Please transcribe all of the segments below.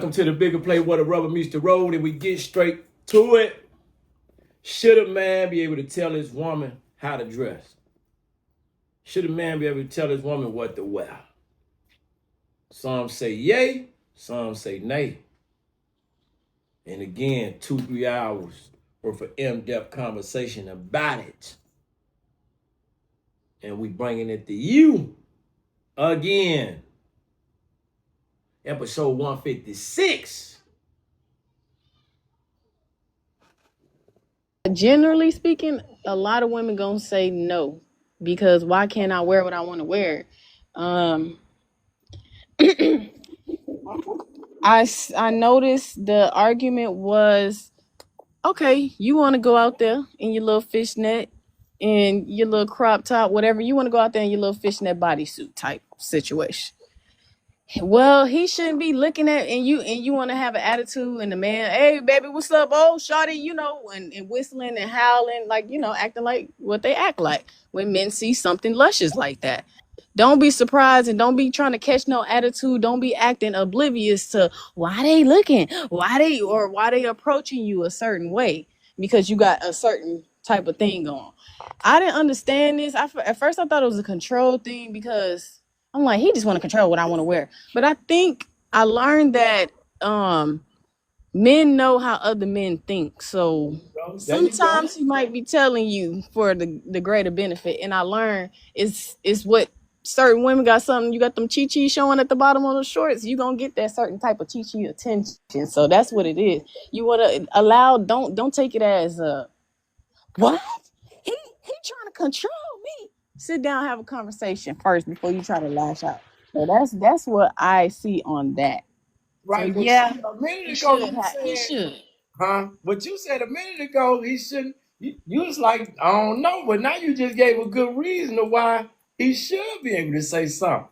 Welcome to the bigger play where the rubber meets the road, and we get straight to it. Should a man be able to tell his woman how to dress? Should a man be able to tell his woman what to wear? Some say yay, some say nay. And again, 2-3 hours worth of in-depth conversation about it. And we bringing it to you again. Episode 156. Generally speaking, a lot of women gonna say no because why can't I wear what I want to wear? Um, I noticed the argument was, okay, you want to go out there in your little fishnet and your little crop top, whatever you want to go out there in your little fishnet bodysuit type situation. Well, he shouldn't be looking at and you want to have an attitude and the man, hey baby, what's up? Oh, shawty, and whistling and howling, like, acting like what they act like when men see something luscious like that. Don't be surprised and don't be trying to catch no attitude. Don't be acting oblivious to why they looking, why they approaching you a certain way because you got a certain type of thing on. I didn't understand this. At first I thought it was a control thing because I'm like, he just want to control what I want to wear. But I think I learned that men know how other men think. So sometimes he might be telling you for the greater benefit. And I learned it's what certain women got something. You got them chi-chi showing at the bottom of the shorts. You going to get that certain type of chi-chi attention. So that's what it is. You want to allow, don't take it as what? He trying to control me. Sit down, have a conversation first before you try to lash out. So that's what I see on that. Right. So yeah, a minute ago he should. Huh? But you said a minute ago he shouldn't. You was like, I don't know, but now you just gave a good reason of why he should be able to say something.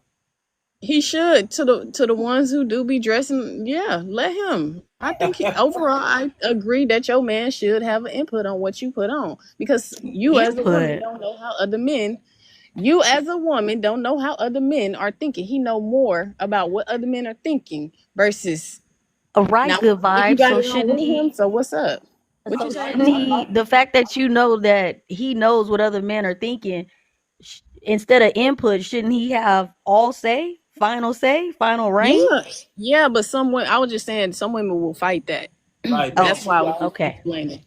He should to the ones who do be dressing. Yeah, let him. I think overall, I agree that your man should have an input on what you put on because you as a woman don't know how other men. You as a woman don't know how other men are thinking. He know more about what other men are thinking versus Right, now. good You vibes. got So it on shouldn't with him. he? So what's up? What So you say, shouldn't bro? he? The fact that you know that he knows what other men are thinking, instead of input, shouldn't he have all say, final reign? Yeah, but some women. I was just saying, some women will fight that. Right. That's why I was just Okay. explaining.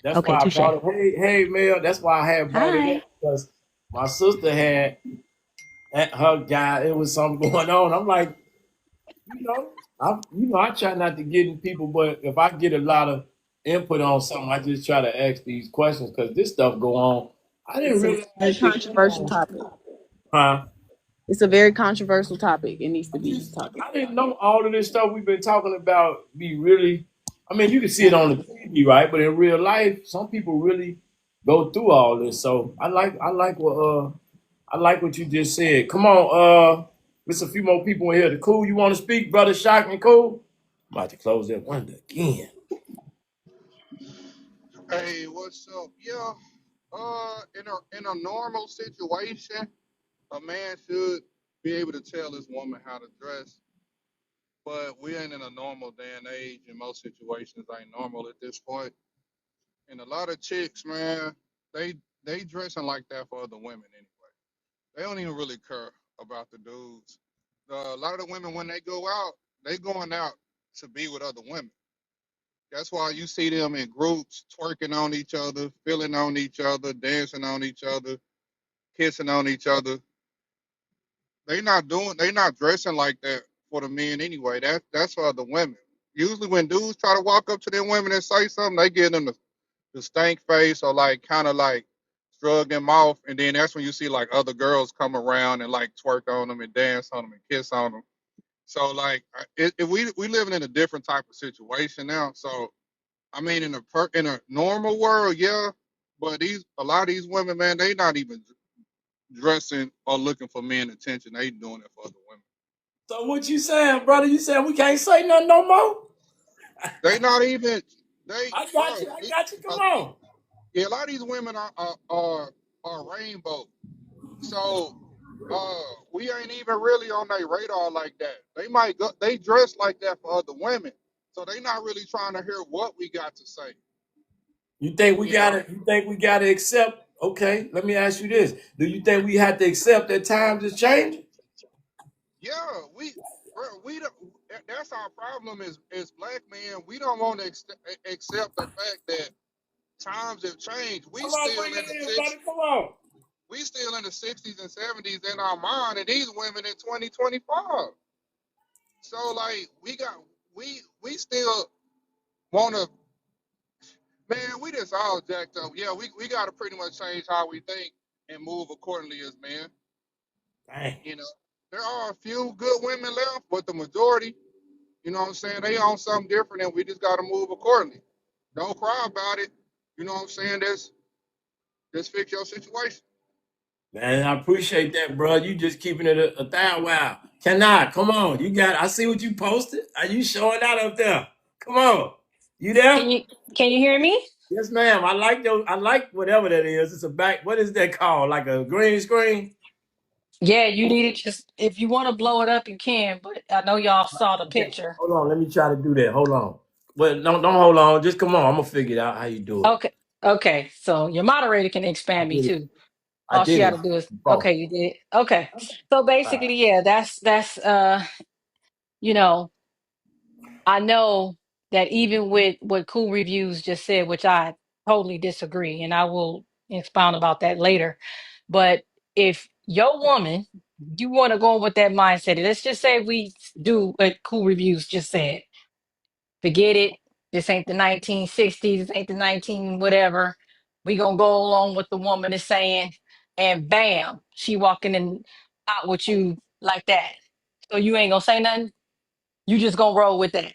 That's Okay, why I touche. brought it. Hey, Mel. That's why I had brought it Hi. up because my sister had at her guy. It was something going on. I'm like, I try not to get in people, but if I get a lot of input on something, I just try to ask these questions because this stuff go on. I didn't It's a very controversial topic. Huh? It's a very controversial topic. It needs to be talked about. I didn't know all of this stuff we've been talking about be really. I mean, you can see it on the TV, right? But in real life, some people really go through all this. So I like what you just said. Come on, there's a few more people in here. The Cool, you want to speak, brother? Shock and Cool. I'm about to close that window again. Hey, what's up? Yeah, in a normal situation, a man should be able to tell his woman how to dress. But we ain't in a normal day and age, and most situations ain't normal at this point. And a lot of chicks, man, they they dressing like that for other women anyway. They don't even really care about the dudes. A lot of the women when they go out, they going out to be with other women. That's why you see them in groups twerking on each other, feeling on each other, dancing on each other, kissing on each other. They not dressing like that for the men anyway. That's for the women. Usually when dudes try to walk up to them women and say something, they give them the stank face or like kind of like shrug them off, and then that's when you see like other girls come around and like twerk on them and dance on them and kiss on them. So like if we living in a different type of situation now, so I mean, in a normal world, yeah, but a lot of these women, man, they not even dressing or looking for men attention. They doing it for other women. So what you saying, brother? You saying we can't say nothing no more? They not even I got you. I got you. Come on. Yeah, a lot of these women are rainbow. So We ain't even really on their radar like that. They might go, they dress like that for other women, so they not really trying to hear what we got to say. You think we You know? gotta? You think we gotta accept? Okay, let me ask you this: do you think we have to accept that times is changing? Yeah, bro, we don't. That's our problem is black men. We don't want to accept the fact that times have changed. We Come on, still bring in the it in, six. brother. Come on. We still in the 60s and 70s in our mind, and these women in 2025. So like we still want to. Man, we just all jacked up. Yeah, we got to pretty much change how we think and move accordingly as men. Dang. You know, there are a few good women left, but the majority, you know what I'm saying, they on something different, and we just got to move accordingly. Don't cry about it. You know what I'm saying? Just fix your situation. Man, I appreciate that, bro. You just keeping it a thou wow. Cannot, come on. You got I see what you posted. Are you showing out up there? Come on. You Can there? you can you hear me? Yes, ma'am. I like whatever that is. It's a back, what is that called? Like a green screen? Yeah, you need it. Just if you want to blow it up, you can. But I know y'all saw the Okay. picture. Hold on, let me try to do that. Hold on. Well, don't hold on. Just come on. I'm gonna figure it out how you do it. Okay, okay. So your moderator can I expand me did it. too. I All she did got it. to do is Both. okay. You did okay. So All right. basically, yeah, that's you know, I know that even with what Cool Reviews just said, which I totally disagree, and I will expound about that later. But if your woman, you want to go with that mindset, let's just say we do what Cool Reviews just said. Forget it. This ain't the 1960s. This ain't the 19 whatever. We gonna go along with the woman is saying, and bam, she walking in out with you like that. So you ain't gonna say nothing. You just gonna roll with that.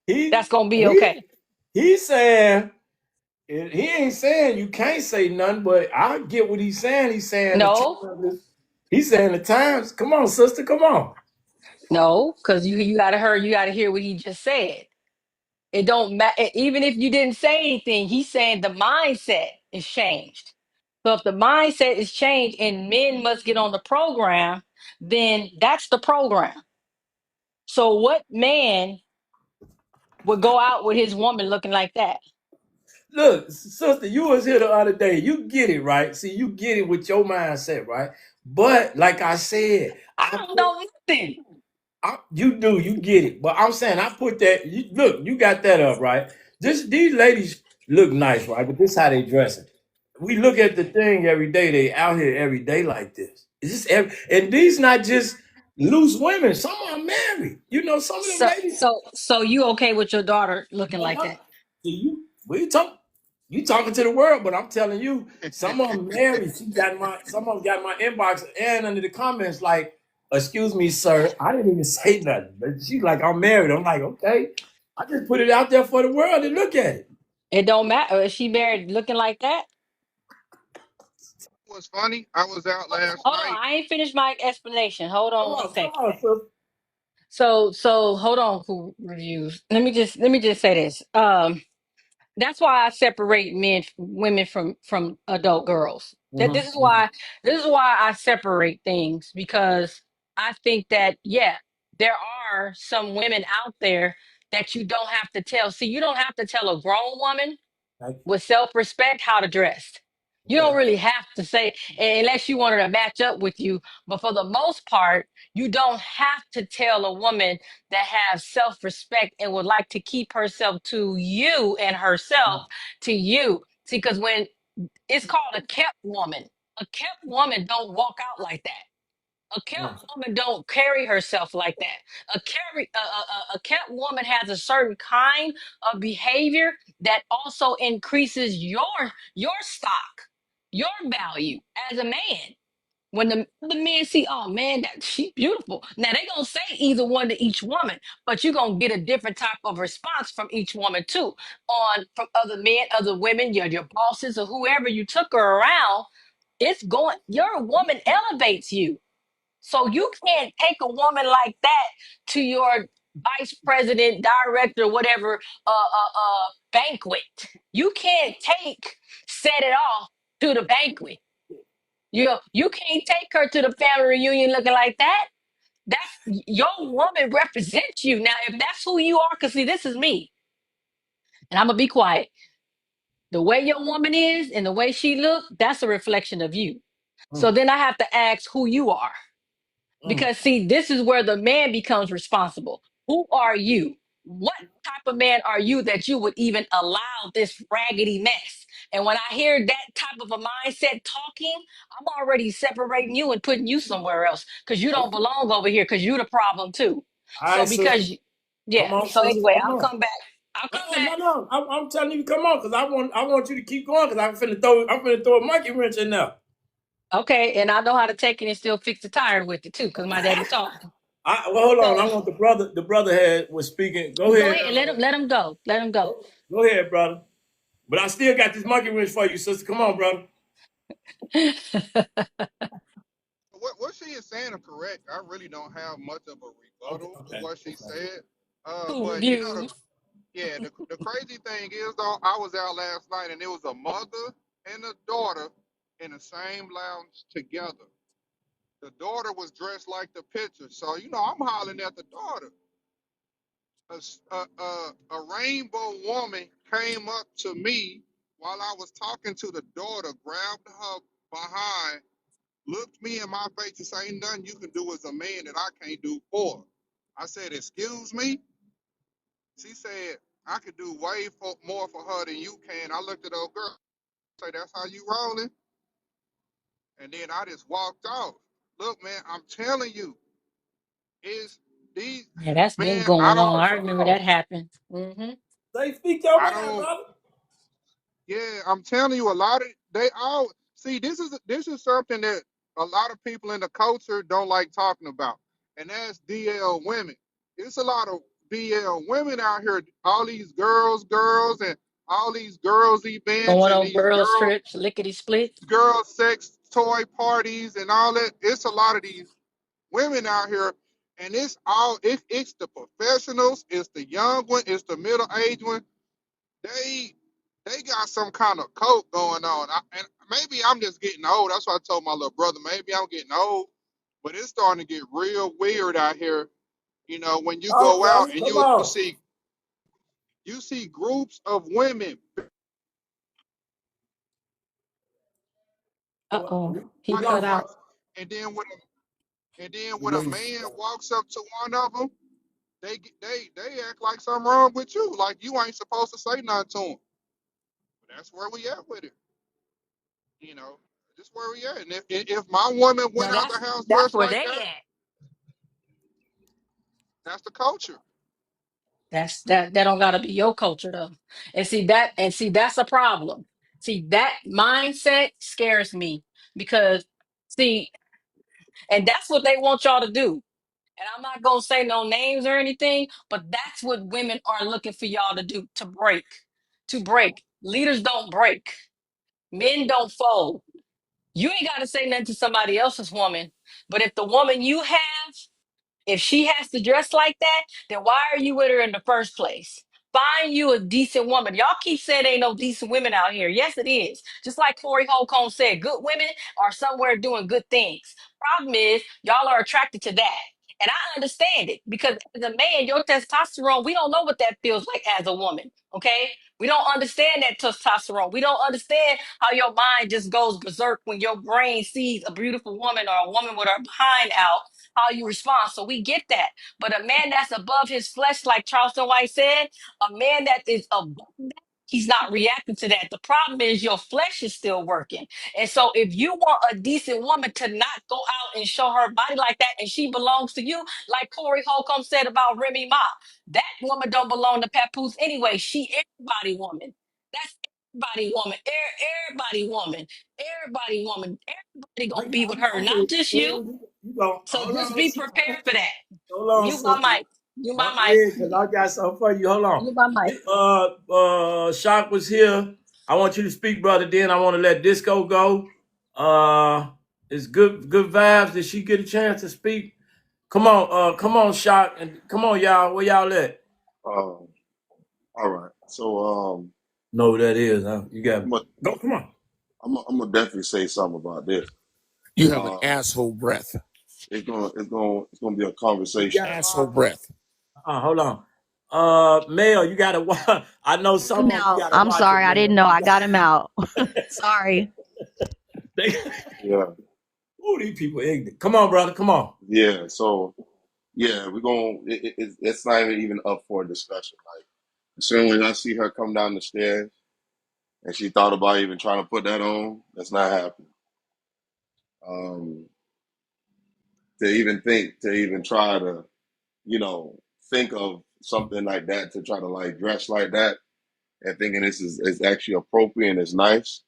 He That's gonna be he okay. he's saying he ain't saying you can't say nothing, but I get what he's saying. He's saying the No, times. He's saying the times. Come on, sister. Come on. no, because you gotta hear what he just said. It don't matter. Even if you didn't say anything, he's saying the mindset is changed. So if the mindset is changed and men must get on the program, then that's the program. So what man would go out with his woman looking like that? Look, sister, you was here the other day. You get it, right? See, you get it with your mindset, right? But like I said, I don't know nothing. you do, you get it. But I'm saying I put that. Look, you got that up, right? These ladies look nice, right? But this how they dressing. We look at the thing every day. They out here every day like this. Is this and these not just loose women. Some are married. You know, some of them So ladies. so so you okay with your daughter looking like Uh-huh. that? See, we talk. You talking to the world, but I'm telling you, some of them married. Some of them got my inbox and under the comments like, "Excuse me, sir, I didn't even say nothing." But she like, "I'm married." I'm like, "Okay." I just put it out there for the world to look at it. It don't matter if she married looking like that. It was funny. I was out last Hold on, night. I ain't finished my explanation. Hold on one Come second. on, sister. So hold on, Cool Reviews. Let me just say this. That's why I separate women from adult girls. That Mhm, mhm. this is why I separate things because I think that yeah, there are some women out there that you don't have to tell. See, you don't have to tell a grown woman Thank with self-respect how to dress. you. You don't Okay. really have to say unless you wanted to match up with you, but for the most part, you don't have to tell a woman that has self-respect and would like to keep herself to you and herself to you. See, because when it's called a kept woman, a kept woman don't walk out like that. A kept Mm. woman don't carry herself like that. A kept woman has a certain kind of behavior that also increases your stock, your value as a man. When the men see, oh man, that she beautiful. Now they gonna say either one to each woman, but you're gonna get a different type of response from each woman too. On from other men, other women, your bosses or whoever you took her around. It's going. Your woman elevates you so you can't take a woman like that to your vice president, director, whatever, banquet. You can't set it off to the banquet. You can't take her to the family reunion looking like that. That's your woman represents you. Now, if that's who you are, because see, this is me, and I'm gonna be quiet. The way your woman is and the way she look, that's a reflection of you. So Mm, then I have to ask who you are. mm. Because see, this is where the man becomes responsible. Who are you? What type of man are you that you would even allow this raggedy mess? And when I hear that type of a mindset talking, I'm already separating you and putting you somewhere else because you don't Okay. belong over here because you're the problem too. All So right, sister. yeah. Come on, So sister. anyway, Come I'll on. come back. I'll come back. No. I'm telling you, come on, because I want you to keep going, because I'm finna throw a monkey wrench in there. Okay, and I know how to take it and still fix the tire with it too, because my daddy taught me. Well, hold on. So I want the brother was speaking. Go go ahead. ahead and let him go. Let him go. Go ahead, brother. But I still got this monkey wrench for you, sister. Come on, brother. What she is saying is correct. I really don't have much of a Okay, rebuttal to okay, what she okay. said. Cool But you know reviews. the crazy thing is though, I was out last night and there was a mother and a daughter in the same lounge together. The daughter was dressed like the picture, so I'm hollering at the daughter. A rainbow woman came up to me while I was talking to the daughter, grabbed her behind, looked me in my face and say, ain't nothing you can do as a man that I can't do for her. I said, excuse me? She said, I could do more for her than you can. I looked at the old girl, say, that's how you rolling? And then I just walked off. Look, man, I'm telling you, it's these, Yeah, that's been man, I going don't, on. I remember that happened. Hmm. Say, speak your I mind, don't, brother. yeah, I'm telling you, a lot of, they all, see, this is something that a lot of people in the culture don't like talking about. And that's DL women. It's a lot of DL women out here, all these girls, and all these girls events Going and on these girls trips, lickety split. girl sex toy parties and all that. It's a lot of these women out here, and it's the professionals, it's the young one, it's the middle aged one. They they got some kind of code going on. And maybe I'm just getting old. That's why I told my little brother, maybe I'm getting old, but it's starting to get real weird out here. When you Talk, go out brother. and Come you on. see groups of women Uh-oh. He body cut Lost you. out. parts, and then We when a lost man walks up to one of them, they act like something wrong with you, like you ain't supposed to say nothing to them. But that's where we at with it. You know, just where we at. And if my woman No, went out the house that's dressed where like they that, at. that's the culture. That don't gotta be your culture though. And see that's a problem. See, that mindset scares me because see, and that's what they want y'all to do. And I'm not gonna say no names or anything, but that's what women are looking for y'all to do, to break. To break. Leaders don't break. Men don't fold. You ain't gotta say nothing to somebody else's woman. But if the woman you have, if she has to dress like that, then why are you with her in the first place? Find you a decent woman. Y'all keep saying ain't no decent women out here. Yes, it is. Just like Corey Holcomb said, good women are somewhere doing good things. Problem is, y'all are attracted to that. And I understand it because as a man, your testosterone, we don't know what that feels like as a woman. Okay. We don't understand that testosterone. We don't understand how your mind just goes berserk when your brain sees a beautiful woman or a woman with her behind out, how you respond. So we get that. But a man that's above his flesh, like Charleston White said, a man that is above that, he's not reacting to that. The problem is your flesh is still working. And so if you want a decent woman to not go out and show her body like that and she belongs to you, like Corey Holcomb said about Remy Ma, that woman don't belong to Papoose anyway. She everybody woman. That's everybody woman. Everybody woman. Everybody woman. Everybody you. gonna be with her, I'm not finna, just you. you go. So Hold just on, be sister. prepared for that. Hold on, You my sister. mic. You my mic. Yeah, because I got something for you. Hold on. You my mic. Shock was here. I want you to speak, brother. Then I want to let Disco go. It's good vibes. Did she get a chance to speak? Come on, Shock, and come on, y'all. Where y'all at? All right. So Know who that is, huh? You got I'm gonna go. Come on. I'm gonna definitely say something about this. You have an Um, asshole breath. it's gonna be a You conversation. got Asshole breath. hold on. Mel, you gotta watch. I know Took him some of you out. gotta I'm watch it, sorry. I didn't Mel. know. I got him out. Sorry. They, Yeah, ooh, these people ignorant. Come on, brother. Come on. yeah. So yeah, we're gonna. It's not even up for a discussion. Like as soon as I see her come down the stairs, and she thought about even trying to put that on, that's not happening. Um, to even try to, you know, think of something like that to try to like dress like that and thinking this is actually appropriate and it's nice.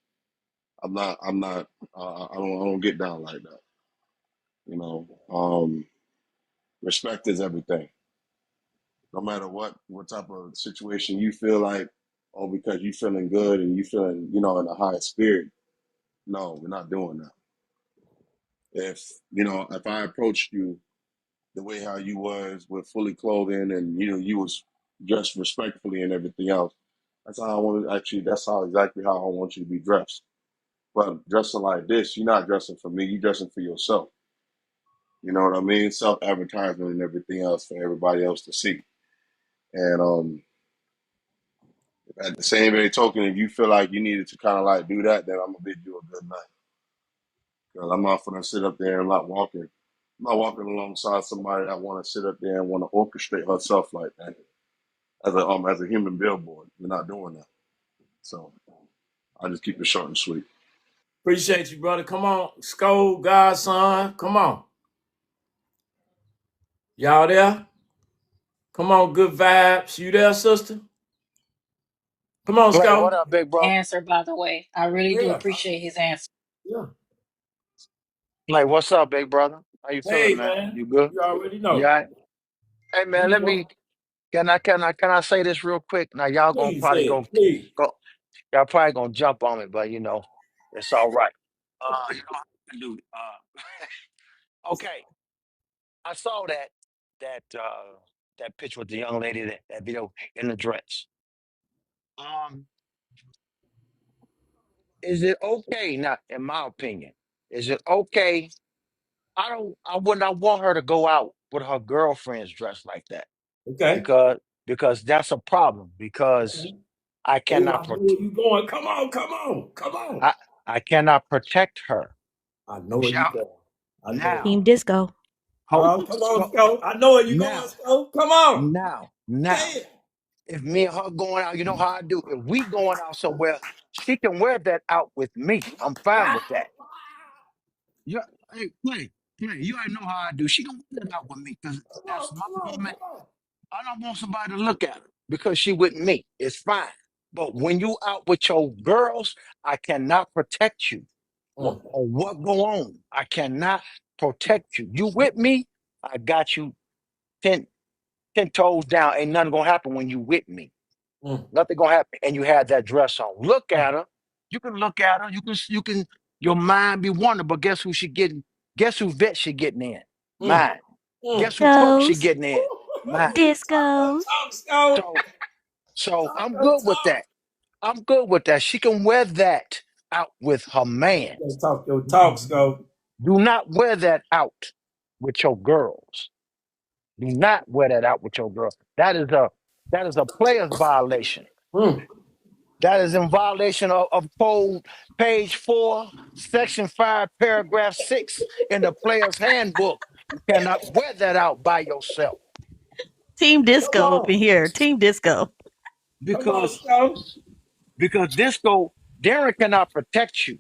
I'm not. I don't get down like that. You know. Respect is everything. No matter what type of situation you feel like, or because you feeling good and you feeling, in a high spirit. No, we're not doing that. If I approached you the way how you was with fully clothing and you was dressed respectfully and everything else, that's how I want to actually. That's how exactly how I want you to be dressed. But dressing like this, you're not dressing for me. You're dressing for yourself. You know what I mean? Self advertisement and everything else for everybody else to see. And at the same very token, if you feel like you needed to kind of like do that, then I'm gonna bid you a good night. Because I'm not gonna sit up there and not walking. I'm not walking alongside somebody that want to sit up there and want to orchestrate herself like that as a human billboard. We're not doing that. So I just keep it short and sweet. Appreciate you, brother. Come on. Skull, Godson. Come on. Y'all there? Come on, good vibes. You there, sister? Come on, Like, what Skull. up, big bro? Answer, by the way. I really do Yeah. appreciate his answer. Yeah. Like, what's up, big brother? How you Hey, feeling, man? man. You good? You already You know. all right? Hey, man, You let know. me. Can I say this real quick? Now, y'all gonna Please probably say go it. Please. go. Y'all probably gonna jump on me, but it's all right. You know how I do. Okay. I saw that picture with the young lady that video in the dress. Um, is it okay? Now, in my opinion, is it okay? I would not want her to go out with her girlfriends dressed like that Okay. because that's a problem because Okay. I Oh, cannot I know where protect you going. Come on. Come on. Come on. I I cannot protect her. I know where you Shall going. I know where you now Team going. Disco. hold Come on, so Skull. I know where you going, now Skull. Come on. Say now it. if me and her going out, you know how I do. If we going out somewhere, she can wear that out with me. I'm fine with that. Yeah, hey, play. You already know how I do. She can wear that out with me because Come on. that's my Come on. woman. Come on. I don't want somebody to look at her because she with me. It's fine. But when you out with your girls, I cannot protect you. Or what go on? I cannot protect you. You with me? I got you 10, 10 toes down. Ain't nothing gonna happen when you with me. Mm, Nothing gonna happen. And you had that dress on. Look at her. You can look at her. You can your mind be wondering, but guess who she getting? Guess who vet she getting in? mm, Mine. mm. Guess who twerk she Goes. getting in? Mine. Discos. Talk, Skull. So so Talk I'm your good with talk. that. I'm good with that. She can wear that out with her man. Talk your talk, Skull. Do not wear that out with your girls. Do not wear that out with your girl. That is a player's violation. Mm, That is in violation of code page 4, section 5, paragraph 6 in the player's handbook. You cannot wear that out by yourself Team come Disco up in on. here. Team Disco. Come on, because Skull. because disco Darren cannot protect you.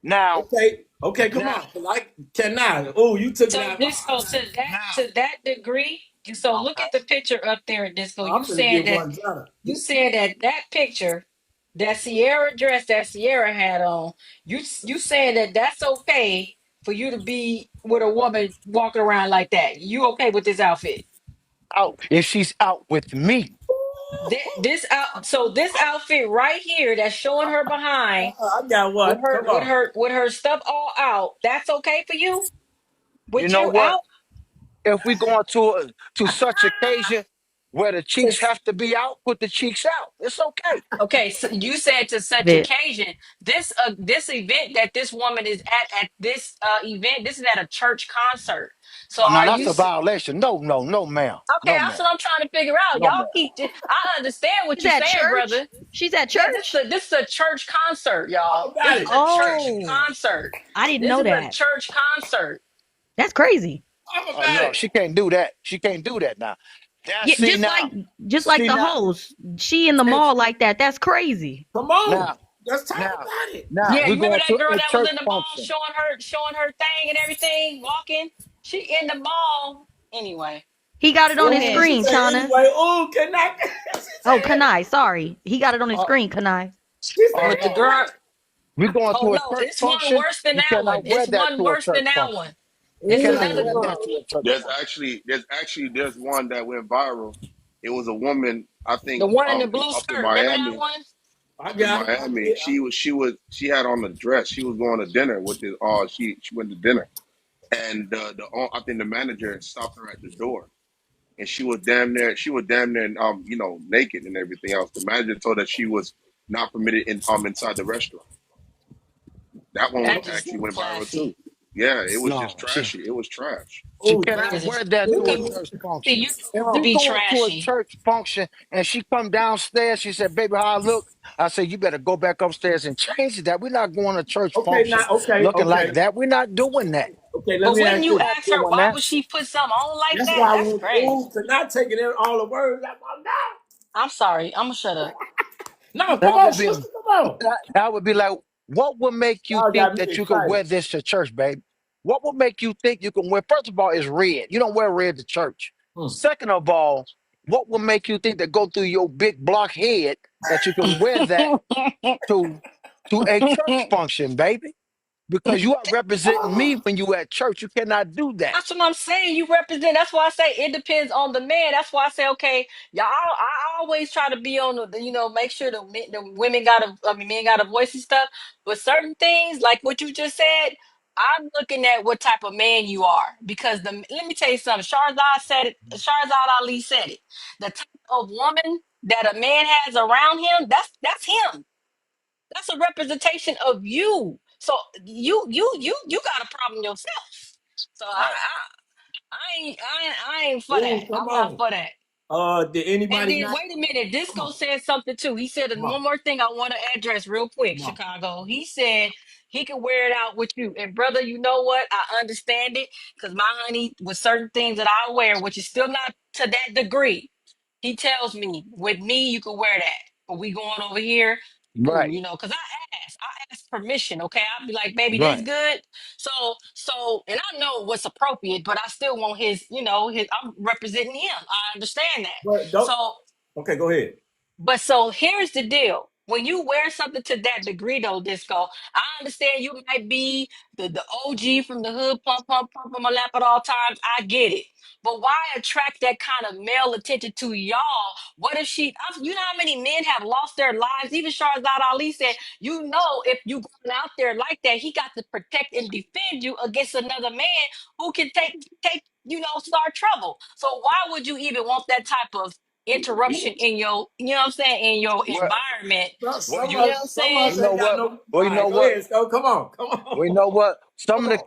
Now, Okay. Okay, come now, on. Like cannot. Oh, you took it So out. Disco, now. to that degree, so look Okay. at the picture up there, Disco. I'm gonna get one done. You said that picture, that Sierra dress that Sierra had on, you saying that that's okay for you to be with a woman walking around like that. You okay with this outfit? Out if she's out with me. This outfit right here that's showing her behind I got with one. her Come on. stuff all out. That's okay for you? You With know you what? out? If we going to such occasion, where the cheeks have to be out, put the cheeks out. It's okay. Okay, so you said to such It. occasion. This event that this woman is at this event, this is at a church concert. So Oh, now are that's you a violation. No, no, no, ma'am. okay? No, That's ma'am. what I'm trying to figure out. No, Y'all ma'am. I understand what She's you're at saying, church. brother. She's at Yeah, church. this is a church concert, y'all. Oh, got This is it. a church Oh, concert. I didn't This know is a that. church concert. That's crazy. I'm Oh about no, it. she can't do that. She can't do that now. Now Yeah, just like see the now, host. She in the Hey, mall like that. That's crazy. come on. now, Let's talk now, about it. now. Yeah, We're you remember going that to girl a that was church in the mall function. showing her thing and everything, walking? She in the mall. Anyway, He got it on go his ahead. She screen, said Chana. anyway. Oh, can I? She Oh, said Kanai, sorry. He got it on his Uh, screen, Kanai. she said But the uh, girl, anyway. we're going oh to a no, church it's one function. worse than You that one. cannot wear It's that one to a worse church than that function. one. You It's Oh, cannot another wear hold girl. that on. to a church There's function. there's one that went viral. It was a woman, I The think, one in the blue up in skirt. Remember that Miami. one? I Up in got it. I Miami, get it. she had on a dress. She was going to dinner with this. She went to dinner, and I think the manager stopped her at the door, and she was damn near naked and everything else. The manager told her she was not permitted inside the restaurant. That one That Oh, just actually not went viral classy. too. Yeah, it was just No, trashy. It was trash. she oh, cannot that's Crazy. wear that You to a can good. church see function. you If to we Oh, be going to a trashy. church function and she come downstairs, she said, "Baby, how I look?" I said, "You better go back upstairs and change that. We're not going to church okay. Now, function okay, looking okay, like that. We're not doing that. okay. Let But me wouldn't ask you this. Not ask her doing why that." would she put something on like That's that? why I That's want crazy. ooh to not taking in all the words out my mouth. I'm sorry. I'm gonna shut up. No, come That on, would be sister. Come on. that would be like, what would make you Y'all think got me that you could excited. wear this to church, babe? What would make you think you can wear? First of all, it's red. You don't wear red to church. Hmm. Second of all, what would make you think that go through your big block head that you can wear that to a church function, baby? Because you are representing me Oh, when you at church. You cannot do that. That's what I'm saying. You represent. That's why I say it depends on the man. That's why I say, okay, y'all. I always try to be on make sure the women got men got a voice and stuff. But certain things, like what you just said, I'm looking at what type of man you are. Because let me tell you something. Sharzad said it. Sharzad Ali said it. The type of woman that a man has around him, that's him. That's a representation of you. So you got a problem yourself. So Right. I ain't for that. oh, come I'm not on. for that. Did And anybody then not? wait a minute, Come Disco on, said something too. He said and come on, one more thing I want to address real quick, come on. Chicago. He said he could wear it out with you. And brother, you know what? I understand it because my honey with certain things that I wear, which is still not to that degree. He tells me, with me, you can wear that. But we going over here, cool, Right. because I ask permission, okay? I'll be like, baby, this Right. good. So, and I know what's appropriate, but I still want I'm representing him. I understand that. But don't. So, Okay, go ahead. so here's the deal. When you wear something to that degree, though, Disco, I understand you might be the OG from the hood, pump, pump, pump on my lap at all times. I get it. But why attract that kind of male attention to y'all? What if you know how many men have lost their lives? Even Shahzad Ali said, if you going out there like that, he got to protect and defend you against another man who can take, start trouble. So why would you even want that type of interruption in your, what I'm saying, in your Well, environment? Well, well, You know what I'm some saying? of us you know ain't got what? no. All Well, you right, know go what? ahead, Sco. Come on, come Well, you on, know what? Some come of the on.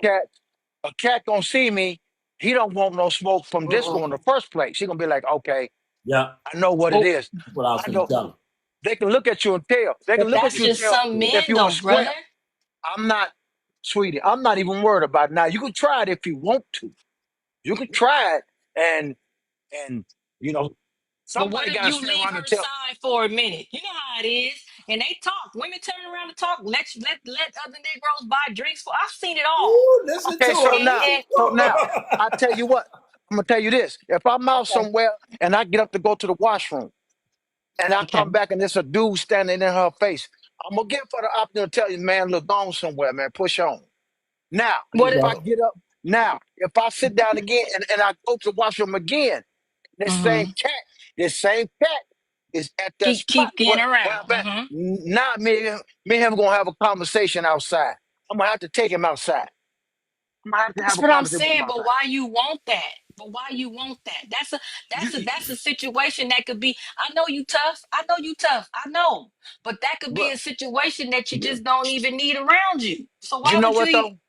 a cat gonna see me. He don't want no smoke from Disco in the first place. He gonna be like, okay, Yeah, I know what it But is. that's what I was I going to know tell him. they can look at you and tell. They can but look at that's you and just tell some if men you a though, square. brother. I'm not, sweetie. I'm not even worried about it. Now. You can try it if you want to. You can try it, and you know, But what somebody if got to you stand leave around and her tell. side for a minute? You know how it is. And they talk. Women turn around and talk. Let other Negroes buy drinks for. I've seen it all. Ooh, listen to Okay, so her, now, listen And so to now, I her. tell you what. I'm gonna tell you this: if I'm out okay, somewhere and I get up to go to the washroom, and I okay. come back and there's a dude standing in her face, I'm gonna give her the option to tell you, man, look, go on somewhere, man, push on. Now, What? if I get up, now, if I sit down again and I go to the washroom again, Mm-hmm. this same cat is at that spot Keep getting where around. I'm at. Mm-hmm. Now, me and him gonna have a conversation outside. I'm gonna have to take him outside. I'm gonna have to have That's a what I'm conversation with him saying. But outside. why you want that? But why you want that? That's a You, that's a that's a situation that could be. I know you tough. I know you tough. I know. But that could be But a situation that you yeah. just don't even need around you. So you why know would you what even? though?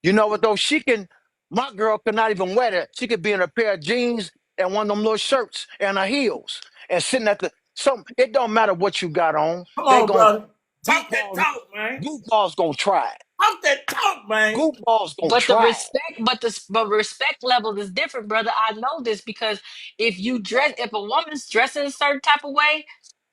You know what though? She can. My girl could not even wear that. She could be in a pair of jeans and one of them little shirts and her heels and sitting at the some. It don't matter what you got on. Come They on, gon' brother. Talk that goofballs. talk, man. Goofballs gonna try it. Talk that talk, man. Goofballs gonna But the try it. respect, but respect level is different, brother. I know this because if a woman's dressing a certain type of way,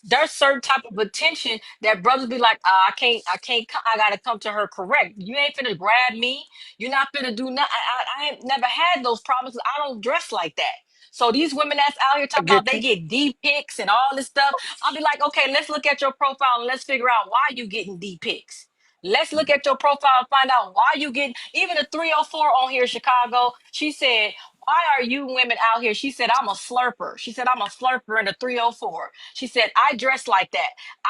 there's certain type of attention that brothers be like, I gotta come to her correct. You ain't finna grab me. You're not finna do nothing. I ain't never had those problems. I don't dress like that. So these women that's out here I talking about get they you. get D pics and all this stuff, I'll be like, okay, let's look at your profile and let's figure out why you getting D pics. Let's look at your profile and find out why you get even a 304 on here in Chicago. She said, why are you women out here? She said, I'm a slurper. She said, I'm a slurper in a 304. She said, I dress like that.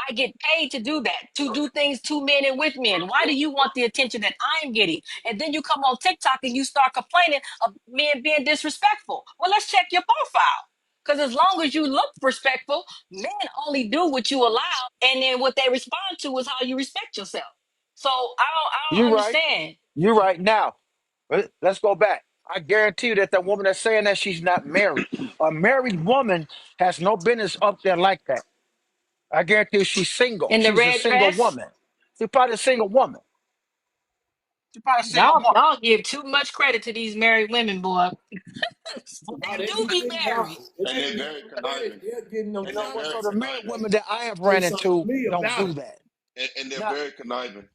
I get paid to do that, to do things to men and with men. Why do you want the attention that I'm getting? And then you come on TikTok and you start complaining of men being disrespectful. Well, let's check your profile. Because as long as you look respectful, men only do what you allow. And then what they respond to is how you respect yourself. So I don't You right. understand. You right. Now, let's go back. I guarantee you that the woman that's saying that she's not married. A married woman has no business up there like that. I guarantee you she's single. In the She's a red single dress, woman. She's probably a single woman. She's probably a single woman. y'all give too much credit to these married women, boy. No, They they do be be getting married. out. If And they they're be very married, conniving. they're getting them You And know they're what? cameras. very So the married conniving. women that I have Say ran something to into me don't about do it. that. And they're Now, very conniving.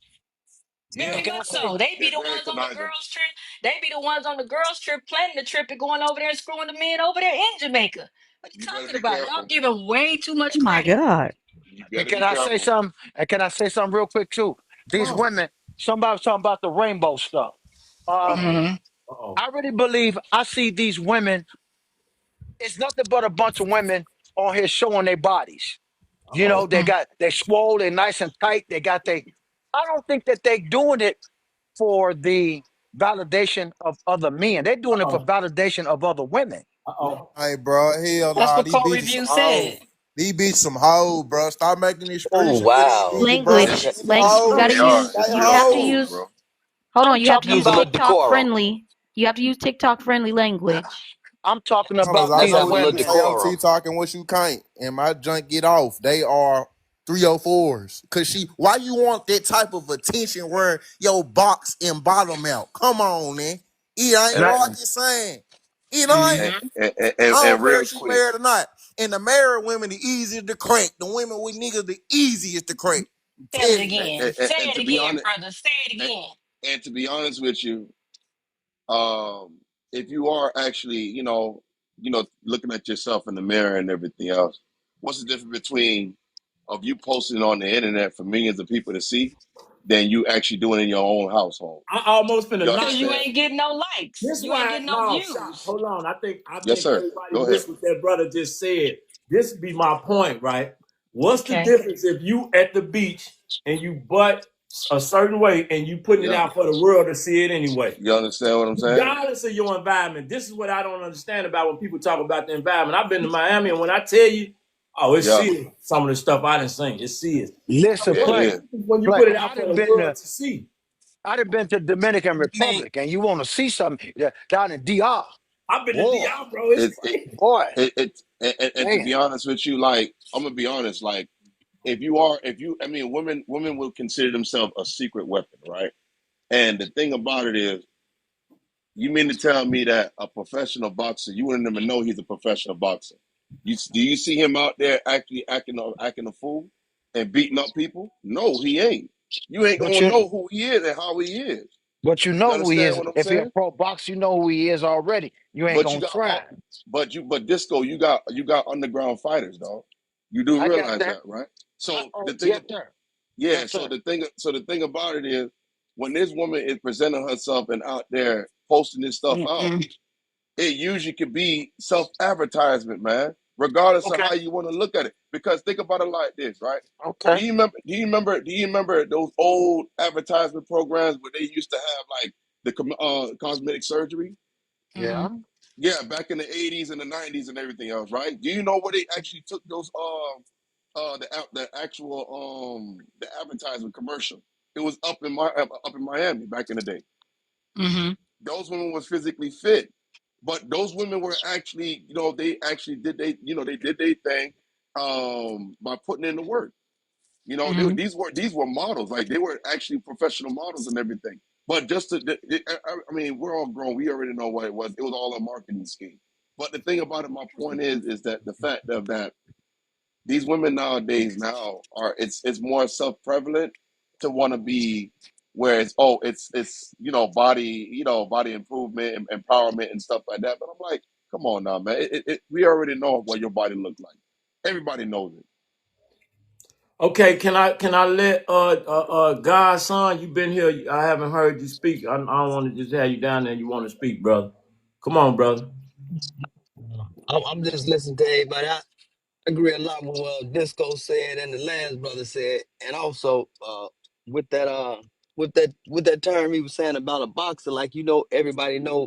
and Very can I much say, so. They be They're the very ones on the conniving. girls' trip. They be the ones on the girls' trip planning the trip and going over there and screwing the men over there in Jamaica. What you You better talking be about? Y'all careful. giving way too much Oh my credit. God. You and better can be I say careful. something? And can I say something real quick too? Come These on. women, somebody was talking about the rainbow stuff. Uh-oh. Hmm. Uh-oh. I really believe I see these women, it's nothing but a bunch of women on here showing their bodies. You Uh-oh. know, they swole, they nice and tight. They got they. I don't think that they doing it for the validation of other men. They're doing it for Uh-oh. validation of other women. Uh-oh. Hey, bro, hell That's nah. what These Corey bitches some View hoes. said. These bitches some hoes, bro. Stop making Oh excuses for these wow. niggas, bro. Language. These It's, some You hoes. gotta they are. use, It's They you real have to hoes. hoes, use, bro. hold on, I'm you have to talking use Use a about little TikTok decorum. friendly. You have to use TikTok friendly language. I'm talking Cause about I Let's these know have a what you little can women. say on decorum. TikTok and what you can't. And my junk get off. They are 304s. Cause why you want that type of attention wearing your box and bottom out? Come on, man. It ain't And I, rocket saying. It ain't. And, hmm I don't and care real if she quick, married or not. And the married women, the easiest to crack. The women with niggas, the easiest to crack. I'm Tell it telling you. again. Say and it to be again, honest, brother. Say it and, again. and to be honest with you, if you are actually, looking at yourself in the mirror and everything else, what's the difference between of you posting on the internet for millions of people to see than you actually doing in your own household? I almost finna You knock Because you that. understand? ain't getting no likes. This You ain't why getting no no shot. views. Hold on. I Yes, think sir. everybody Go ahead. missed what that brother just said. This be my point, right? What's the Okay. difference if you at the beach and you butt a certain way and you putting it Yep. out for the world to see it anyway? You understand what I'm saying? Regardless of your environment, this is what I don't understand about when people talk about the environment. I've been to Miami, and when I tell you, oh, it's Yeah. serious. Some of the stuff I done seen, it's serious. So listen, Yeah, it what's the play, is. difference when you play. put it out for the world to see? I done been to Dominican I mean, Republic, and you want to see something down in DR. I've been to Boy, DR, bro. It's It it crazy. boy, and to man. be honest with you, like I'm gonna be honest, like I mean, women will consider themselves a secret weapon, right? And the thing about it is, you mean to tell me that a professional boxer, you wouldn't even know he's a professional boxer? Do you see him out there actually acting a fool and beating up people? No, he ain't. You ain't But gonna you, know who he is and how he is. but you You know who he understand is. what I'm If he a saying? pro boxer, you know who he is already. You ain't But you gonna got try. but disco, you got underground fighters, dog. You do I got realize that. that, right? So Oh, the thing, yes, sir. yeah. Yes, So sir. the thing about it is, when this woman is presenting herself and out there posting this stuff out, mm-mm. it usually could be self advertisement, man. Regardless of Okay. how you want to look at it, because think about it like this, right? Do Okay. you remember? Do you remember? Do you remember those old advertisement programs where they used to have like the cosmetic surgery? Hmm. Yeah. Yeah, back in the 80s and the 90s and everything else, right? Do you know where they actually took those the actual the advertisement commercial? It was up in Miami back in the day. Mm-hmm. Those women was physically fit, but those women were actually, they actually did they did their thing by putting in the work. Mm-hmm. These were models, like they were actually professional models and everything. But just to, I mean, we're all grown. We already know what it was. It was all a marketing scheme. But the thing about it, my point is that the fact of that these women nowadays now are it's more self prevalent to want to be where it's body body improvement and empowerment and stuff like that. But I'm like, come on now, man. We already know what your body looks like. Everybody knows it. Okay, can I let Godson, you been here? I haven't heard you speak. I don't want to just have you down there. You want to speak, brother? Come on, brother. I'm just listening to everybody. I agree a lot with what Disco said and the last brother said, and also with that with that term he was saying about a boxer, like everybody know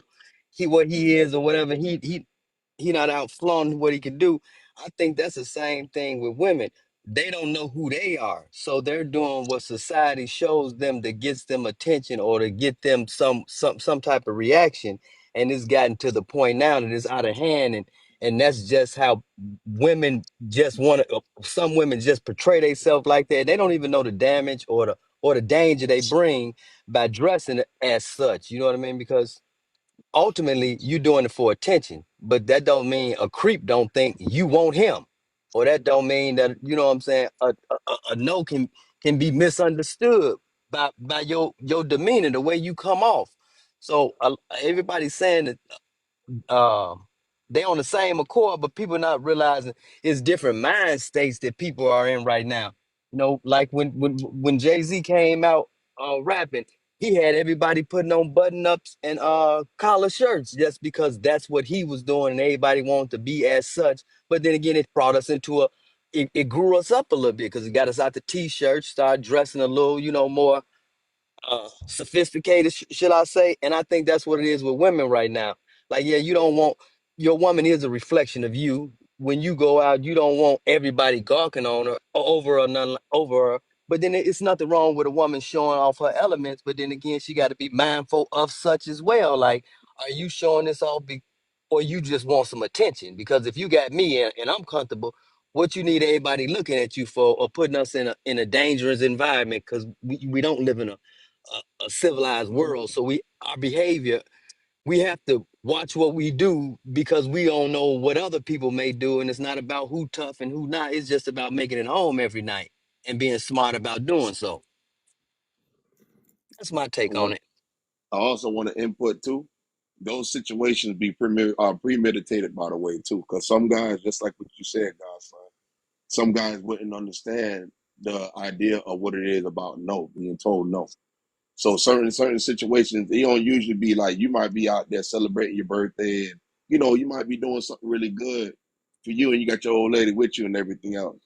what he is or whatever. He not out flaunting what he can do. I think that's the same thing with women. They don't know who they are, so they're doing what society shows them that gets them attention or to get them some type of reaction. And it's gotten to the point now that it's out of hand, and that's just how women just want to. Some women just portray themselves like that. They don't even know the damage or the danger they bring by dressing as such. You know what I mean? Because ultimately you doing it for attention, but that don't mean a creep don't think you want him, or that don't mean that what I'm saying a no can be misunderstood by your demeanor, the way you come off. So everybody's saying that um they on the same accord, but people not realizing it's different mind states that people are in right now. Like when Jay-Z came out rapping, he had everybody putting on button ups and collar shirts just because that's what he was doing and everybody wanted to be as such. But then again, it brought us into it grew us up a little bit because it got us out the t-shirts, started dressing a little, more sophisticated, should I say? And I think that's what it is with women right now. Like, yeah, you don't want your woman is a reflection of you. When you go out, you don't want everybody gawking on her or over her. But then it's nothing wrong with a woman showing off her elements. But then again, she got to be mindful of such as well. Like, are you showing this off or you just want some attention? Because if you got me and I'm comfortable, what you need everybody looking at you for or putting us in a dangerous environment because we don't live in a civilized world. So our behavior, we have to watch what we do because we don't know what other people may do. And it's not about who tough and who not. It's just about making it home every night and being smart about doing so. That's my I take on want. it. I also want to input too. Those situations be premeditated, by the way, too. Because some guys, just like what you said, guys, some guys wouldn't understand the idea of what it is about no, being told no. So certain situations, they don't usually be like you might be out there celebrating your birthday, and you might be doing something really good for you, and you got your old lady with you and everything else.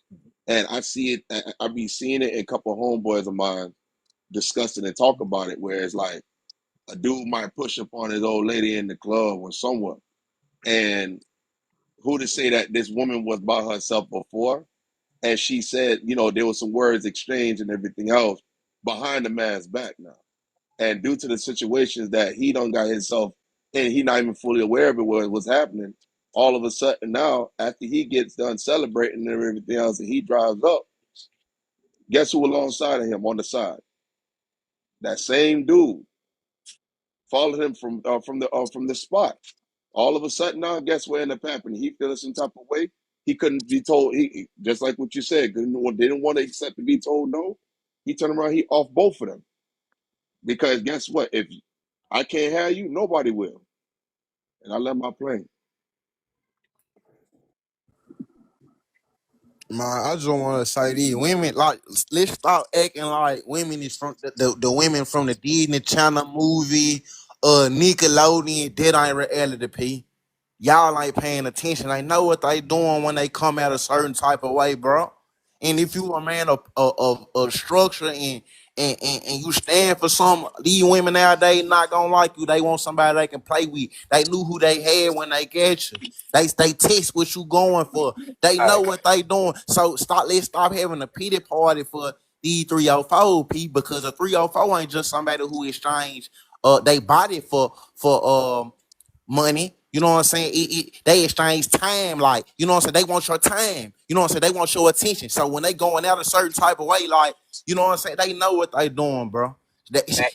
And I see it. I be seeing it in a couple of homeboys of mine discussing and talk about it, where it's like a dude might push up on his old lady in the club or somewhere, and who to say that this woman was by herself before, and she said, there was some words exchanged and everything else behind the man's back now. And due to the situations that he done got himself and he not even fully aware of it was happening, all of a sudden now, after he gets done celebrating and everything else and he drives up, guess who alongside of him on the side? That same dude followed him from the spot. All of a sudden now, guess what ended up happening? He feeling some type of way. He couldn't be told. He just like what you said. Didn't want to accept to be told no. He turned around. He off both of them because guess what? If I can't have you, nobody will. And I left my plane. Man, I just want to say these women, like, let's stop acting like women is from the women from the Disney Channel movie, Nickelodeon. That ain't reality, P. Y'all ain't paying attention. They know what they doing when they come out a certain type of way, bro. And if you a man of structure and you stand for some. These women nowadays not gonna like you. They want somebody they can play with. They knew who they had when they get you. They test what you going for. They All know right. what they doing. So let's stop having a pity party for these 304 people, because a 304 ain't just somebody who exchange they body for money. You know what I'm saying? They exchange time, like, you know what I'm saying? They want your time. You know what I'm saying? They want your attention. So when they going out a certain type of way, like, you know what I'm saying? They know what they doing, bro.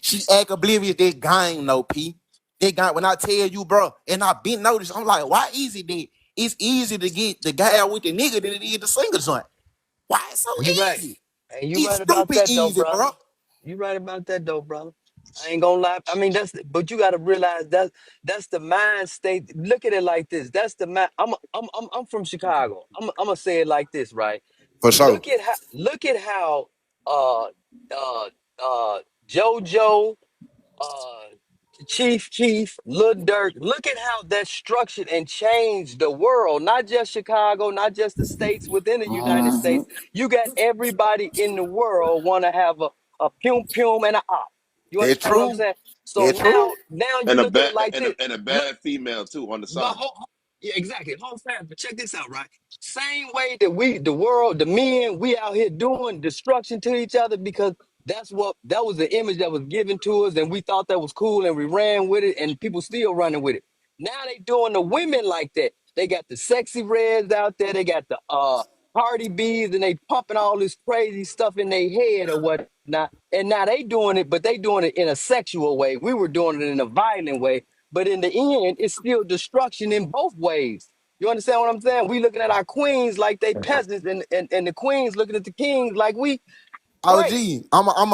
She Facts. act oblivious. That game, no P. That guy, when I tell you, bro, and I been noticed, I'm like, why easy that it's easy to get the guy with the nigga than it is the single joint? Why it's so You right. easy? And you It's right about stupid that though, easy, brother. bro. You right about that though, brother. I ain't gonna lie. I mean, but you gotta realize that's the mind state. Look at it like this. That's the mind. I'm from Chicago. I'm gonna say it like this, right? For sure. Look at how uh uh JoJo, uh Chief Keef, Lil Durk, look at how that structured and changed the world, not just Chicago, not just the states within the United Mhm. States. You got everybody in the world want to have a pum pum and a op. You That's understand what I'm true. saying? So That's true. now you And a look at it bad like this. and a Look, bad female too on the but side. yeah, exactly. Hold fast, but check this out, right? Same way that the world, the men, we out here doing destruction to each other because that was the image that was given to us, and we thought that was cool, and we ran with it, and people still running with it. Now they doing the women like that. They got the sexy reds out there. They got the Cardi B's, and they pumping all this crazy stuff in their head or whatnot. And now they doing it, but they doing it in a sexual way. We were doing it in a violent way. But in the end, it's still destruction in both ways. You understand what I'm saying? We looking at our queens like they peasants, and the queens looking at the kings like we OG, great.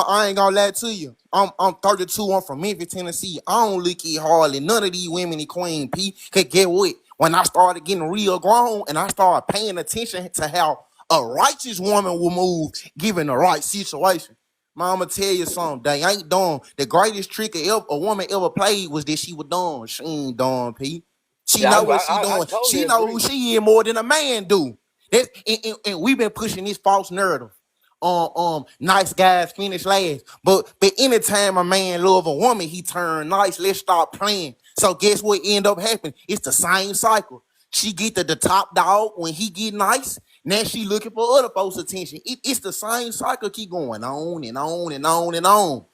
I ain't gonna lie to you. I'm 32. I'm from Memphis, Tennessee. I don't look at hardly none of these women in Queen P. Could get what? When I started getting real grown and I started paying attention to how a righteous woman will move given the right situation. Mama tell you something. They ain't dumb. The greatest trick a woman ever played was that she was dumb. She ain't dumb, P. She Yeah, know what she I doing. totally She know who agree. she is more than a man do. And we've been pushing this false narrative. Nice guys finish last. But anytime a man love a woman, he turn nice. Let's stop playing. So guess what end up happening? It's the same cycle. She get the top dog when he get nice. Now she looking for other folks' attention. It's the same cycle keep going on and on and on and on.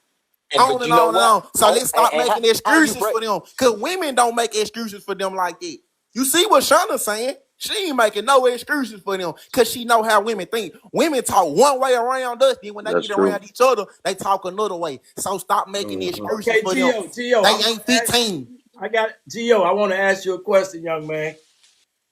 And On but and you know on and what? on. So let's stop And making how you excuses break? for them. Cause women don't make excuses for them like that. You see what Shauna's saying? She ain't making no excuses for them. Cause she know how women think. Women talk one way around us, then when they That's get true. around each other, they talk another way. So stop making Hmm. excuses Okay, for them. Gio, They I want ain't to ask. 15. I got Gio. I want to ask you a question, young man.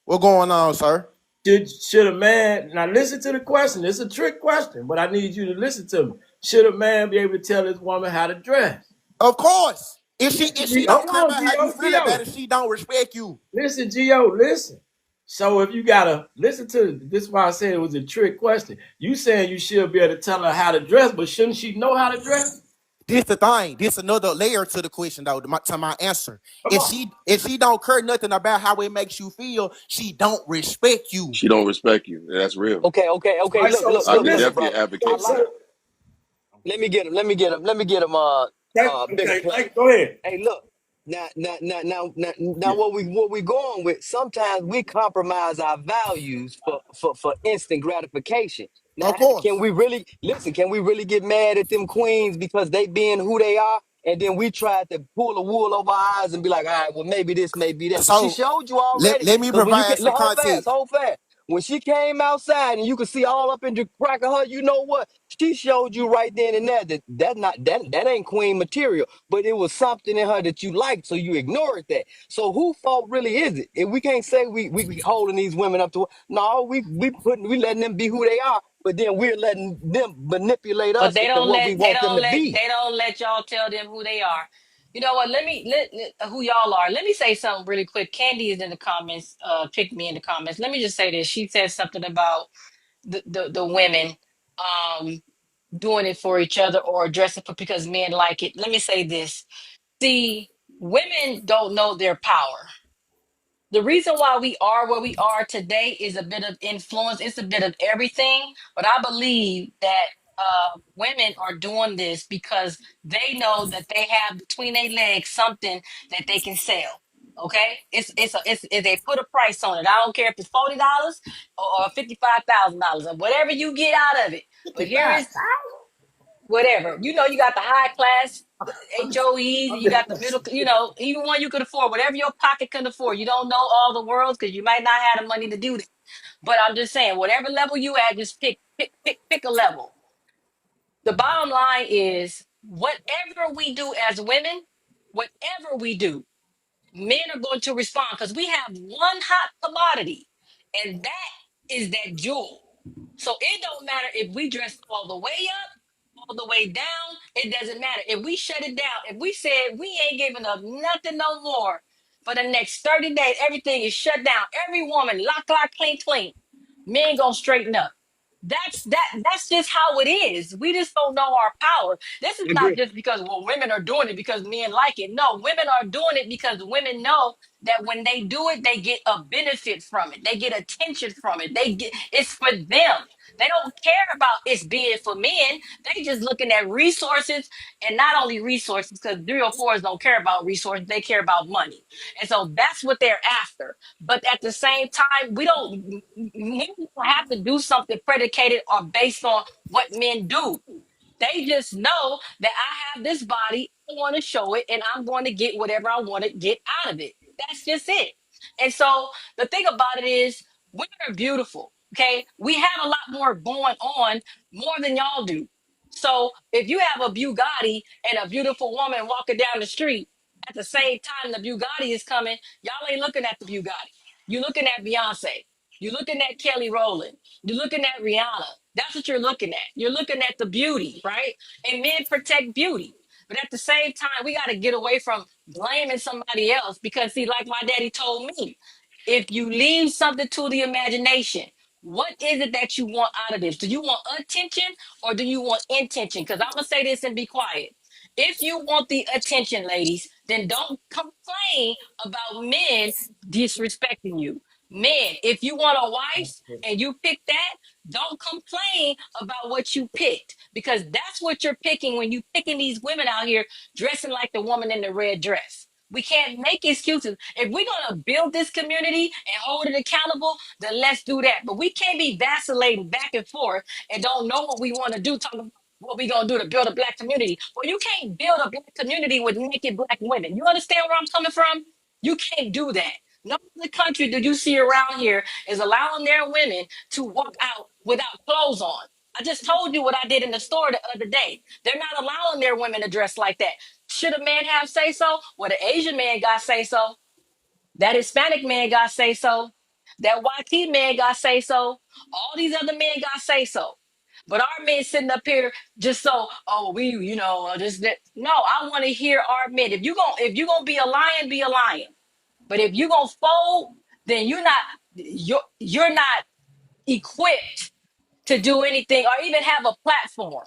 What going on, sir? Should a man now listen to the question? It's a trick question, but I need you to listen to me. Should a man be able to tell his woman how to dress? Of course. If she Hold don't care on, about how you Gio, feel about Gio. it, she don't respect you. Listen, Gio, listen. So if you gotta listen to this, is why I said it was a trick question. You saying you should be able to tell her how to dress, but shouldn't she know how to dress? This the thing. This another layer to the question though, to my answer. Come If on. she don't care nothing about how it makes you feel, she don't respect you. She don't respect you. That's real. All Okay. right, Look, so look, I so look, could look, listen. definitely brother. I advocate for like. So that. Let me get him. Bigger okay, plane. go ahead. Hey, look. Now, what we going with? Sometimes we compromise our values for instant gratification. Now, Of can course. we really listen? Can we really get mad at them queens because they being who they are, and then we tried to pull the wool over our eyes and be like, all right, well maybe this, maybe that. But she So showed you let, already. let me Because when you provide get some context. hold fast. When she came outside and you could see all up in the crack of her, you know what? She showed you right then and there that that ain't queen material, but it was something in her that you liked, so you ignored that. So who fault really is it? If we can't say we holding these women up to no, we letting them be who they are, but then we're letting them manipulate But us into what we want them to be. they don't let y'all tell them who they are. You know what? Who y'all are. Let me say something really quick. Candy is in the comments, pick me in the comments. Let me just say this. She said something about the women um doing it for each other or dressing for because men like it. Let me say this. See, women don't know their power. The reason why we are where we are today is a bit of influence. It's a bit of everything. But I believe that women are doing this because they know that they have between their legs something that they can sell. Okay, it's they put a price on it. I don't care if it's $40 or $55,000 or whatever you get out of it. But here 55. is whatever. You know, you got the high class HOEs, you got the middle, even one you could afford, whatever your pocket can afford. You don't know all the worlds because you might not have the money to do that. But I'm just saying, whatever level you at, just pick a level. The bottom line is whatever we do as women, whatever we do, men are going to respond because we have one hot commodity, and that is that jewel. So it don't matter if we dress all the way up, all the way down. It doesn't matter. If we shut it down, if we said we ain't giving up nothing no more for the next 30 days, everything is shut down. Every woman, lock, clean, clean. Men gonna straighten up. That's just how it is. We just don't know our power. This is not Agree. just because women are doing it because men like it. No, women are doing it because women know that when they do it, they get a benefit from it. They get attention from it. It's for them. They don't care about it's being for men. They just looking at resources, and not only resources, because 304s don't care about resources, they care about money. And so that's what they're after. But at the same time, men don't have to do something predicated or based on what men do. They just know that I have this body, I want to show it, and I'm going to get whatever I want to get out of it. That's just it. And so the thing about it is, women are beautiful. Okay. We have a lot more going on, more than y'all do. So if you have a Bugatti and a beautiful woman walking down the street, at the same time the Bugatti is coming, y'all ain't looking at the Bugatti. You're looking at Beyonce. You're looking at Kelly Rowland. You're looking at Rihanna. That's what you're looking at. You're looking at the beauty, right? And men protect beauty. But at the same time, we got to get away from blaming somebody else because, see, like my daddy told me, if you leave something to the imagination, what is it that you want out of this? Do you want attention or do you want intention? Because I'm going to say this and be quiet. If you want the attention, ladies, then don't complain about men disrespecting you. Men, if you want a wife and you pick that, don't complain about what you picked because that's what you're picking when you picking these women out here dressing like the woman in the red dress. We can't make excuses. If we're going to build this community and hold it accountable, then let's do that. But we can't be vacillating back and forth and don't know what we want to do, talking about what we going to do to build a black community. Well, you can't build a black community with naked black women. You understand where I'm coming from? You can't do that. No other country that you see around here is allowing their women to walk out without clothes on. I just told you what I did in the store the other day. They're not allowing their women to dress like that. Should a man have say so? Well, the Asian man got say so. That Hispanic man got say so. That YT man got say so. All these other men got say so. But our men sitting up here just so, oh, we, just that. No, I want to hear our men. If you gonna be a lion, be a lion. But if you're gonna fold, then you're not equipped to do anything or even have a platform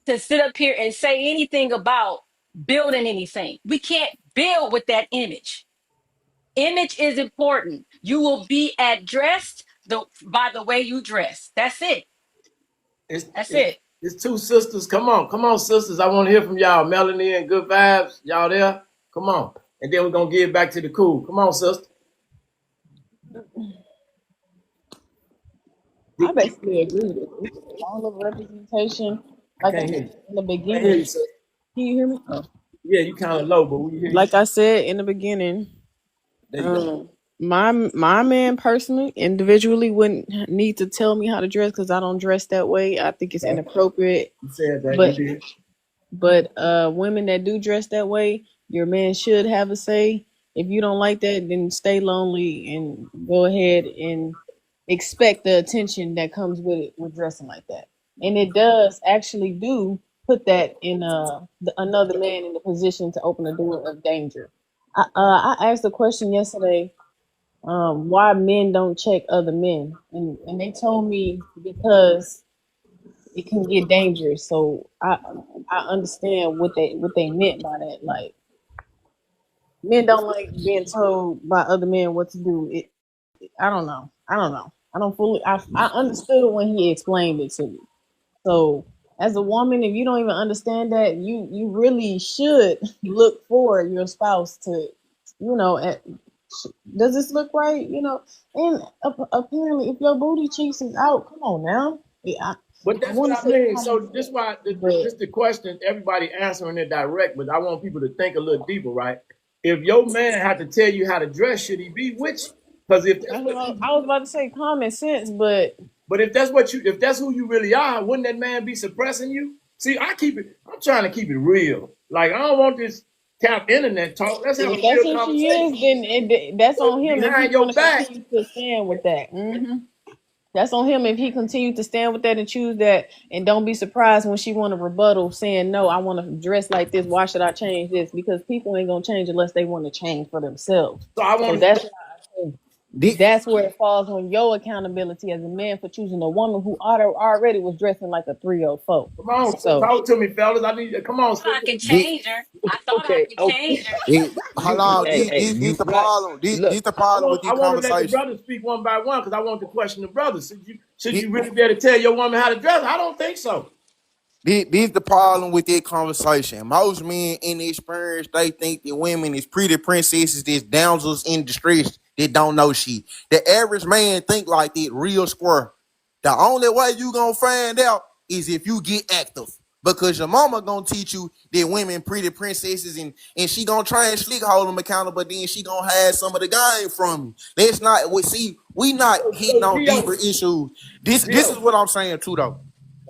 to sit up here and say anything about building anything. We can't build with that image. Image is important. You will be addressed by the way you dress. That's it. It's, That's it's, it. it's two sisters. Come on, sisters. I want to hear from y'all. Melanie and Good Vibes. Y'all there? Come on. And then we're going to get back to the cool. Come on, sister. I basically agree with it. All of representation, I like I can't hear said you. in the I can't hear beginning. you, sister. Can you hear me? Oh. Yeah, you kind of low, but we hear you. Like I said in the beginning, There you go. my man personally, individually, wouldn't need to tell me how to dress because I don't dress that way. I think it's Okay. inappropriate. You said that. But You did. women that do dress that way, your man should have a say. If you don't like that, then stay lonely and go ahead and expect the attention that comes with it with dressing like that. And it does actually do put that in another man in the position to open the door of danger. I asked a question yesterday, why men don't check other men, and they told me because it can get dangerous. So I understand what they meant by that. Like, men don't like being told by other men what to do. I don't know. I don't fully. I understood when he explained it to me. So As a woman, if you don't even understand that, you really should look for your spouse to, does this look right? And apparently, if your booty cheeks is out, come on now. Yeah, But I that's what want to I say mean. common So this sense, why but this the question. Everybody answering it direct, but I want people to think a little deeper, right? If your man had to tell you how to dress, should he be with you? Because if that's what you, I was about to say common sense, but but if that's what you, if that's who you really are, wouldn't that man be suppressing you? See, I keep it. I'm trying to keep it real. Like I don't want this cap internet talk. Let's have a if that's real who she conversation. is, then that's So on him if he behind your want to back, continue to stand with that. That's on him if he continue to stand with that and choose that, and don't be surprised when she want to rebuttal saying no. I want to dress like this. Why should I change this? Because people ain't gonna change unless they want to change for themselves. so I So want to. that's why I say that's where it falls on your accountability as a man for choosing a woman who already was dressing like a 304. Come on, So talk to me, fellas. I need. Come on, I sister. can Did, change her. I thought I Okay, could okay. change her. hold You, on, hey, hey, this you the right. problem. Look, This the problem with I this want to let the conversation. brothers speak one by one because I want to question the brothers. Should This, you really be able to tell your woman how to dress? I don't think so. this the problem with that conversation. Most men in the experience, they think that women is pretty princesses, these damsels in distress that don't know shit. The average man think like that, real square. The only way you gonna find out is if you get active. Because your mama gonna teach you that women pretty princesses and she gonna try and slick hold them accountable, but then she gonna hide some of the game from you. Let's not we not hitting So on deeper Gio, issues. This is Gio, what I'm saying too though.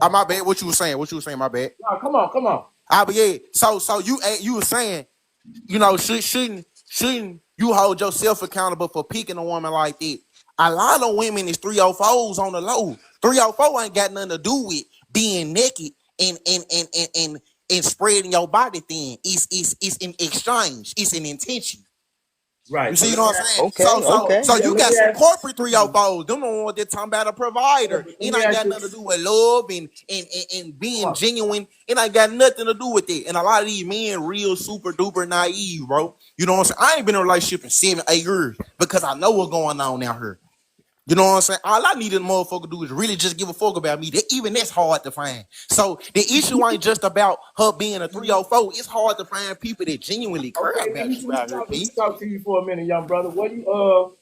My bad. What you were saying? What you were saying? My bad. no, come on. But yeah. So you were saying, shouldn't you hold yourself accountable for picking a woman like that? A lot of women is 304s on the low. 304 ain't got nothing to do with being naked and spreading your body thin. It's an exchange. It's an intention. You Right. So see let me what I'm ask. saying? okay, okay. So Yeah, you let got me some ask. corporate 304s. Them the ones that talking about a Yeah, provider. but let It me ain't ask got you. nothing to do with love and Come being on. genuine. It ain't got nothing to do with it. And a lot of these men real super duper naive, bro. You know what I'm saying? I ain't been in a relationship in 7, 8 years because I know what's going on out here. You know what I'm saying? All I need a motherfucker to do is really just give a fuck about me. Even that's hard to find. So the issue ain't just about her being a 304. It's hard to find people that genuinely care Okay. about you out here, Let me P. talk to you for a minute, young brother. What you want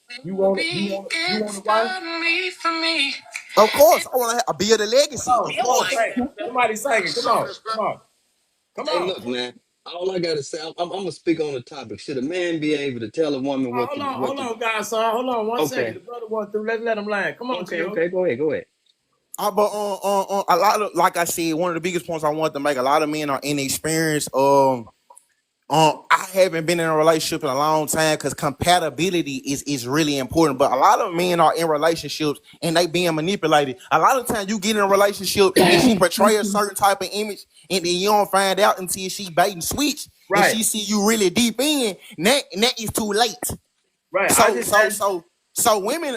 a wife? Of course, I want to build a legacy. Of Come on, course. sing. Somebody singing. Come Hey, on. look, man. All I gotta say, I'm gonna speak on the topic. Should a man be able to tell a woman Oh, what hold to? on, guys. Son. Hold on 1 second. Okay, The brother wants through. Let's let him land. Come on, okay, Gio. okay. Go ahead, go ahead. But a lot of, like I said, one of the biggest points I want to make. A lot of men are inexperienced. I haven't been in a relationship in a long time because compatibility is really important. But a lot of men are in relationships and they being manipulated. A lot of times you get in a relationship and she portray a certain type of image, and then you don't find out until she bait and switch, and Right. she see you really deep in. And that is too late. Right. I So just so asked. so so women,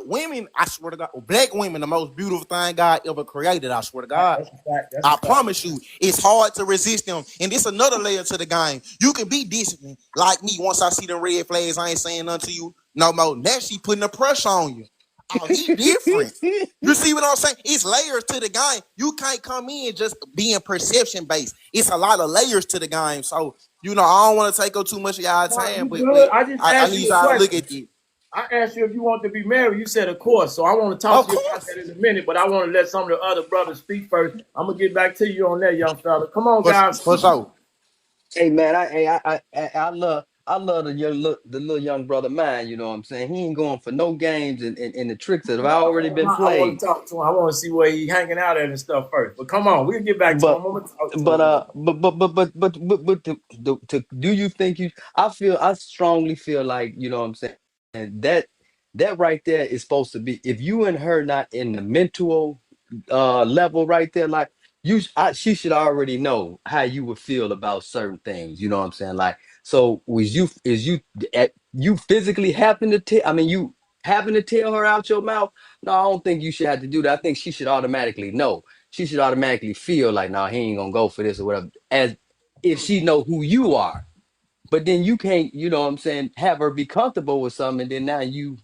women, I swear to God, black women, the most beautiful thing God ever created. I swear to God. That's a fact. That's a I fact. promise you, it's hard to resist them. And this another layer to the game. You can be disciplined like me. Once I see the red flags, I ain't saying nothing to you no more. Now she putting the pressure on you. Oh, he different. You see what I'm saying? It's layers to the game. You can't come in just being perception based. It's a lot of layers to the game. So, I don't want to take up too much of y'all No, time, you but good. I just I asked need you a y'all to look question. at it. I asked you if you want to be married. You said, of course. So I want to talk Of to you about course. that in a minute, but I want to let some of the other brothers speak first. I'm going to get back to you on that, young fella. Come on, guys. For sure. Hey, man, I love the little young brother mine. You know what I'm saying? He ain't going for no games, and the tricks that have already been I want played. to talk to him. I want to see where he hanging out at and stuff first. But come on, we'll get back to him. But I'm going to talk to but him. do you think you? I strongly feel like, you know what I'm saying, and that right there is supposed to be, if you and her not in the mental level right there, like she should already know how you would feel about certain things. You know what I'm saying? Like, so you physically having to tell, I mean, you having to tell her out your mouth? No, I don't think you should have to do that. I think she should automatically know. She should automatically feel like, nah, he ain't gonna go for this or whatever, as if she know who you are. But then you can't, you know what I'm saying, have her be comfortable with something, and then now you.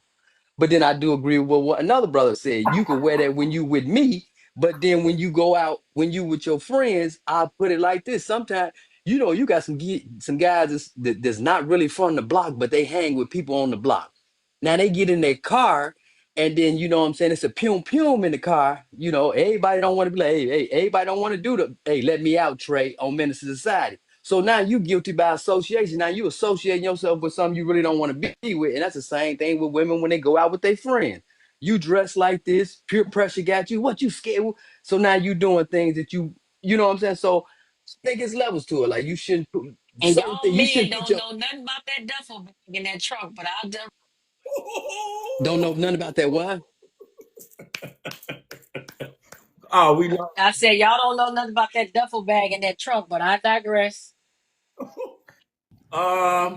But then I do agree with what another brother said. You can wear that when you with me, But then when you go out, when you with your friends, I'll put it like this. Sometimes, you got some guys that's not really from the block, but they hang with people on the block. Now they get in their car, and then you know what I'm saying, it's a pum pum in the car. Everybody don't want to be like, hey, everybody don't want to do hey, let me out, Trey, on Menace to Society. So now you guilty by association. Now you associating yourself with something you really don't want to be with. And that's the same thing with women when they go out with their friends. You dress like this, peer pressure got you. What you scared? So now you doing things that you know what I'm saying? So I think it's levels to it. Like you shouldn't put And certain y'all things, you men shouldn't put don't your know nothing about that duffel bag in that trunk, but don't know nothing about that. Why? Oh, we love. I said y'all don't know nothing about that duffel bag in that trunk, but I digress.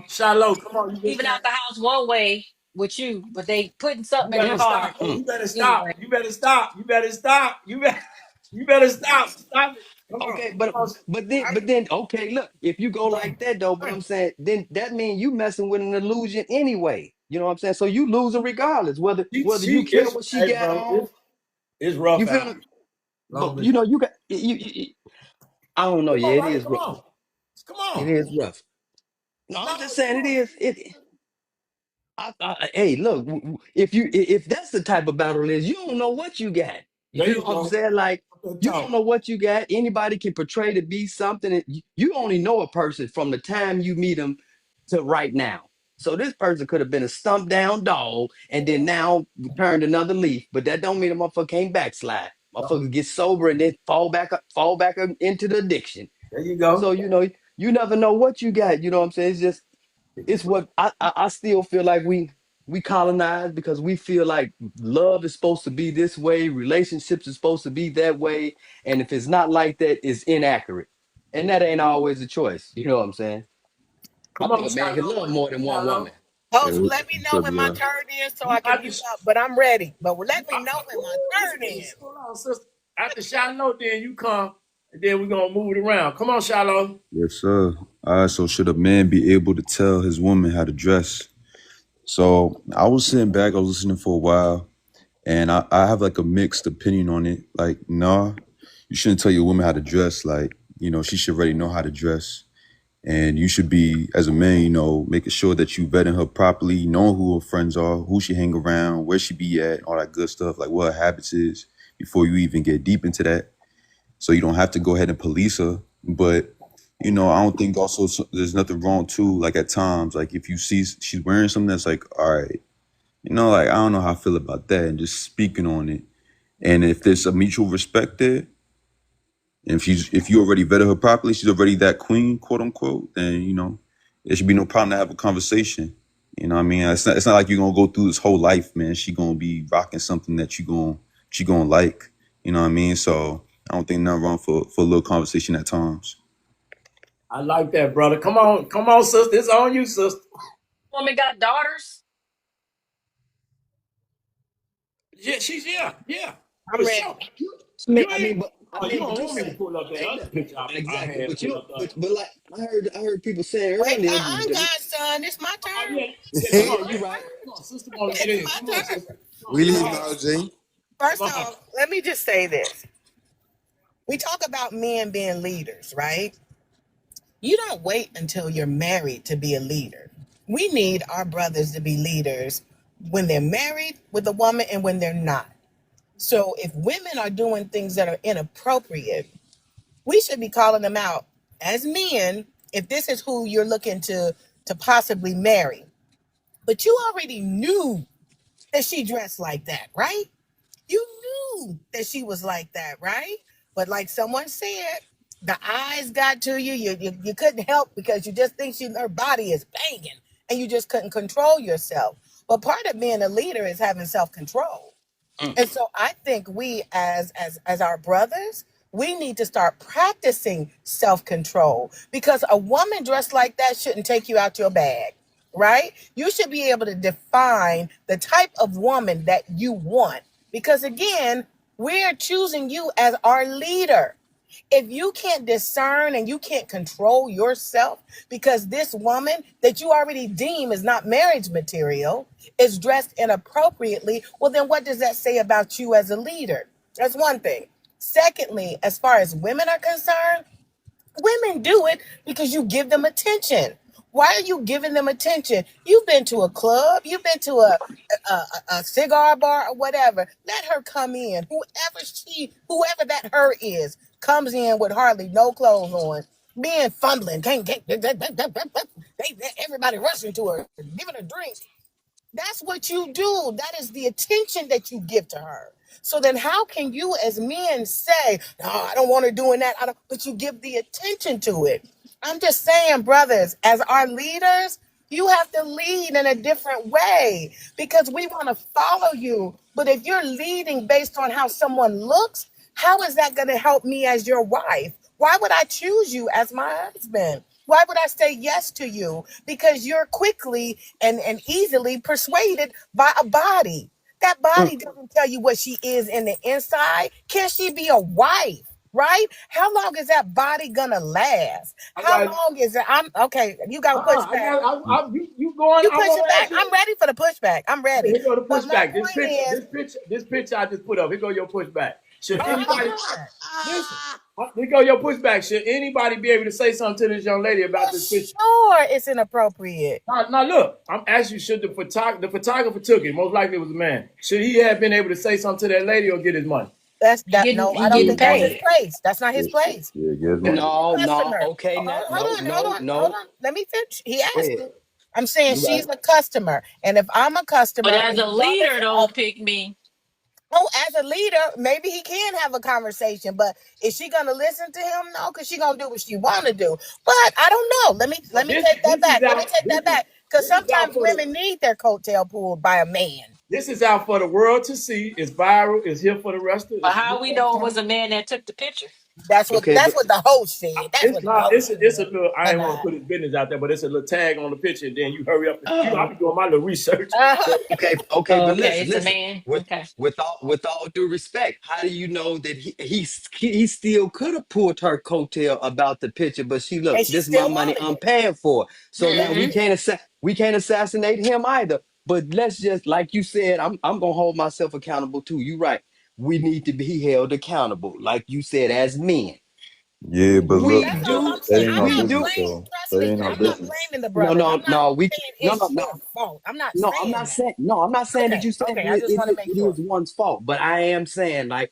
Shiloh, come on, you been Leaving out saying. the house one way with you, but they putting You something in the better Mm, car stop. mm. You better stop. anyway. You better stop. You better stop. You better stop. Stop it. Come on. Okay, Come on. but then okay, look, if you go like that though, but I'm saying then that means you messing with an illusion anyway. You know what I'm saying? So you losing regardless, whether She you care it's what she hey got bro, on. it's rough You feel out me? here. But Long as you got I don't know. come Yeah, on, it brother. is Come rough. on. Come It on. is rough. No, I'm Stop just what you saying it doing. is. Hey, look, if that's the type of battle it is, you don't know what you got. There You know you what I'm go. saying? Like Talk that you don't talk. know what you got. Anybody can portray to be something. And you only know a person from the time you meet them to right now. So this person could have been a stumped down dog and then now turned another leaf, but that don't mean a motherfucker can't backslide. Motherfucker get sober and then fall back into the addiction. There you So go. you never know what you got. You know what I'm saying? It's what I still feel like we colonized because we feel like love is supposed to be this way, relationships is supposed to be that way, and if it's not like that, it's inaccurate, and that ain't always a choice. You know what I'm saying? I Come think on, a man can Shiloh. love What you more say, than one Shiloh? woman. Oh, Hey, so let me what's know up, when my y'all? turn is so You I can after mute up. But I'm ready. But you let me know when my turn is. hold on, sister. After Shiloh, then you come, and then we're gonna move it around. Come on, Shiloh. Yes, sir. All right, so should a man be able to tell his woman how to dress? So I was sitting back, I was listening for a while, and I have like a mixed opinion on it. Like, nah, you shouldn't tell your woman how to dress. Like, she should already know how to dress. And you should be, as a man, making sure that you vetting her properly, knowing who her friends are, who she hang around, where she be at, all that good stuff, like what her habits is before you even get deep into that. So you don't have to go ahead and police her. But I don't think also there's nothing wrong too. Like at times, like if you see she's wearing something that's like, all right, like I don't know how I feel about that, and just speaking on it. And if there's a mutual respect there, and if you already vetted her properly, she's already that queen, quote unquote, then there should be no problem to have a conversation. You know what I mean? It's not like you're gonna go through this whole life, man. She gonna be rocking something that she gonna like. You know what I mean? So I don't think nothing wrong for a little conversation at times. I like that, brother. Come on, sister. It's on you, sister. Woman got daughters. Yeah, yeah, for I'm ready. sure. You, you I ain't. mean, Oh, you don't but you want me to said, pull up that hey, other look, picture I exactly. had But pull up the other. but like I heard people saying Wait, earlier, I'm Godson. It's my Oh turn. yeah, yeah. Come yeah, on, you right. come on. Sister want to get It's in. my Come on, turn. sister. Come We on, live come Okay. on, now, G. First come on. off, let me just say this. We talk about men being leaders, right? You don't wait until you're married to be a leader. We need our brothers to be leaders when they're married with a woman and when they're not. So if women are doing things that are inappropriate, we should be calling them out as men if this is who you're looking to possibly marry. But you already knew that she dressed like that, right? You knew that she was like that, right? But like someone said, the eyes got to you. You couldn't help because you just think her body is banging and you just couldn't control yourself. But part of being a leader is having self-control. Mm. And so I think we as our brothers, we need to start practicing self-control because a woman dressed like that shouldn't take you out your bag, right? You should be able to define the type of woman that you want because again, we're choosing you as our leader. If you can't discern and you can't control yourself because this woman that you already deem is not marriage material is dressed inappropriately, well, then what does that say about you as a leader? That's one thing. Secondly, as far as women are concerned, women do it because you give them attention. Why are you giving them attention? You've been to a club, you've been to a cigar bar or whatever. Let her come in. Whoever that her is, comes in with hardly no clothes on, being fumbling. Everybody rushing to her, giving her drinks. That's what you do. That is the attention that you give to her. So then how can you as men say, no, I don't want her doing that, but you give the attention to it? I'm just saying, brothers, as our leaders, you have to lead in a different way because we want to follow you. But if you're leading based on how someone looks, how is that going to help me as your wife? Why would I choose you as my husband? Why would I say yes to you? Because you're quickly and easily persuaded by a body. That body doesn't tell you what she is in the inside. Can she be a wife? Right? How long is that body gonna last? I How got. long is it? I'm okay. You got to push I back. got. You going? You I push it want to back. ask you. I'm ready for the pushback. I'm Okay, ready. here go the But my pushback. point is, This picture I just put up. Here go your pushback. Should oh, I'm anybody good. listen? Here go your pushback. Should anybody be able to say something to this young lady about For this picture? sure, it's inappropriate. Now look, I'm asking you, should the photographer took it? Most likely it was a man. Should he have been able to say something to that lady or get his money? That's He that. getting No, he I don't getting think Get that's his money. paid. place. That's not his Yeah, place. yeah, get If money. she's a No, no, customer, okay, now, no, no, hold no. on. Let me finish. He Go asked ahead. me. I'm saying You she's right. a customer, and if I'm a But customer, as and a you brought me leader, though, pick me. as a leader, maybe he can have a conversation. But is she gonna listen to him? No, because she gonna do what she want to do. But I don't know. Well, Let me take that this is back. Let me out. take that back. Because This is out sometimes for the women need their coattail pulled by a man. this is out for the world to see. It's viral. It's here for the rest of. But how we know it was a man that took the picture? Okay, That's but what the host said. That's It's what the not. host It's a said. little. I But ain't want to put his business out there, but it's a little tag on the picture. And then you hurry up. I be doing my little research. okay, okay, Oh, but okay, listen, it's a listen. man. With Okay. with all due respect, how do you know that he still could have pulled her coattail about the picture? But she look, and she this is my still money. wanted I'm it. paying for. So now Hmm. we can't assassinate him either. But let's just like you said, I'm gonna hold myself accountable too. You right. We need to be held accountable, like you said, as men. Yeah, but look, We That's all do, I'm that saying. ain't I'm our we not do. business blaming. though. Trust That me, ain't our I'm not business. blaming the No, brothers. I'm no, not no. saying No, it's no, no. your fault. I'm not No, I'm saying not that. saying no, I'm not saying that Okay, you said okay. I just want to make it sure. is one's fault, but I am saying like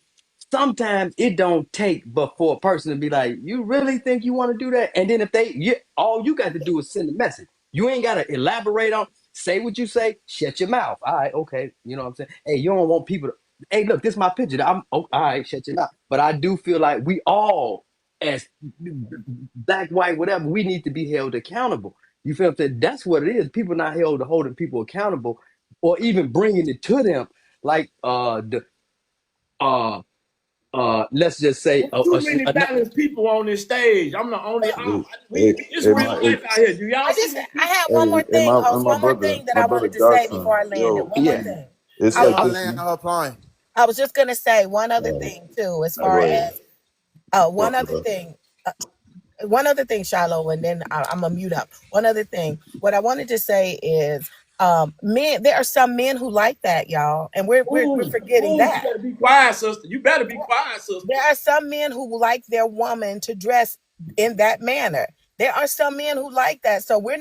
sometimes it don't take but for a person to be like, you really think you want to do that? And then if all you got to do is send a message. You ain't got to elaborate on, say what you say, shut your mouth. All right, okay, you know what I'm saying? Hey, you don't want people to, hey, look, this is my picture. All right, shut your mouth. But I do feel like we all, as black, white, whatever, we need to be held accountable. You feel what I'm saying? That's what it is. People not held holding people accountable or even bringing it to them. Like the uh let's just say There's too many another. balanced people on this stage. I'm the only. Hey, We hey, it's hey, real my, hey, life out here. Do y'all see this I picture? had one more hey, thing, host. my One more brother, thing that I wanted to say before Godson, I landed. yo, One more Yeah. thing. it's I was like I'll just, this, land man. her plane. I was just gonna say one other Uh, thing too, as go far ahead. as one Fuck other her. thing. One other thing, Shiloh, and then I'm gonna mute up. One other thing. What I wanted to say is, men. There are some men who like that, y'all, and we're forgetting Ooh, you that. better be quiet, sister. You better be quiet, sister. There are some men who like their woman to dress in that manner. There are some men who like that. So we're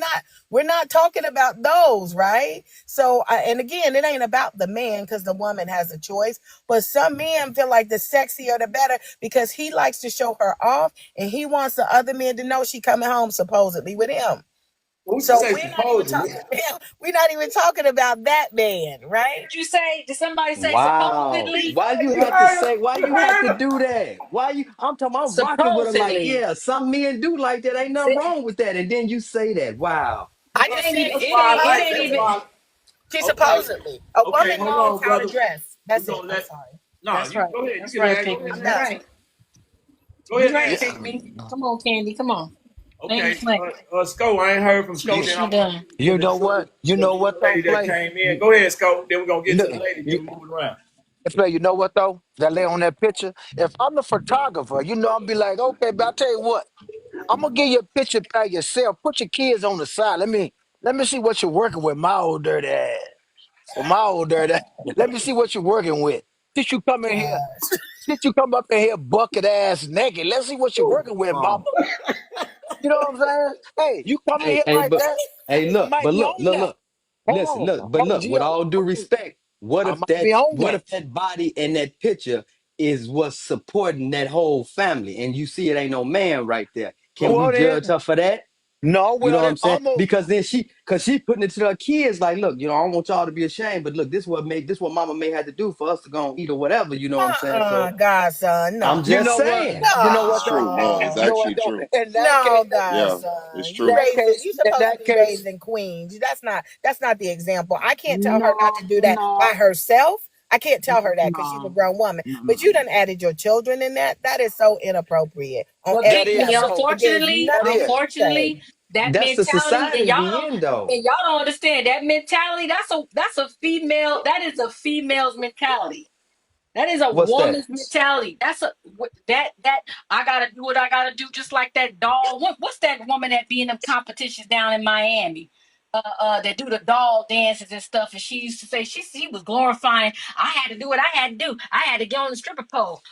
not talking about those, right? So and again, it ain't about the man because the woman has a choice. But some men feel like the sexier the better because he likes to show her off and he wants the other men to know she coming home supposedly with him. Who she So say supposedly? we're not even talking about that man, right? Did you say? Did somebody say Wow. supposedly? Why you You have to heard her? say, why You you have heard to her? do that? Why you I'm rocking with her like, Supposedly. yeah, some men do like that. Ain't nothing wrong with that. And then you say that. Wow. I It just ain't said even. That's she It why ain't. I It like. ain't That's supposedly. even. why. She Okay, supposedly. A okay. woman Hold knows on, how to brother. dress. We That's it. gonna I'm let. sorry. No, That's you right. go ahead. You That's can right, land. Go pick ahead, me. I'm That's land. done. right. Go You ahead, right, land. Yeah. pick me. Come on, Candy. Come on. Land Okay, the plane. Sco. I ain't heard from Sco. You, Then She I'm gonna done. get you to know what? You the know what young though, lady that play? came in. You, Go ahead, Sco. Then we're gonna you get know, to the lady. you, Then we moving around. Play, you know what though? That lay on that picture. If I'm the photographer, I'll be like, okay, but I'll tell you what, I'm gonna give you a picture by yourself. Put your kids on the side. Let me see what you're working with, my old dirty ass. With my old dirty ass. Let me see what you're working with. Since you come in here, Gosh. Did you come up in here bucket ass naked? Let's see what you're working with, mama. You know what I'm saying? Hey, you come in Hey, here hey, like but that, hey, I look, might but be look, on look, now. look. Listen, look, but Hold on, look, with Gio. all due respect, I might be on what now. if that body in that picture is what's supporting that whole family and you see it ain't no man right there? Can we Well judge then, her for that? no, You know well what then, I'm saying? I'm Because then she putting it to her kids like, look, I don't want y'all to be ashamed, but look, this what mama may have to do for us to go and eat or whatever, you know what I'm saying? So Godson, I'm You just know no. what? saying. You know It's what though? true. No, it's You know No. what actually though? true. In that case, No, Yeah, it's Godson. You true. raising you in supposed to that be case, raising queens. That's not the example. I can't tell her not no, to do that by no, herself. I can't tell her that because she's a no, grown woman. But you no. done added your children in that. That is so inappropriate on Well, That every is Kiki, level. so. It gives That nothing is. to say. that That's the mentality, society we in though. and y'all don't understand that mentality. That's a female. That is a female's mentality. That is a What's that? woman's mentality. That's a that I gotta do what I gotta do, just like that doll. What's that woman that be in them competitions down in Miami? That do the doll dances and stuff. And she used to say she was glorifying. I had to do what I had to do. I had to get on the stripper pole.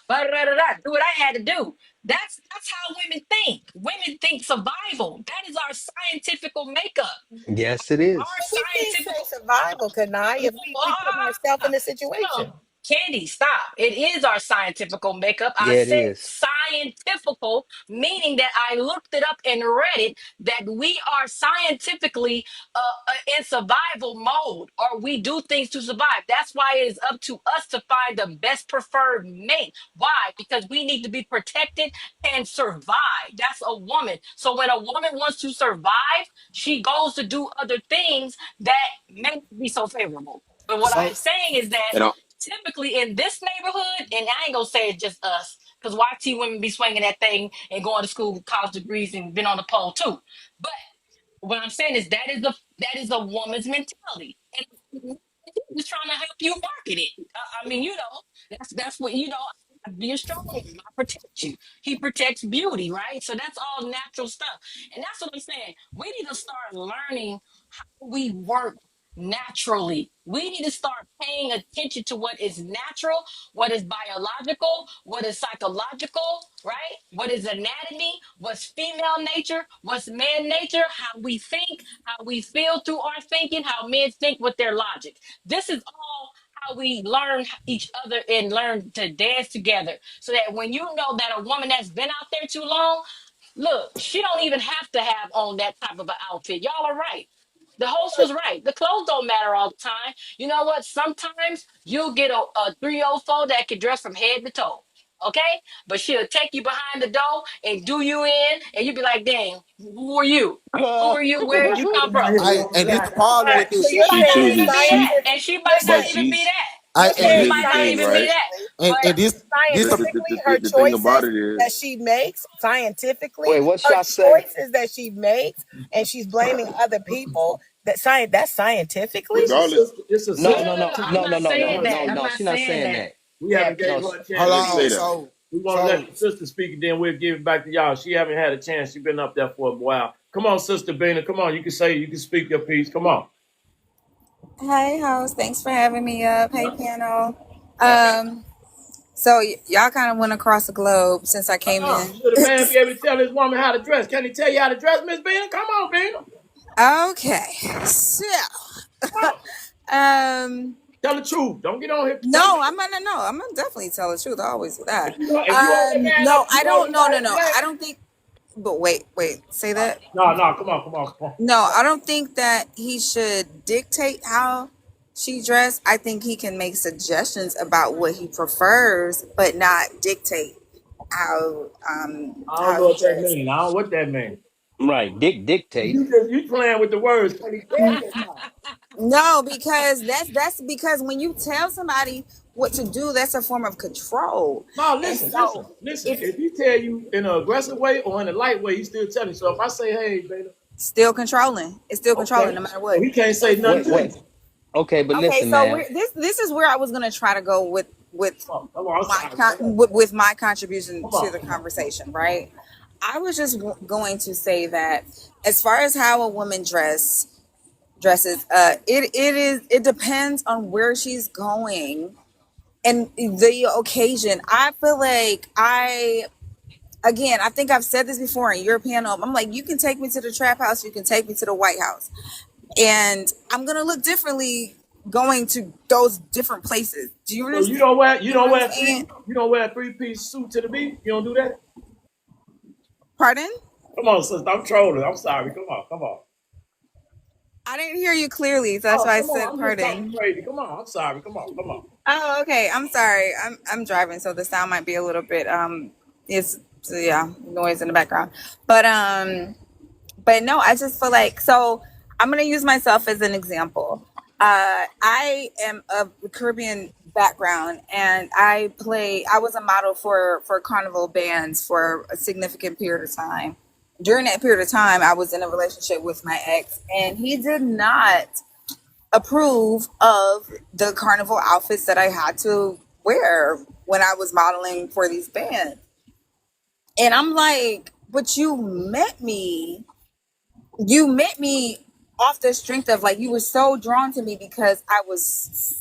Do what I had to do. That's how women think. Women think survival. That is our scientific makeup. Yes, it Our is. We can't scientific. say survival, Kanai, if we put ourselves in the situation. Candy, stop. It is our scientific makeup. I Yeah, it said is. scientifical, meaning that I looked it up and read it, that we are scientifically in survival mode, or we do things to survive. That's why it is up to us to find the best preferred mate. Why? Because we need to be protected and survive. That's a woman. So when a woman wants to survive, she goes to do other things that may not be so favorable. But what So I'm saying is that And I, typically in this neighborhood, and I ain't gonna say it's just us, because YT women be swinging that thing and going to school with college degrees and been on the pole too. But what I'm saying is that is a woman's mentality, and he's trying to help you market it. I mean, that's what Be a strong man. I protect you. He protects beauty, right? So that's all natural stuff, and that's what I'm saying. We need to start learning we work naturally. We need to start paying attention to what is natural, what is biological, what is psychological, right? What is anatomy, what's female nature, what's man nature, how we think, how we feel through our thinking, how men think with their logic. This is all how we learn each other and learn to dance together so that when you know that a woman that's been out there too long, look, she don't even have to have on that type of an outfit. Y'all are right. The host was right. The clothes don't matter all the time. You know what? Sometimes you'll get a 304 that can dress from head to toe. Okay? But she'll take you behind the door and do you in, and you'll be like, dang, who are you? Who are you? Where you come from? and this the problem Right. with So this. She you're might she not saying even chooses be that. she, And she you're might not but saying even be she's. that. you're And She saying Here's this the might not thing, even be right? scientifically, that. But this the her The thing about choices it is, that she makes Wait, scientifically, what her should I say? choices that she makes, and she's blaming other people. That's scientifically. regardless, It's a no, No, no, no, no, sister. no. no, I'm no, no, not no, Let no, saying her that. no, I'm no. speak. not She's not saying saying that. that. We Yeah. haven't No, gave her a hold chance I to didn't say on. speak. that. We want to let So the sister speak, and then we'll give it back to y'all. She haven't had a chance. She's been up there for a while. Come on, Sister Bina. Come on. You can speak your piece. Come on. Hey, host. Thanks for having me up. Hey, Yeah. panel. Yeah. So y'all kind of went across the globe since I came in. Should a man be able to tell his woman how to dress? Can he tell you how to dress, Miss Bina? Come on, Bina. Okay. So, Come on. um, Tell the truth. Don't get on here. Tell no, me. I'm gonna no, I'm gonna definitely tell the truth. I always do that. If you hold that man No, up, I you hold don't. him No, by no, his no. neck. I don't think. But wait. Say that. No. Come on. No, I don't think that he should dictate how she dressed. I think he can make suggestions about what he prefers, but not dictate I don't how know he what that dressed. means. I don't know what that means. Right. Dictate. You playing with the words. Can he tell you or not? No, because that's because when you tell somebody what to do, that's a form of control. No, And so listen. if If he tell you in an aggressive way or in a light way, he's still telling you. So if I say, hey, baby, still controlling, it's still controlling okay. no matter So what. he can't say If nothing Wait, to wait. you. Okay, but okay, listen, so man. this is where I was gonna try to go with Come on, I'm sorry. Go ahead. with my contribution Come to the on. conversation, right? I was just going to say that as far as how a woman dresses, it depends on where she's going and the occasion. I feel like I think I've said this before in your panel. I'm like, you can take me to the trap house, you can take me to the White House, and I'm gonna look differently going to those different places. Do you So you understand? don't wear you You know don't what I'm wear three saying? you don't wear a 3-piece suit to the beach. You don't do that. Pardon? Come on, sister. I'm trolling. I'm sorry. Come on, come on. I didn't hear you clearly, so that's Oh, why I come on. said I'm just talking pardon. crazy. Come on. I'm sorry. Come on. Come on. Oh, okay. I'm sorry. I'm driving, so the sound might be a little bit it's so yeah, noise in the background. But no, I just feel like, so I'm gonna use myself as an example. I am of Caribbean background, and I was a model for carnival bands for a significant period of time. During that period of time, I was in a relationship with my ex, and he did not approve of the carnival outfits that I had to wear when I was modeling for these bands. And I'm like, but you met me off the strength of, like, you were so drawn to me because I was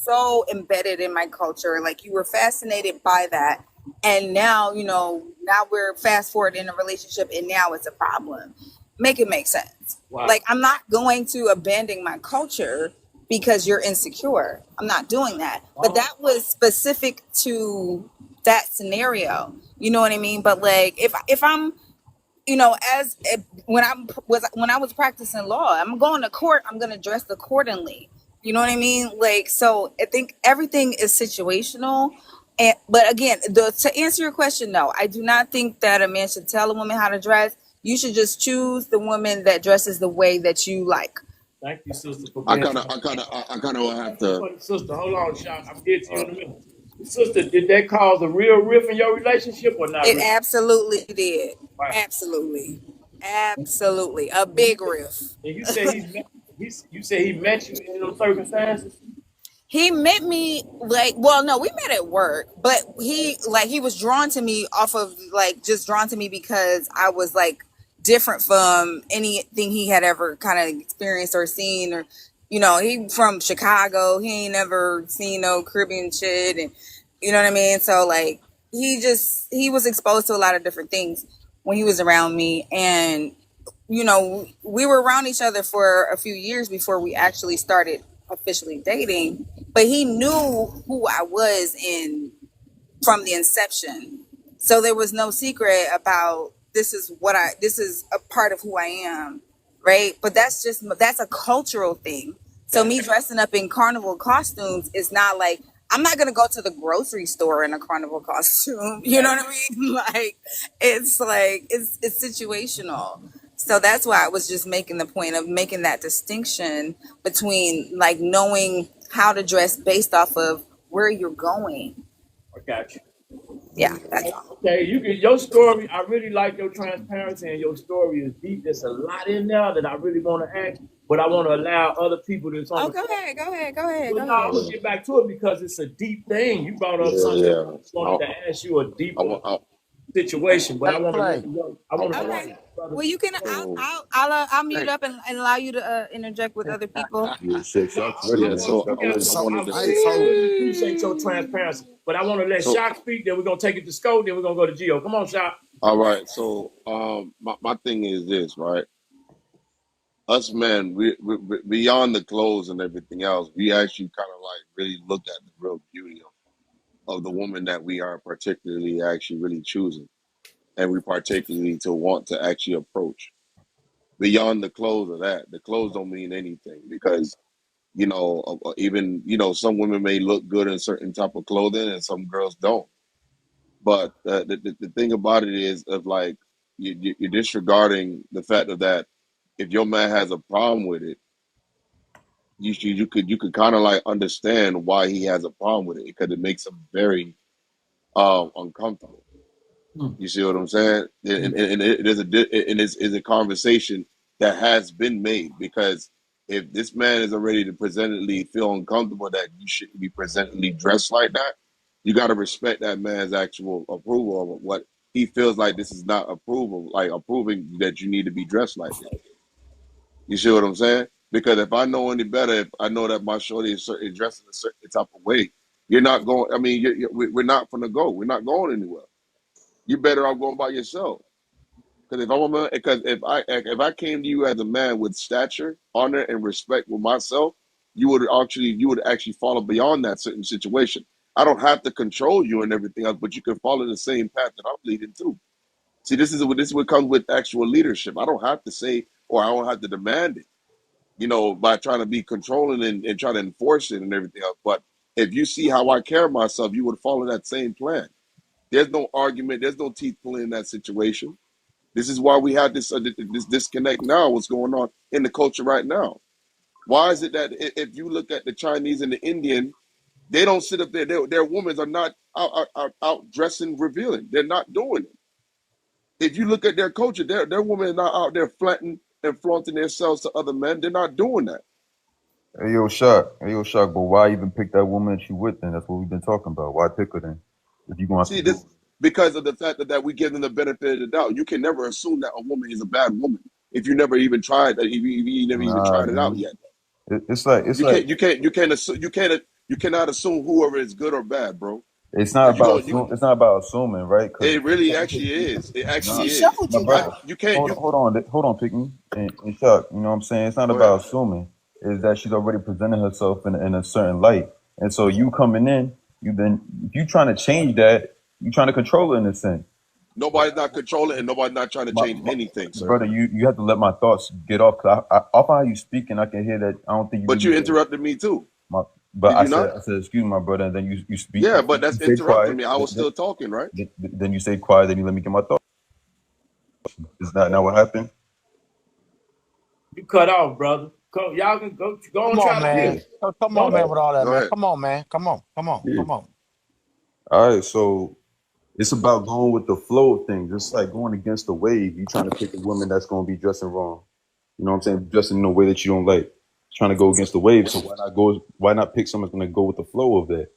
so embedded in my culture. Like, you were fascinated by that. And now, now we're fast forward in a relationship, and now it's a problem. Make it make sense. Wow. Like, I'm not going to abandon my culture because you're insecure. I'm not doing that. But that was specific to that scenario. You know what I mean? But like, if I'm, as when I was practicing law, I'm going to court, I'm going to dress accordingly. You know what I mean? Like, so I think everything is situational. And but again, to answer your question, no, I do not think that a man should tell a woman how to dress. You should just choose the woman that dresses the way that you like. Thank you, sister, for I being kind of, transparent. I kind of have Thank you to. for the sister. Hold on, Sean. I'm getting to you Uh, in a minute. Sister, did that cause a real rift in your relationship or not It really? absolutely did. Wow. Absolutely. Absolutely. A big riff. And you said you said he met you in those circumstances? He met me, like, well, no, we met at work, but he was drawn to me off of, like, just drawn to me because I was like different from anything he had ever kind of experienced or seen. Or he from Chicago, he ain't never seen no Caribbean shit. And you know what I mean? So like, he was exposed to a lot of different things when he was around me. And we were around each other for a few years before we actually started officially dating, but he knew who I was from the inception. So there was no secret about, this is a part of who I am, right? But that's a cultural thing. So me dressing up in carnival costumes is not like, I'm not gonna go to the grocery store in a carnival costume. You know what I mean? Like it's situational. So that's why I was just making the point of making that distinction between, like, knowing how to dress based off of where you're going. I got you. Yeah, that's all. Okay, your story, I really like your transparency, and your story is deep. There's a lot in there that I really want to ask, but I want to allow other people that's on Oh, the go phone. ahead, go ahead, go ahead, But go no, I'm ahead. gonna get back to it because it's a deep thing. You brought up yeah, something yeah. I wanted to ask you, a I, deeper want- I, situation, but Hey, I want to let Clay. you go. I I, want to I, know, Okay. brother. Well, you can. so, I'll mute Hey. up and allow you to interject with other people. yeah, I yeah. want So you got. So I I so really appreciate your transparency, but I want to let so Shock speak. Then we're gonna take it to Scope. Then we're gonna go to Geo. Come on, Shock. all right. So my thing is this, right? Us men, we beyond the clothes and everything else, we actually kind of like really look at the real beauty of the woman that we are particularly actually really choosing, and we particularly to want to actually approach. Beyond the clothes of that, the clothes don't mean anything because even some women may look good in certain type of clothing and some girls don't. But the thing about it is of like you're disregarding the fact of that if your man has a problem with it, you could kind of like understand why he has a problem with it because it makes him very uncomfortable. You see what I'm saying? And it is is a conversation that has been made because if this man is already to presently feel uncomfortable that you shouldn't be presently dressed like that, you got to respect that man's actual approval of what he feels like. This is not approval, like approving that you need to be dressed like this. You see what I'm saying? Because if I know any better, if I know that my shorty is dressed in a certain type of way, You're not going. I mean, we're not gonna go. We're not going anywhere. You're better off going by yourself. Because if I came to you as a man with stature, honor, and respect with myself, you would actually follow beyond that certain situation. I don't have to control you and everything else, but you can follow the same path that I'm leading through. See, this is what comes with actual leadership. I don't have to say or I don't have to demand it, by trying to be controlling and trying to enforce it and everything else. But if you see how I carry myself, you would follow that same plan. There's no argument. There's no teeth pulling in that situation. This is why we have this disconnect now. What's going on in the culture right now? Why is it that if you look at the Chinese and the Indian, they don't sit up there. Their women are not out dressing, revealing. They're not doing it. If you look at their culture, their women are not out there flaunting themselves to other men. They're not doing that. Hey yo, Shock, but why even pick that woman that you with then? That's what we've been talking about. Why pick her then? If you gonna have See to do this because of the fact that we give them the benefit of the doubt. You can never assume that a woman is a bad woman if you never even tried that. If you never even nah, tried it out dude. yet. It's like You cannot assume whoever is good or bad, bro. it's not Because you about don't. You it's not about assuming, right? Because It really actually is. It nah, actually She is. showed my you brother, though. You can't. hold on, pick me and Shock. You know what I'm saying? It's not Go ahead. about assuming. Is that she's already presented herself in a certain light, and so you coming in, if you trying to change that, you trying to control her in a sense. Nobody's not controlling, and nobody's not trying to change anything, sir. Brother, you have to let my thoughts get off. Cause off of how you speak, and I can hear that. I don't think you. But Really you interrupted me too. But Did you not? I said, excuse me, my brother, and then you speak. Yeah, but You that's stay interrupting quiet. me. I was still talking, right? Then you stay quiet. Then you let me get my thoughts. Is that not what happened? You cut off, brother. Y'all can go Come and on, try to Yeah. man. finish. Come Go on, ahead. man, with all that, Go man. ahead. Come on, man. Come on. Yeah. Come on. All right. So it's about going with the flow of things. It's like going against the wave. You trying to pick a woman that's going to be dressing wrong. You know what I'm saying? Dressing in a way that you don't like. Trying to go against the wave. So why not pick someone that's going to go with the flow of that?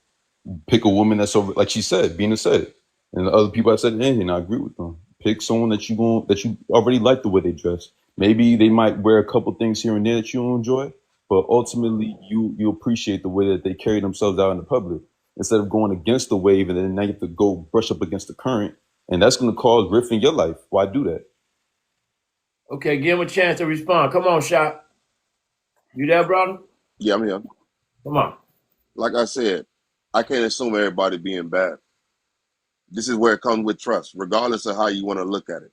Pick a woman that's over, like she said, Bina said, and the other people have said anything. I agree with them. Pick someone that you already like the way they dress. Maybe they might wear a couple things here and there that you don't enjoy, but ultimately you appreciate the way that they carry themselves out in the public instead of going against the wave and then now you have to go brush up against the current, and that's going to cause rift in your life. Why do that? Okay, give him a chance to respond. Come on, Shot. You there, brother? Yeah, I'm here. Come on. Like I said, I can't assume everybody being bad. This is where it comes with trust, regardless of how you want to look at it.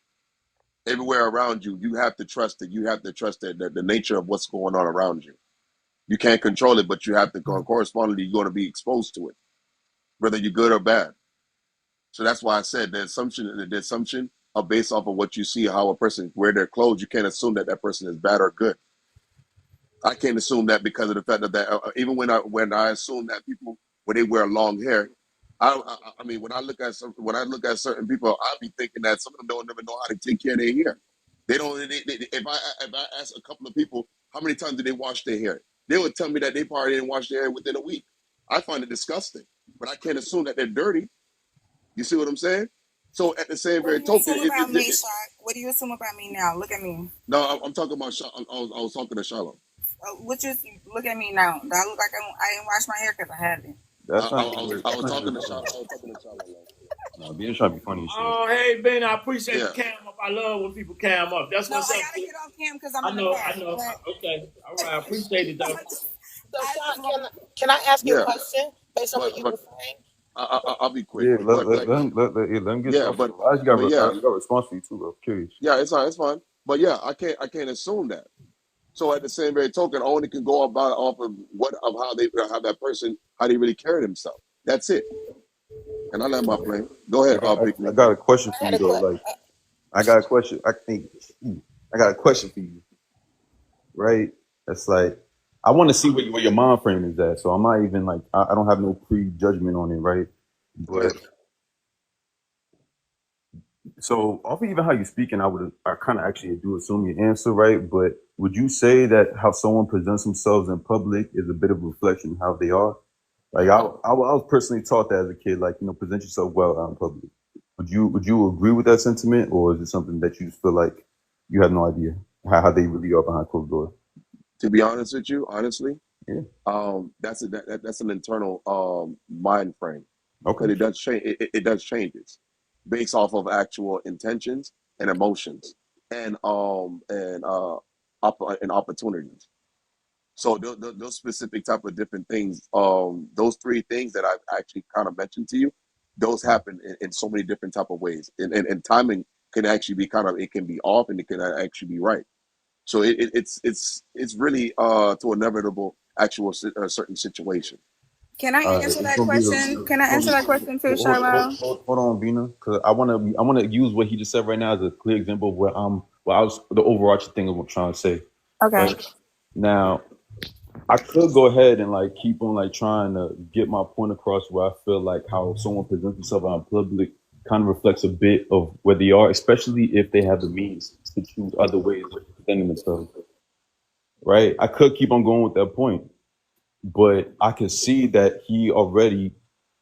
Everywhere around you, you have to trust it. You have to trust that the nature of what's going on around you. You can't control it, but you have to correspondingly, you're going to be exposed to it, whether you're good or bad. So that's why I said the assumption are based off of what you see, how a person wear their clothes. You can't assume that person is bad or good. I can't assume that because of the fact that even when I assume that people when they wear long hair, I mean when I look at certain people, I'll be thinking that some of them don't even know how to take care of their hair. They don't. If I ask a couple of people how many times do they wash their hair, they would tell me that they probably didn't wash their hair within a week. I find it disgusting, but I can't assume that they're dirty. You see what I'm saying? So at the same What do very you token, assume about me, Shark? What do you assume about me now? Look at me. no, I'm talking about. I was talking to Shiloh. What you look at me now? Do I look like I didn't wash my hair because I haven't? That's not. I was talking to Shiloh. Nah, being trying to be funny and shit. Oh, hey, Ben, I appreciate Yeah. the cam up. I love when people cam up. That's No, what's I up. gotta Kid. get off cam because I'm I in the know. back. Okay. All right. I appreciate it, though. So, Sean, can I ask you a Yeah. question based on what you But were saying? I'll be quick. Yeah, But like, let him get yeah, off. but I got yeah, a response for you too, bro. Curious. yeah, it's fine. But yeah, I can't assume that. So at the same very token, I only can go about off of how that person how they really carry themselves. That's it. And I let my plane. Go ahead, pick I me. got a question I for had you a though. question. Like, I got a question. I got a question for you, right? It's like I want to see where your mind frame is at. So I'm not even like I don't have no prejudgment on it, right? Go ahead. But so off of even how you're speaking, I kind of actually do assume your answer, right? But would you say that how someone presents themselves in public is a bit of a reflection of how they are? Like I was personally taught that as a kid, like present yourself well out in public. Would you agree with that sentiment, or is it something that you just feel like you have no idea how they really are behind closed doors? To be honest with you, honestly, Yeah. That's an internal mind frame Okay. because it does change. It does changes based off of actual intentions and emotions and opportunities. So those specific type of different things, those three things that I've actually kind of mentioned to you, those happen in so many different type of ways, and timing can actually be it can be off and it can actually be right. So it's really to inevitable certain situation. Can I answer It's that gonna be question? Can I answer that question too, Shiloh? hold on, Bina, because I wanna use what he just said right now as a clear example of what I was the overarching thing of what I'm trying to say. Okay. Right now, I could go ahead and like keep on like trying to get my point across where I feel like how someone presents themselves out in public kind of reflects a bit of where they are, especially if they have the means to choose other ways of presenting themselves. Right? I could keep on going with that point, but I can see that he already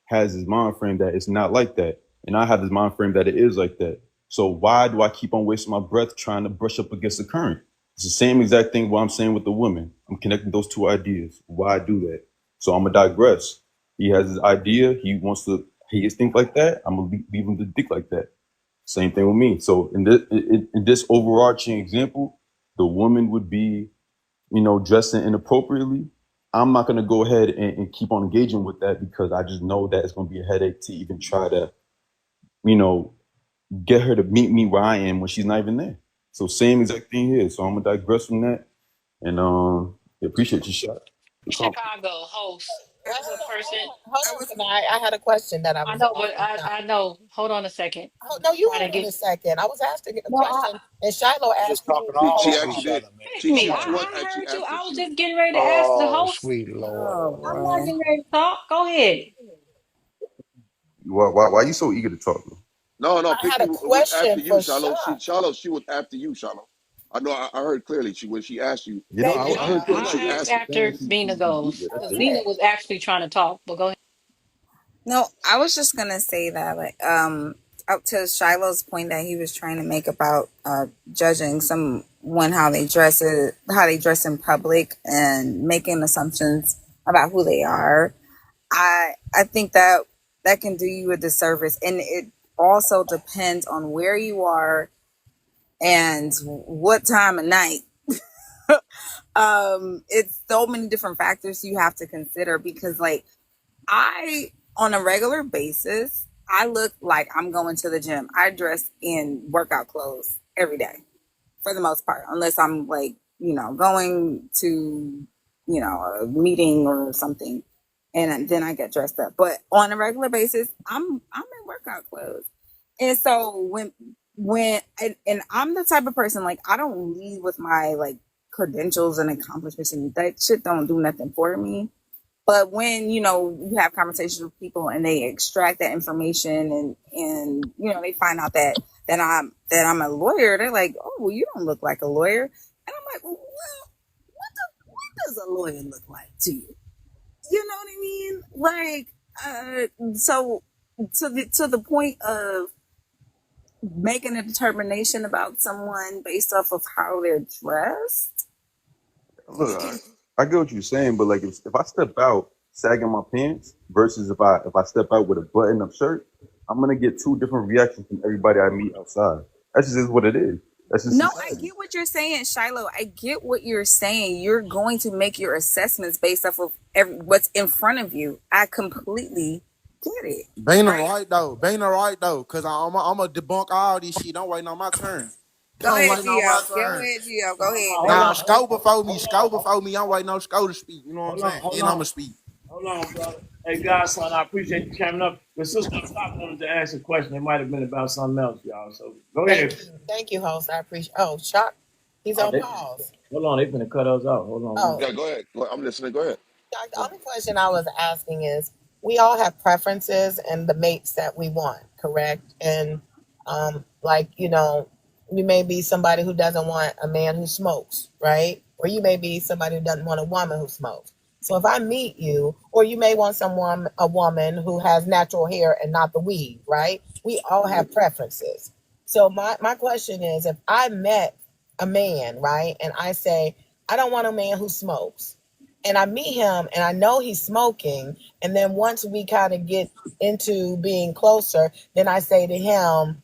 has his mind frame that it's not like that, and I have this mind frame that it is like that. So why do I keep on wasting my breath trying to brush up against the current? It's the same exact thing what I'm saying with the women. I'm connecting those two ideas. Why do that? So I'm gonna digress. He has his idea. He think like that. I'm gonna leave him to think like that. Same thing with me. So in this overarching example, the woman would be, dressing inappropriately. I'm not gonna go ahead and keep on engaging with that because I just know that it's gonna be a headache to even try to, you know, get her to meet me where I am when she's not even there. So same exact thing here. So I'm gonna digress from that and appreciate your shot. Chicago host. Hold There's a person. on, tonight. I had a question that I I was know, but asking. I know. Hold on a second. Oh, no, you Trying to hold on get a second. I was asking a no. question, and Shiloh You just asked me. talking She all actually sweet. did. pick me. She was I actually heard you. I after was you. just getting ready to ask the Oh, host. sweet Lord. Oh I'm not boy. getting ready to talk. Go ahead. Why are you so eager to talk? No, I had Pinky a was after question you, for Shiloh. Shock. She was after you, Shiloh. I know. I heard clearly. When she asked you, You know, Thank And I you. heard clearly she I was asked asking. after Bina goes that's because it. Bina Okay. was actually trying to talk. But go ahead. No, I was just gonna say that, like, up to Shiloh's point that he was trying to make about judging someone how they dress in public, and making assumptions about who they are. I think that that can do you a disservice, and it also depends on where you are and what time of night. It's so many different factors you have to consider, because like I, on a regular basis, I look like I'm going to the gym. I dress in workout clothes every day for the most part, unless I'm like, going to, a meeting or something. And then I get dressed up. But on a regular basis, I'm in workout clothes. And so and I'm the type of person, like, I don't leave with my like credentials and accomplishments, and that shit don't do nothing for me. But when, you have conversations with people and they extract that information, and they find out that I'm a lawyer, they're like, "Oh, well, you don't look like a lawyer." And I'm like, "Well, what does a lawyer look like to you?" You know what I mean? Like, so to the point of making a determination about someone based off of how they're dressed. Look, I get what you're saying, but like if I step out sagging my pants versus if I step out with a button up shirt, I'm gonna get two different reactions from everybody I meet outside. That's just what it is. That's just No, I society. get what you're saying, Shiloh. I get what you're saying. You're going to make your assessments based off of what's in front of you. I completely get it. Bana Right? right though. Bana right though. Cause I'm a debunk all this shit. I'm waiting on my turn. Go I'm ahead, waiting on my Gio. Go turn. ahead, Gio. Go ahead, Hold baby. Nah, on, hold Sco on, before me. hold Sco on, before me. I'm waiting on Sco to speak. You know what I'm hold on, saying? hold Then I'ma on. speak. Hold on, brother. Hey, Godson, I appreciate you coming up. The sister Stop wanted to ask a question. It might have been about something else, y'all. So go ahead. Thank you, host. I appreciate. Oh, Shock. He's Oh, on pause. hold on, they finna cut us out. Hold on. Oh, Yeah, go ahead. I'm listening. Go ahead. Shock. The only question I was asking is, we all have preferences and the mates that we want, correct? And like you may be somebody who doesn't want a man who smokes, right? Or you may be somebody who doesn't want a woman who smokes. So if I meet you, or you may want a woman who has natural hair and not the weave, right? We all have preferences. So my question is, if I met a man, right, and I say, I don't want a man who smokes, And I meet him and I know he's smoking. And then once we kind of get into being closer, then I say to him,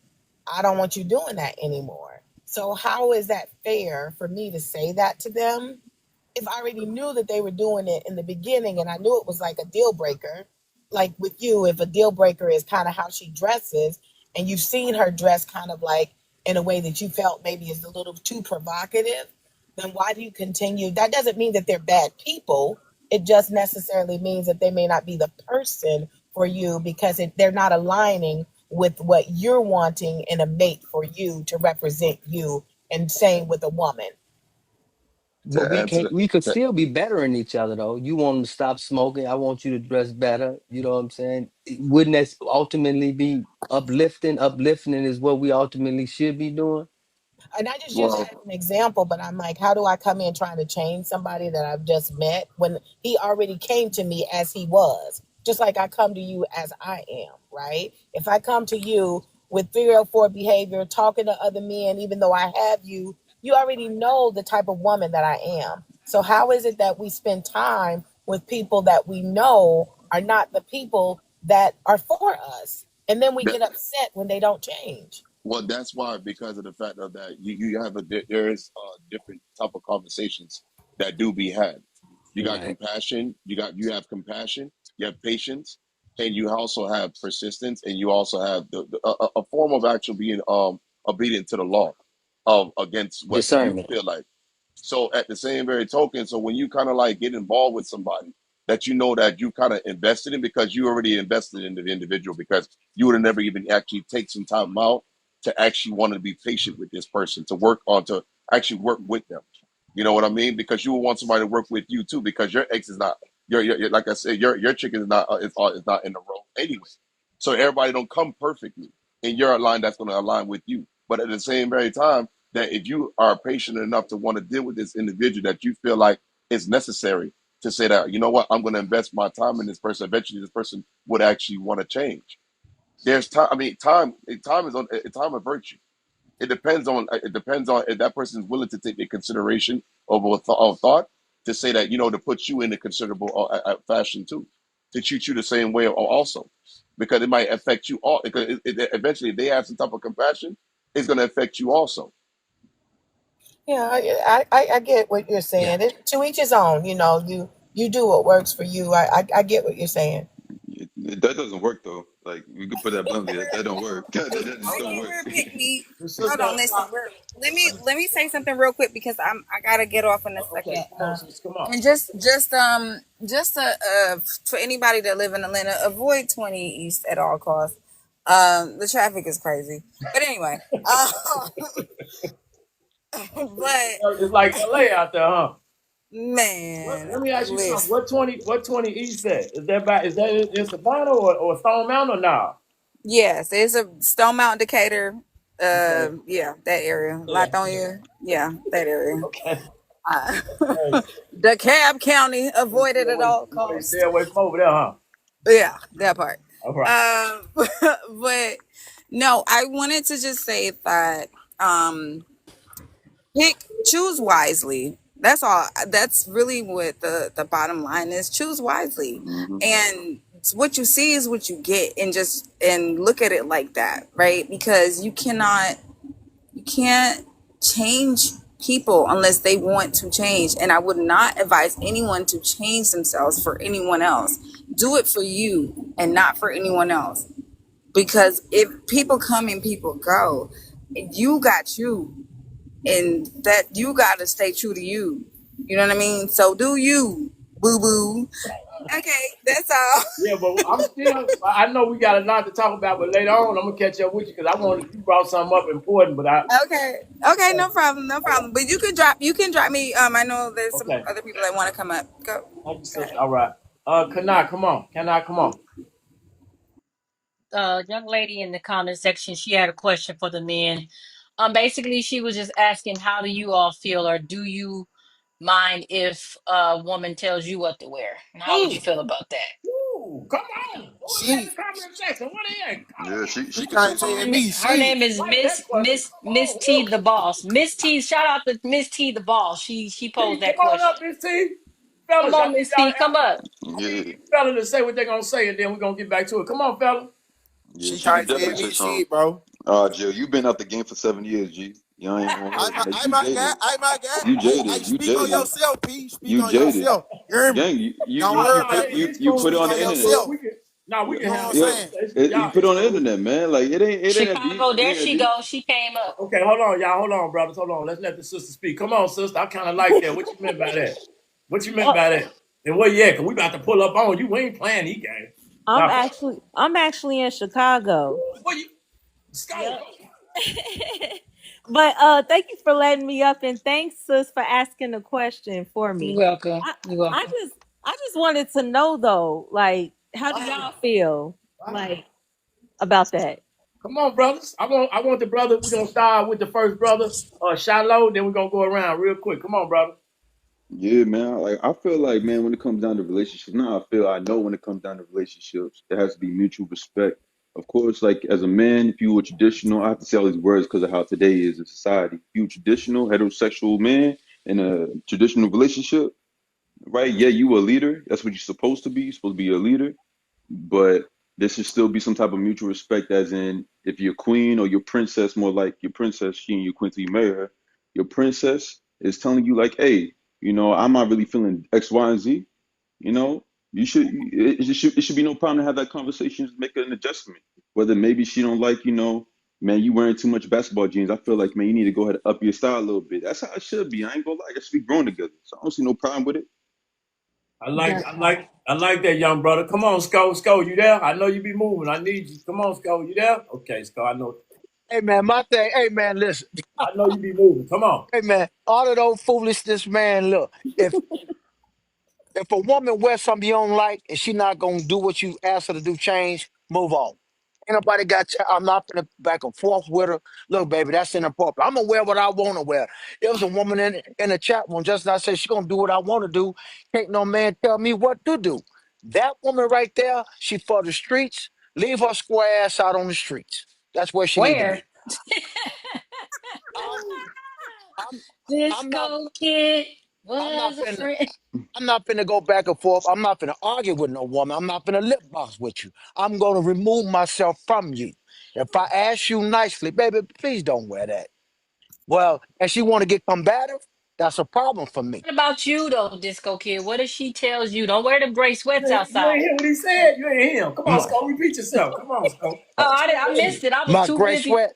I don't want you doing that anymore. So, how is that fair for me to say that to them? If I already knew that they were doing it in the beginning and I knew it was like a deal breaker, like with you, if a deal breaker is kind of how she dresses and you've seen her dress kind of like in a way that you felt maybe is a little too provocative, then why do you continue? That doesn't mean that they're bad people. It just necessarily means that they may not be the person for you because they're not aligning with what you're wanting in a mate for you to represent you, and same with a woman. But To we answer can't. that, We could that still be bettering each other, though. You want them to stop smoking. I want you to dress better. You know what I'm saying? Wouldn't that ultimately be uplifting? Uplifting is what we ultimately should be doing. And I just use it well, as an example, but I'm like, how do I come in trying to change somebody that I've just met when he already came to me as he was? Just like I come to you as I am, right? If I come to you with 304 behavior, talking to other men, even though I have you, you already know the type of woman that I am. So how is it that we spend time with people that we know are not the people that are for us? And then we that get upset when they don't change. well, that's why because of the fact of that you have there is different type of conversations that do be had. You got Right. compassion. You have compassion. You have patience, and you also have persistence, and you also have a form of actually being obedient to the law of against what you Discernment. feel like. So at the same very token, so when you kind of like get involved with somebody that you know that you kind of invested in because you already invested in the individual because you would have never even actually take some time out to actually want to be patient with this person to work on to actually work with them. You know what I mean? Because you will want somebody to work with you too because your ex is not like I said your chicken is not is not in the row anyway. So everybody don't come perfectly in your line that's going to align with you. But at the same very time that if you are patient enough to want to deal with this individual that you feel like is necessary to say that, you know what, I'm going to invest my time in this person. Eventually, this person would actually want to change. There's time. I mean, time is on time of virtue. It depends on if that person is willing to take a consideration of thought to say that to put you in a considerable fashion too, to treat you the same way also, because it might affect you all. Because eventually, if they have some type of compassion, it's going to affect you also. Yeah, I get what you're Yeah. saying. To each his own. You do what works for you. I get what you're saying. That doesn't work though. Like we could put that bluntly. That don't work. That just Wait, don't you work. repeat me. The Hold sister, on, listen. Let me say something real quick because I gotta get off in a okay, second. come on, sis, come on. And for anybody that live in Atlanta, avoid 20 East at all costs. The traffic is crazy. But anyway, but It's like LA out there, huh? man, Let me ask you something. listen. What 20 East at? Is that in Savannah or Stone Mountain or now? Yes, there's a Stone Mountain, Decatur. Okay. Yeah, that area, Yeah. Latonia. Yeah, that area. Okay. Uh, Hey, DeKalb County, avoid it at all stay costs. away from over there, huh? Yeah, that part. All right. Um, but no, I wanted to just say that um, choose wisely. That's all. That's really what the bottom line is. Choose wisely, Hmm. and what you see is what you get, and look at it like that, right? Because you can't change people unless they want to change, and I would not advise anyone to change themselves for anyone else. Do it for you and not for anyone else, because if people come and people go, you got you, and that you got to stay true to you. You know what I mean? So do you, boo boo. Okay, that's all. Yeah, but I'm still. I know we got a lot to talk about, but later on I'm gonna catch up with you because I wanted you brought something up important, but I Okay, no problem, no problem. But you can drop me. I know there's some okay. other people that want to come up. Thank you, Go sister. ahead. All right. Kana, come on. Kana, come on. Young lady in the comment section, she had a question for the men. Basically, she was just asking, how do you all feel, or do you mind if a woman tells you what to wear? And how would you Ooh, feel about that? ooh, come on. Who is that in She the comment section? What are you? Yeah, she she can say can't Come tell on. something. me Her shit. name is Like that Miss question. Miss Come Miss on. T the boss. Miss T, shout out to Miss T the boss. She T, posed come that on question. up, Miss T. Come fellas, on, Miss P, come up. I need Yeah, these fellas to say what they're gonna say, and then we're gonna get back to it. Come on, fella. yeah, She she can can't tell definitely me say something. shit, bro. Jill, you been out the game for 7 years, G. You ain't gonna hold you. Like I you my guy. jaded. I my guy. You Hey, jaded. You speak on jaded. yourself, P. Speak You on jaded. yourself. You hear me? Gang, Don't No, worry no, about it. it's you cool. put it Speak on It's the on it's internet. cool. yourself. We can. No, we Yeah, can You know handle what I'm yeah. the saying? conversation. You Y'all, put it it's on the cool. internet, man. Like it ain't that deep. Chicago, It there ain't that she deep. goes. She came up. Okay, hold on, y'all. Hold on, brothers. Hold on. Let's let the sister speak. Come on, sister. I kind of like that. What you meant by that? What you meant Oh, by that? And where you at? Cause we about to pull up on you. We ain't playing these games. Now, I'm actually in Chicago. where you? Let's go. Yep. But thank you for letting me up, and thanks sis for asking the question for You're me. welcome. I You're I welcome. just I just wanted to know though, like how do Wow. y'all feel Wow. like about that? Come on, brothers. I want the brother. We're gonna start with the first brother, Shiloh, then we're gonna go around real quick. Come on, brother. Yeah, man. Like I feel like, man, when it comes down to relationships, now I know when it comes down to relationships, there has to be mutual respect. Of course, like as a man, if you were traditional, I have to say all these words because of how today is in society. If you were traditional, heterosexual man in a traditional relationship, right? Yeah, you a leader. That's what you're supposed to be. You're supposed to be a leader. But there should still be some type of mutual respect, as in if you're queen or your princess, more like your princess, she and your queen till you marry her, your princess is telling you like, hey, I'm not really feeling X, Y, and Z. You know, it should be no problem to have that conversation, just make an adjustment. Whether maybe she don't like, man, you wearing too much basketball jeans. I feel like, man, you need to go ahead and up your style a little bit. That's how it should be. I ain't gonna lie. It should be grown together. So I don't see no problem with it. I like, That I part. like, I like that, young brother. Come on, Sco. Sco, you there? I know you be moving. I need you. Come on, Sco. You there? Okay, Sco. Hey man, my thing. Hey man, listen. I know you be moving. Come on. Hey man, all of those foolishness, man. Look, if a woman wears something you don't like and she not gonna do what you ask her to do, change, move on. Ain't nobody got. I'm not gonna back and forth with her. Look, baby, that's inappropriate. I'm gonna wear what I want to wear. There was a woman in the chat room just now said she gonna do what I want to do. Can't no man tell me what to do. That woman right there, she for the streets. Leave her square ass out on the streets. That's where she need to Where? be. I'm, I'm, I'm not. Disco Kid I'm not was a finna. friend. I'm not finna go back and forth. I'm not finna argue with no woman. I'm not finna lip box with you. I'm gonna remove myself from you. If I ask you nicely, baby, please don't wear that. Well, and she want to get combative, that's a problem for me. What about you though, Disco Kid? What if she tells you don't wear them gray You sweats ain't, you outside? ain't hear what he said. You ain't hear him. Come on, My, Sco. Repeat yourself. Come on, Sco. uh, Oh, I missed it. I was my too gray busy. sweat.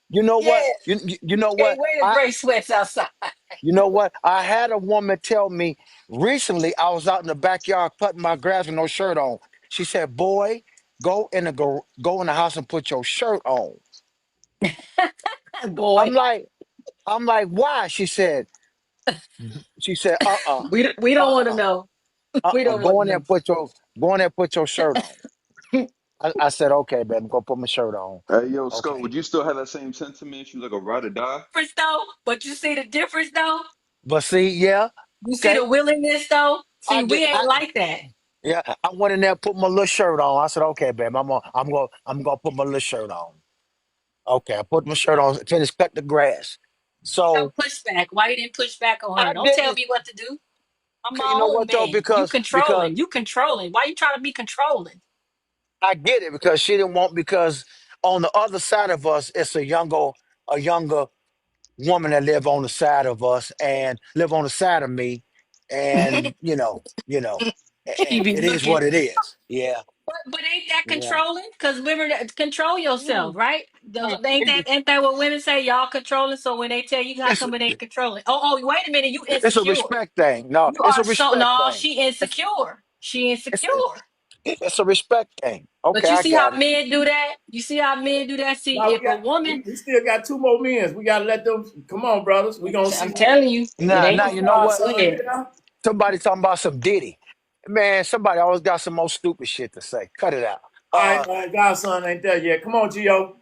You know Yeah, what? You know can't what? wear the gray sweats outside. You know what? I had a woman tell me recently. I was out in the backyard cutting my grass with no shirt on. She said, "Boy, go in the house and put your shirt on." I'm Boy, like, I'm like, why? She said, we don't want to uh, know. We don't want go to in there know. and go in there and put your shirt on. I said, okay, baby, go put my shirt on. Hey, yo, Scott, Okay. would you still have that same sentiment? You like a ride or die? Difference though, but you see the difference though. But see, yeah, You see okay. the willingness though. See, I we get ain't like that. yeah, I went in there, put my little shirt on. I said, okay, babe, I'm gonna put my little shirt on. Okay, I put my shirt on, finished cut the grass. No So pushback. Why you didn't push back on her? I Don't tell didn't, me what to do. I'm you my know own what though? man. You Because controlling. You controlling. Why you trying to be controlling? I get it because she didn't want because on the other side of us, it's a younger woman that live on the side of us and live on the side of me, and You be it is looking. what it is. Yeah, But ain't that yeah. controlling? Because women control yourself, Mm. right? It- Ain't that what women say? Y'all controlling. So when they tell you how It's come it ain't controlling? Oh, wait a minute. You it's a insecure. respect thing. No, You it's a are so respect no. thing. She insecure. She It's insecure. it's a respect thing. But Okay, you I see how got it. men do that? You see how men do that? See, Now if a woman, we still got two more men. We gotta let them. Come on, brothers. We gonna see. I'm telling you, it Now, ain't now Come you gonna know on, what? go son. ahead. You know? Somebody talking about some Diddy. Man, somebody always got some more stupid shit to say. Cut it out. All right, Godson ain't there yet. Come on, Gio.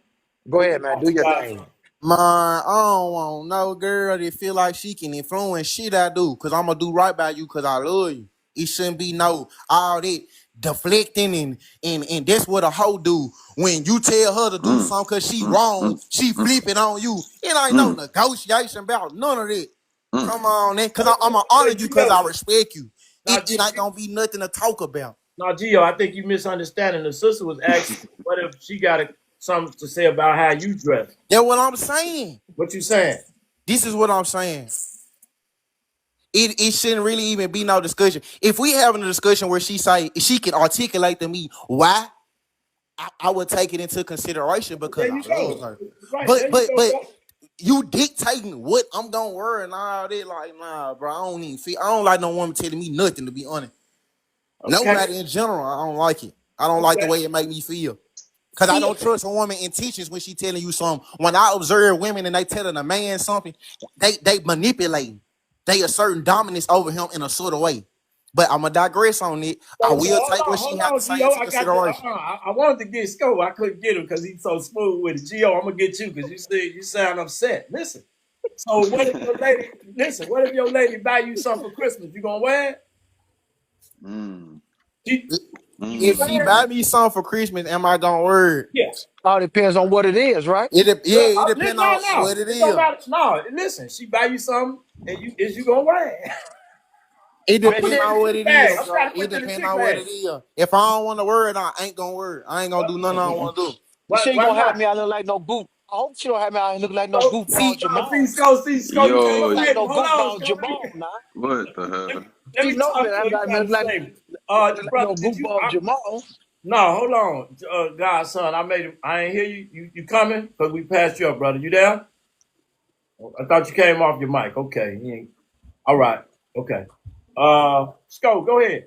Go What you ahead, man. got, Do your Godson? thing. Man, I don't want no girl that feel like she can influence shit I do. Cause I'm gonna do right by you cause I love you. It shouldn't be no all that deflecting and that's what a hoe do. When you tell her to do Mm, something cause she mm, wrong, mm, she mm, flip it on you. It ain't no mm, negotiation about none of that. mm. Come on, then, cause Hey, I'ma honor hey, you cause Gio. I respect you. Now, it ain't gonna be nothing to talk about. now, Gio, I think you misunderstanding. The sister was asking, what if she got something to say about how you dress? That's what I'm saying. What you saying? This is what I'm saying. It shouldn't really even be no discussion. If we having a discussion where she can articulate to me why, I would take it into consideration because There I you love go. her. Right, But there you but go, but bro. you dictating what I'm gonna wear and all that, like, nah, bro. I don't even feel. I don't like no woman telling me nothing, to be honest. Okay, Nobody in general. I don't like it. I don't like the okay. way it make me feel. Cause I See, don't trust a woman in teachings when she telling you something. When I observe women and they telling a man something, they manipulating. They asserting dominance over him in a sort of way. But I'm gonna digress on it. I so will hold take what on, she hold had to on, say Gio. into I got the. consideration. I wanted to get Sco. I couldn't get him because he's so smooth with it. Gio, I'm gonna get you because you said you sound upset. Listen. So what if your lady? Listen. What if your lady buy you something for Christmas? You gonna wear it? mm, She, you If she wear it? buy mm. me something for Christmas, am I gonna wear it? Yeah. All depends on what it is, right? Yeah, it Listen, depends no, on no. what it It don't is. matter. No, listen. She buy you something, and you gonna wear it? It I'm Man, putting depends it in she, the on what trick it bag. is, I'm bro. trying to It put it in the depends trick on what bag. it is. If I don't want to wear it, I ain't gonna wear it. I ain't gonna do nothing I don't want to do. she ain't Why gonna have not? me out look like no goop. I hope she don't have me out look like no So, goofball See, no, see, Jamal. Sco, you She tell ain't Yo, your look like lady. no Hold on, goofball Sco. Jamal now. what the Let me, hell? let She me know me. talk to her. I'm You not trying to look like, save me. look like Brother, no did you? goofball Jamal. No, hold on, godson. I made him. I ain't hear you. You coming? Because we passed you up, brother. You there? I thought you came off your mic. Okay. You ain't, all right. Okay. Sco, go ahead.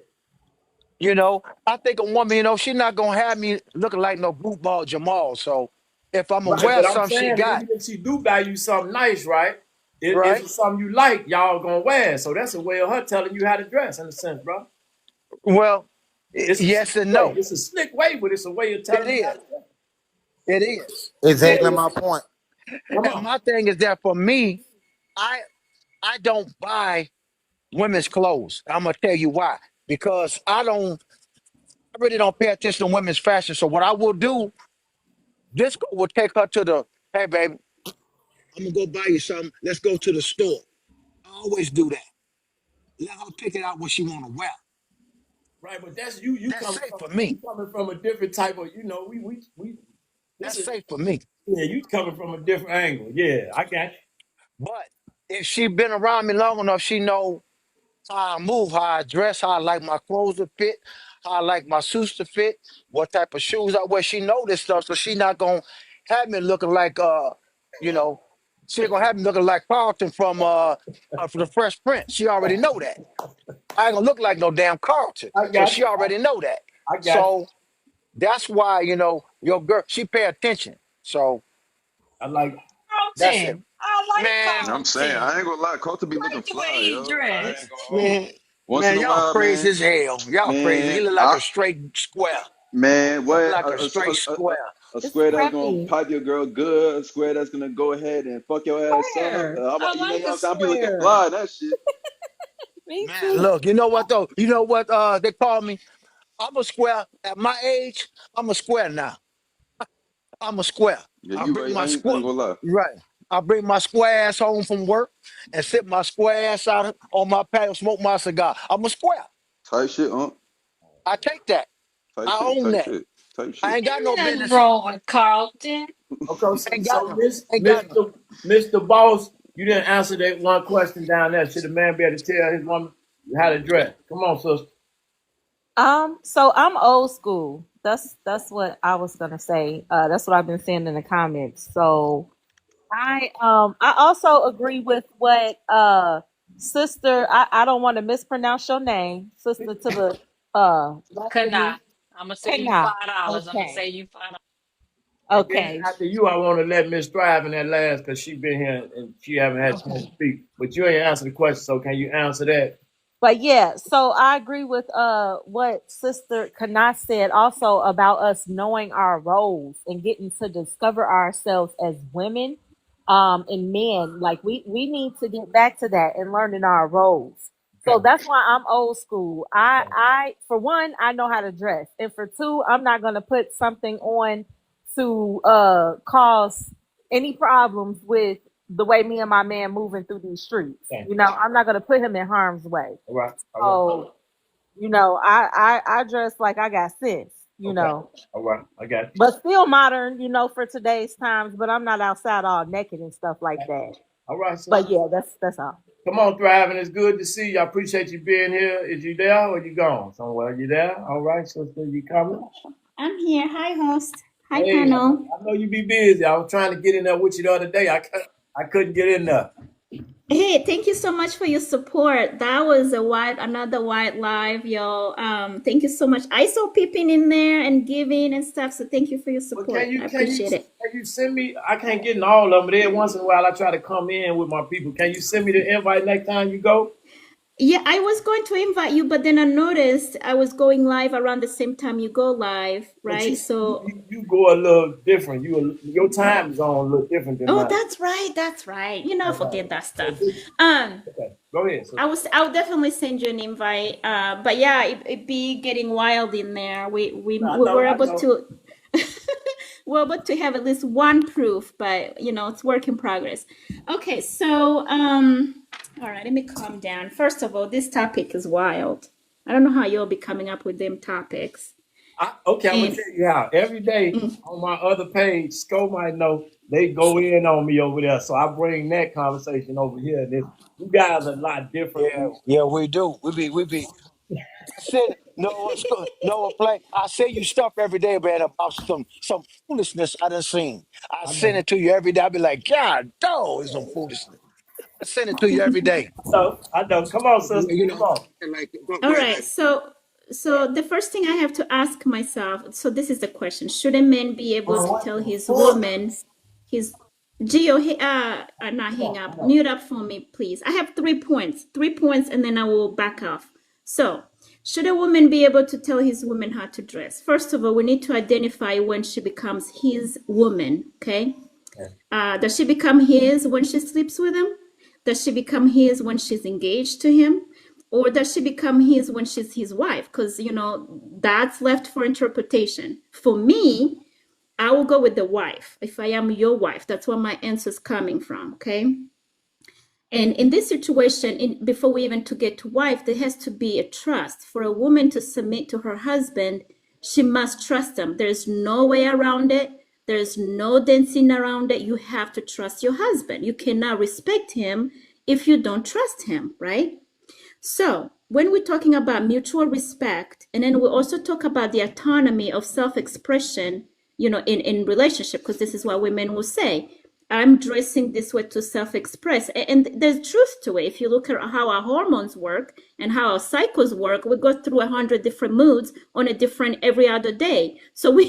I think a woman, she's not gonna have me looking like no goofball Jamal. So if I'm Right, aware but of I'm something she saying got, even if she do buy you something nice, right? If right? it's something you like, y'all gonna wear it. So that's a way of her telling you how to dress, in a sense, bro. Well, It's a yes slick and way. no. It's a slick way, but it's a way of It telling you how is. to dress. It is. Yeah, exactly yeah. my point. Come And on. my thing is that for me, I I don't buy women's clothes. I'm gonna tell you why. Because I really don't pay attention to women's fashion. So what I will do, Disco will take her to the, hey baby, I'm gonna go buy you something. Let's go to the store. I always do that. Let her pick it out what she wanna wear. Right, but that's you. You That's coming safe from for me. a different type of. We. This That's is safe for me. yeah. You coming from a different angle. Yeah, I got you. But if she been around me long enough, she know how I move, how I dress, how I like my clothes to fit, how I like my suits to fit, what type of shoes I wear. She know this stuff, so she not gonna have me looking like you know, she ain't gonna have me looking like Carlton from the Fresh Prince. She already know that. I ain't gonna look like no damn Carlton. I So got she you. already know that. I got you. So that's why, your girl, she pay attention. So I like. that's it. Carlton. I like Man, I'm saying Carlton. I ain't gonna lie, Carter be looking Like the way fly, he yo. I man, ain't dressed. gonna hold you. man, Once in man, a y'all while, crazy man, as hell. Y'all crazy. He man, look like I a straight square. man, Look what like a straight square. a It's square that's gonna preppy. pipe your girl good, a square that's gonna go ahead and fuck your ass up. Square. How I about like what a I'm saying? I be looking square. fly, that shit. Me Man, too. look, you know what though? You know what they call me? I'm a square. At my age, I'm a square now. I'm a square. Yeah, I you bring right. my I square ain't gonna lie. right. I bring my square ass home from work and sit my square ass out on my patio, smoke my cigar. I'm a square. Type shit, I take that. type I shit, own type that. shit, type I shit. ain't got no Ain't nothing business. wrong with Carlton. Okay, so, Ain't got so no. Miss Ain't got no. Mr. Boss, you didn't answer that one question down there. Should a man be able to tell his woman how to dress? Come on, sister. So I'm old school. That's what I was gonna say. That's what I've been saying in the comments. So I also agree with what sister, I don't want to mispronounce your name, sister to the left Could of not. me. I'm gonna say you Kana. $5. I'm gonna Okay. say you $5. And then Okay. after you, I want to let Miss Thrive in that last because she been here and she haven't had a chance to Okay. speak. But you ain't answered the question, so can you answer that? But yeah, so I agree with what Sister Kana said also about us knowing our roles and getting to discover ourselves as women and men. Like we need to get back to that and learning our roles. So Okay. that's why I'm old school. I for one, I know how to dress. And for two, I'm not gonna put something on to cause any problems with the way me and my man moving through these streets. Okay. You know, I'm not gonna put him in harm's way. All right. All right. So You know, I dress like I got sense. You Okay. know, All right. I got you. but still modern. You know, for today's times. But I'm not outside all naked and stuff like that. All right, But sister. yeah, that's all. Come on, Thriving. It's good to see you. I appreciate you being here. Is you there or you gone somewhere? You there? All right, sister. You coming? I'm here. Hi, host. Hi, Hey, panel. I know you be busy. I was trying to get in there with you the other day. I couldn't get in there. Hey, thank you so much for your support. That was another white live, y'all. Thank you so much. I saw Pippin in there and giving and stuff. So thank you for your But support. I appreciate it. can you send me? I can't get in all of them. But every once in a while, I try to come in with my people. Can you send me the invite next time you go? Yeah, I was going to invite you, but then I noticed I was going live around the same time you go live, But right? So, you go a little different. Your time zone a little different than oh, mine. that's right. That's right. You know, I forget that So stuff. Um, okay, go ahead. So, I'll definitely send you an invite. But yeah, it be getting wild in there. We were I able know. to we're able to have at least one proof, but you know, it's work in progress. Okay, so all right, let me calm down. First of all, this topic is wild. I don't know how you'll be coming up with them topics. Okay, I'm gonna And tell you how. Every day on my other page, Sco might know they go in on me over there, so I bring that conversation over here. And you guys are a lot different. Yeah, yeah, we do. We be. I said no, what's good? No play. I say you stuff every day, man, about some foolishness I done seen. I I send know. it to you every day. I be like, God, dog, it's some foolishness. I send it to you every day. I know. Come on, sister. You Come know, on. and like, all go right, ahead. so the first thing I have to ask myself, so this is the question: should a man be able to tell his woman, his Geo, not Come hang on. up, Come on. mute up for me, please. I have 3 points, and then I will back off. So, should a woman be able to tell his woman how to dress? First of all, we need to identify when she becomes his woman. Okay, does she become his when she sleeps with him? Does she become his when she's engaged to him? Or does she become his when she's his wife? Because, you know, that's left for interpretation. For me, I will go with the wife. If I am your wife, that's where my answer is coming from. Okay. And in this situation, before we even to get to wife, there has to be a trust. For a woman to submit to her husband, she must trust him. There's no way around it. There's no dancing around it. You have to trust your husband. You cannot respect him if you don't trust him, right? So when we're talking about mutual respect, and then we also talk about the autonomy of self-expression, you know, in relationship, because this is what women will say. I'm dressing this way to self-express. And there's truth to it. If you look at how our hormones work and how our cycles work, we go through 100 different moods on a different every other day. So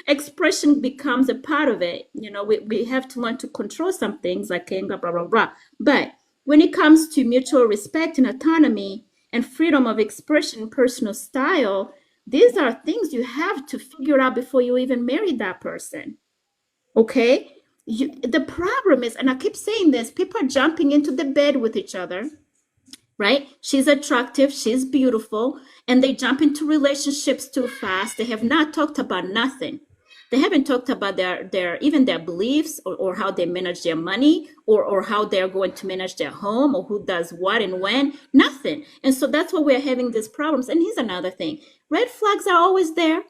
expression becomes a part of it. You know, we have to learn to control some things like anger, blah, blah, blah. But when it comes to mutual respect and autonomy and freedom of expression, personal style, these are things you have to figure out before you even marry that person. Okay? The problem is, and I keep saying this, people are jumping into the bed with each other, right? She's attractive, she's beautiful, and they jump into relationships too fast. They have not talked about nothing. They haven't talked about their even their beliefs or how they manage their money or how they're going to manage their home or who does what and when. Nothing. And so that's why we're having these problems. And here's another thing. Red flags are always there.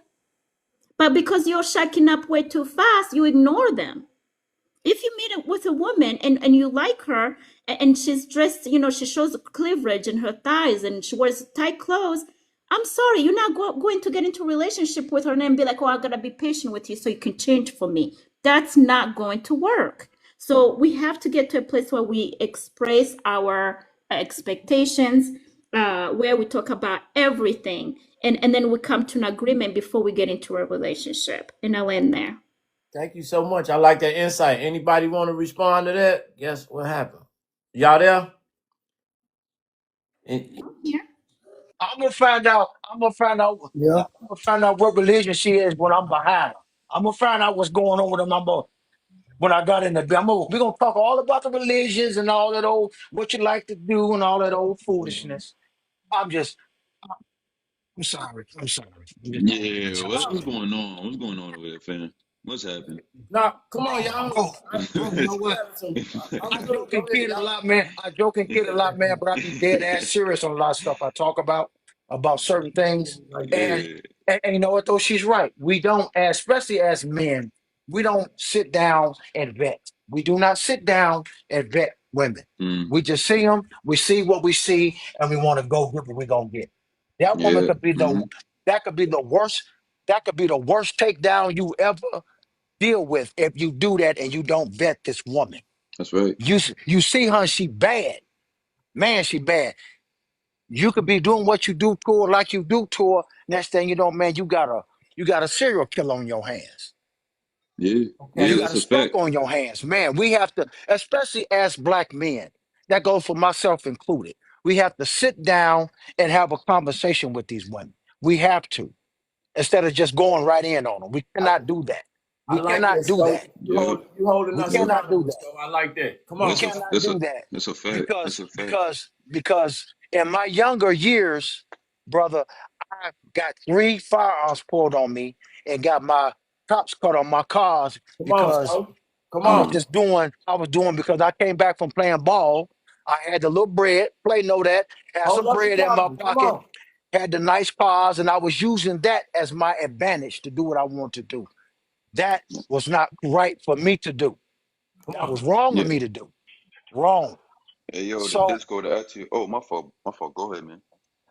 But because you're shacking up way too fast, you ignore them. If you meet with a woman and you like her and she's dressed, you know, she shows cleavage in her thighs and she wears tight clothes, I'm sorry, you're not going to get into a relationship with her and then be like, oh, I gotta be patient with you so you can change for me. That's not going to work. So we have to get to a place where we express our expectations, where we talk about everything, and then we come to an agreement before we get into a relationship. And I'll end there. Thank you so much. I like that insight. Anybody want to respond to that? Guess what happened? Y'all there? Here. I'm gonna find out. I'm gonna find out. Yeah. I'm gonna find out what religion she is when I'm behind her. I'm gonna find out what's going on with them. When I got in the, we're gonna talk all about the religions and all that old what you like to do and all that old foolishness. I'm just, I'm sorry. I'm sorry. I'm just, Yeah, I'm what's sorry. going on? What's going on over there, fam? What's happening? Now, come on, y'all. Bro, bro, you know We what? having some. I'm I good. joke Go and ahead, kid a y'all. lot, man. I joke and kid a lot, man, but I be dead ass serious on a lot of stuff I talk about. about certain things. Like that. And, Yeah, and you know what though? She's right. We don't, especially as men, we don't sit down and vet. We do not sit down and vet women. mm, We just see them, we see what we see, and we want to go get what we're gonna get. That woman yeah, could be hmm, the worst, that could be the worst takedown you ever deal with if you do that and you don't vet this woman. that's right. You see her, she bad. Man, she bad. You could be doing what you do to her like you do to her. Next thing you know, man, you got a serial killer on your hands. Yeah, Okay. yeah, You got that's a a skunk fact. on your hands. Man, we have to, especially as black men, that goes for myself included. We have to sit down and have a conversation with these women. We have to, instead of just going right in on them. We I, cannot do that. I We like that, cannot do Scope. that. Yep. You holding We us cannot do accountable, that. Scope. I like that. Come We on. That's a cannot that's a do that that's a fact. That's because a fact. because in my younger years, brother, I got 3 firearms pulled on me and got my tops cut on my cars Come on, because Scope. Come I was on. Mm, just doing I was doing because I came back from playing ball. I had the little bread, play know that, had Hold some us bread in my accountable. Come pocket, on. had the nice cars, and I was using that as my advantage to do what I want to do. That was not right for me to do. Come That was on. wrong of yeah. me to do. Wrong. Hey, yo, the So disco to add to you. Oh, my fault. My fault. Go ahead, man.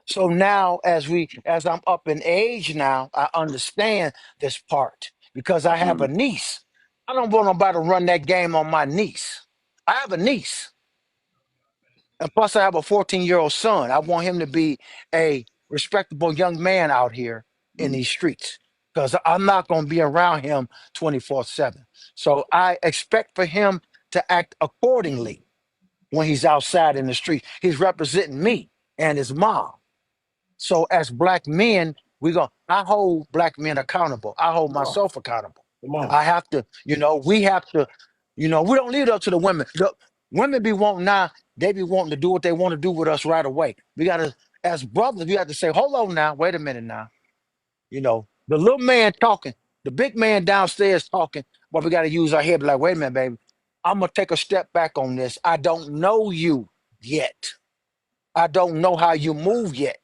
So now, as I'm up in age now, I understand this part because I have a Mm, niece. I don't want nobody to run that game on my niece. I have a niece, and plus I have a 14-year-old son. I want him to be a respectable young man out here in mm, these streets because I'm not going to be around him 24/7. So I expect for him to act accordingly when he's outside in the street. He's representing me and his mom. So as black men, I hold black men accountable. I hold Come on. myself accountable. Come on. I have to, we have to, we don't leave it up to the women. The women be wanting now, they be wanting to do what they want to do with us right away. We gotta, as brothers, we have to say, hold on now, wait a minute now. The little man talking, the big man downstairs talking, but we gotta use our head, be like, wait a minute, baby. I'm gonna take a step back on this. I don't know you yet. I don't know how you move yet.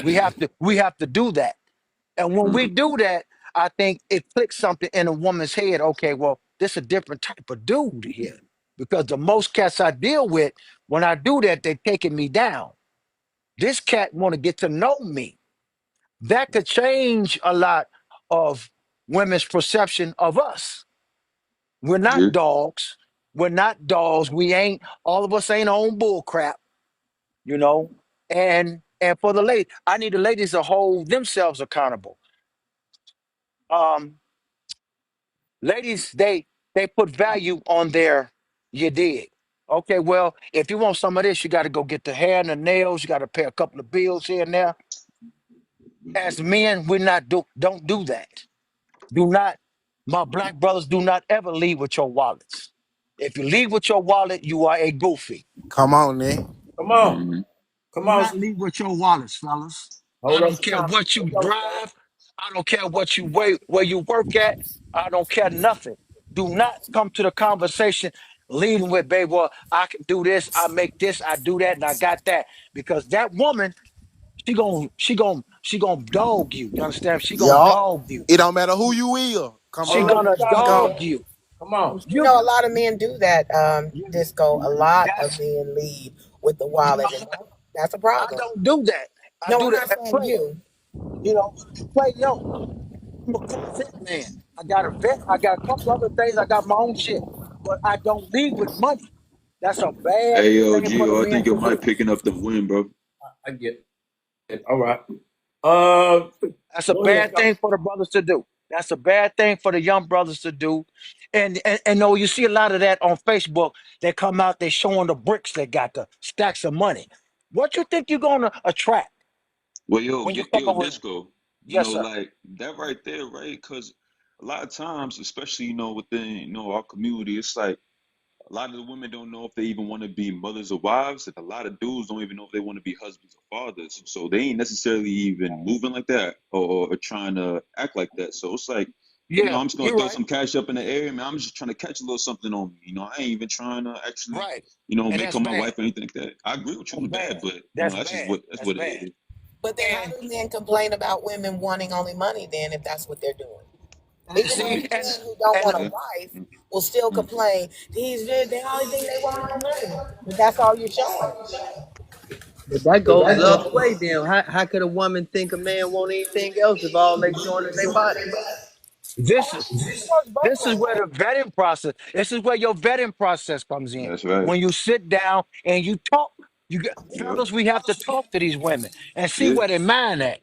We have to do that. And when we mm, do that, I think it clicks something in a woman's head. Okay, well, this is a different type of dude here. Because the most cats I deal with, when I do that, they're taking me down. This cat want to get to know me. That could change a lot of women's perception of us. We're yeah. not dogs. We're not dogs. We ain't, all of us ain't on bull crap, you know. And for the lady, I need the ladies to hold themselves accountable. Um, Ladies, they put value on their you dig. Okay, well, if you want some of this, you got to go get the hair and the nails. You got to pay a couple of bills here and there. As men, we're not don't do that. Do not, my black brothers, do not ever leave with your wallets. If you leave with your wallet, you are a goofy. Come on, Nick. Come on. Mm-hmm. Come Do on. not leave with your wallets, fellas. I Hold us don't care accountable. what you Let's go, Scope. drive. I don't care what you where you work at. I don't care nothing. Do not come to the conversation leading with, babe, well, I can do this, I make this, I do that, and I got that. Because that woman, she gonna dog you. You understand? She gonna Yup. dog you. It don't matter who you will. Come She Hold on. us gonna She accountable. dog gone. you. Come on. You You, know, a lot of men do that, you Disco. A lot of that's men lead with the you know, wallet, and that's a I problem. don't do that. I No, do I'm that not at saying play. you. Play yo. I'm a Corvette man. I got a vet. I got a couple other things. I got my own shit, but I don't lead with money. That's a bad Hey, yo, thing for the Gio, I men think to your mic do. picking up the wind, bro. I get it. All right. Uh, That's a go ahead, bad thing Scope. for the brothers to do. That's a bad thing for the young brothers to do. And no, you see a lot of that on Facebook. They come out, they showing the bricks they got, the stacks of money. What you think you're gonna attract Well, yo, when you come yo, up with? disco. Yes, sir. Like that right there, right? Because a lot of times, especially within our community, it's like a lot of the women don't know if they even want to be mothers or wives, and a lot of dudes don't even know if they want to be husbands or fathers. So they ain't necessarily even moving like that or trying to act like that. So it's like, Yeah, I'm just gonna you're throw right. some cash up in the air, man. I'm just trying to catch a little something on me. I ain't even trying to actually, Right. And make that's her my bad. wife or anything like that. I agree with you on That's the bad, bad. but That's that's just bad. what That's it bad. is. But then how do men complain about women wanting only money then if that's what they're doing? And Even see, those men who don't and want a Yeah. wife will still Mm. complain. The only thing they want is money. But that's all you're showing. But that goes the other way then. How could a woman think a man want anything else if all they showing is their body? this It works both this is where ways. the vetting process. This is where your vetting process comes in. That's right. When you sit down and you talk, you get Yep. fellas. We have to talk to these women and see Yeah. where they mind at,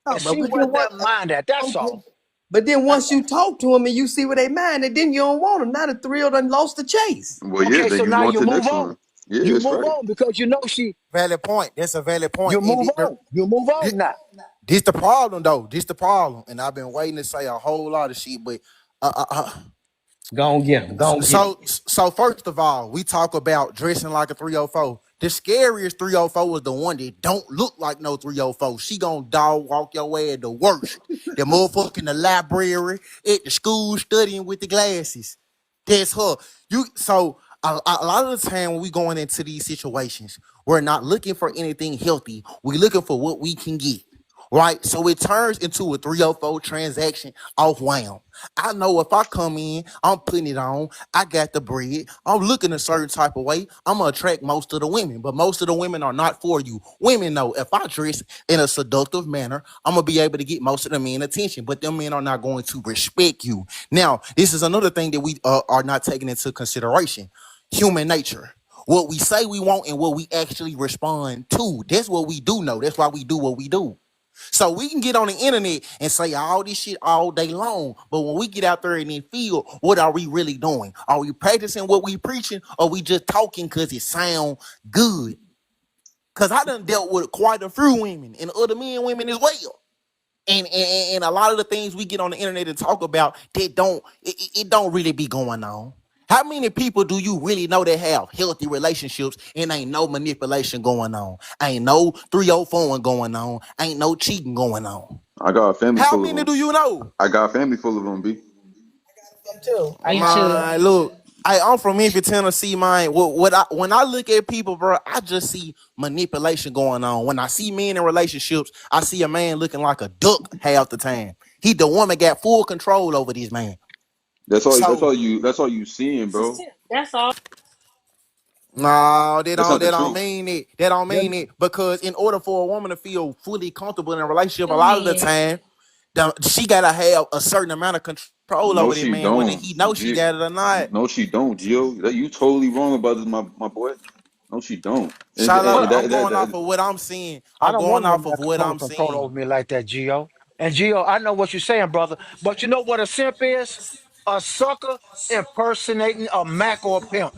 Oh, and see but where then their what? mind at. That's Okay. all. But then once you talk to them and you see what they mind, and then you don't want them. Now the thrill done lost the chase. Well, yeah. Okay, Then so you now go on you to the move next on. one. Yeah, You that's move right. on because you know she. Valid point. That's a valid point. You move on. You move on now. This the problem though. This the problem, and I've been waiting to say a whole lot of shit, but Go on get him. Go on get him. so first of all, we talk about dressing like a 304. The scariest 304 was the one that don't look like no 304. She gonna dog walk your way at the worst. The motherfucker in the library, at the school studying with the glasses. That's her. A lot of the time when we going into these situations, we're not looking for anything healthy. We're looking for what we can get. Right? So it turns into a 304 transaction off wham. I know if I come in, I'm putting it on, I got the bread, I'm looking a certain type of way, I'm gonna attract most of the women, but most of the women are not for you. Women know if I dress in a seductive manner, I'm gonna be able to get most of the men attention, but them men are not going to respect you. Now, this is another thing that we are not taking into consideration. Human nature. What we say we want and what we actually respond to. That's what we do know. That's why we do what we do. So we can get on the internet and say all this shit all day long, but when we get out there in the field, what are we really doing? Are we practicing what we preaching, or we just talking because it sound good? Because I done dealt with quite a few women and other men and women as well. And a lot of the things we get on the internet and talk about, it don't really be going on. How many people do you really know that have healthy relationships and ain't no manipulation going on? Ain't no 304 going on. Ain't no cheating going on. I got a family How full of many them. do you know? I got a family full of them. B. Them too. I Me got too. Look, I'm from Memphis, Tennessee, man. When I look at people, bro, I just see manipulation going on. When I see men in relationships, I see a man looking like a duck half the time. The woman got full control over this man. That's all. That's So all you. That's all you seeing, bro. That's all. no, That's not the they don't truth. mean it. They don't Yep. mean it because in order for a woman to feel fully comfortable in a relationship, a Two lot of the men. time, she gotta have a certain amount of control No, over this she man, whether don't. he knows she got it or not. No, she don't, Gio. That you totally wrong about this, my boy. No, she don't. Shiloh, And Well, I'm that, that, going off that of what I'm seeing. I I'm don't want going no off man of what total I'm control seeing. over me like that, Gio. And Gio, I know what you're saying, brother. But you know what a simp is? A sucker impersonating a Mac or a pimp.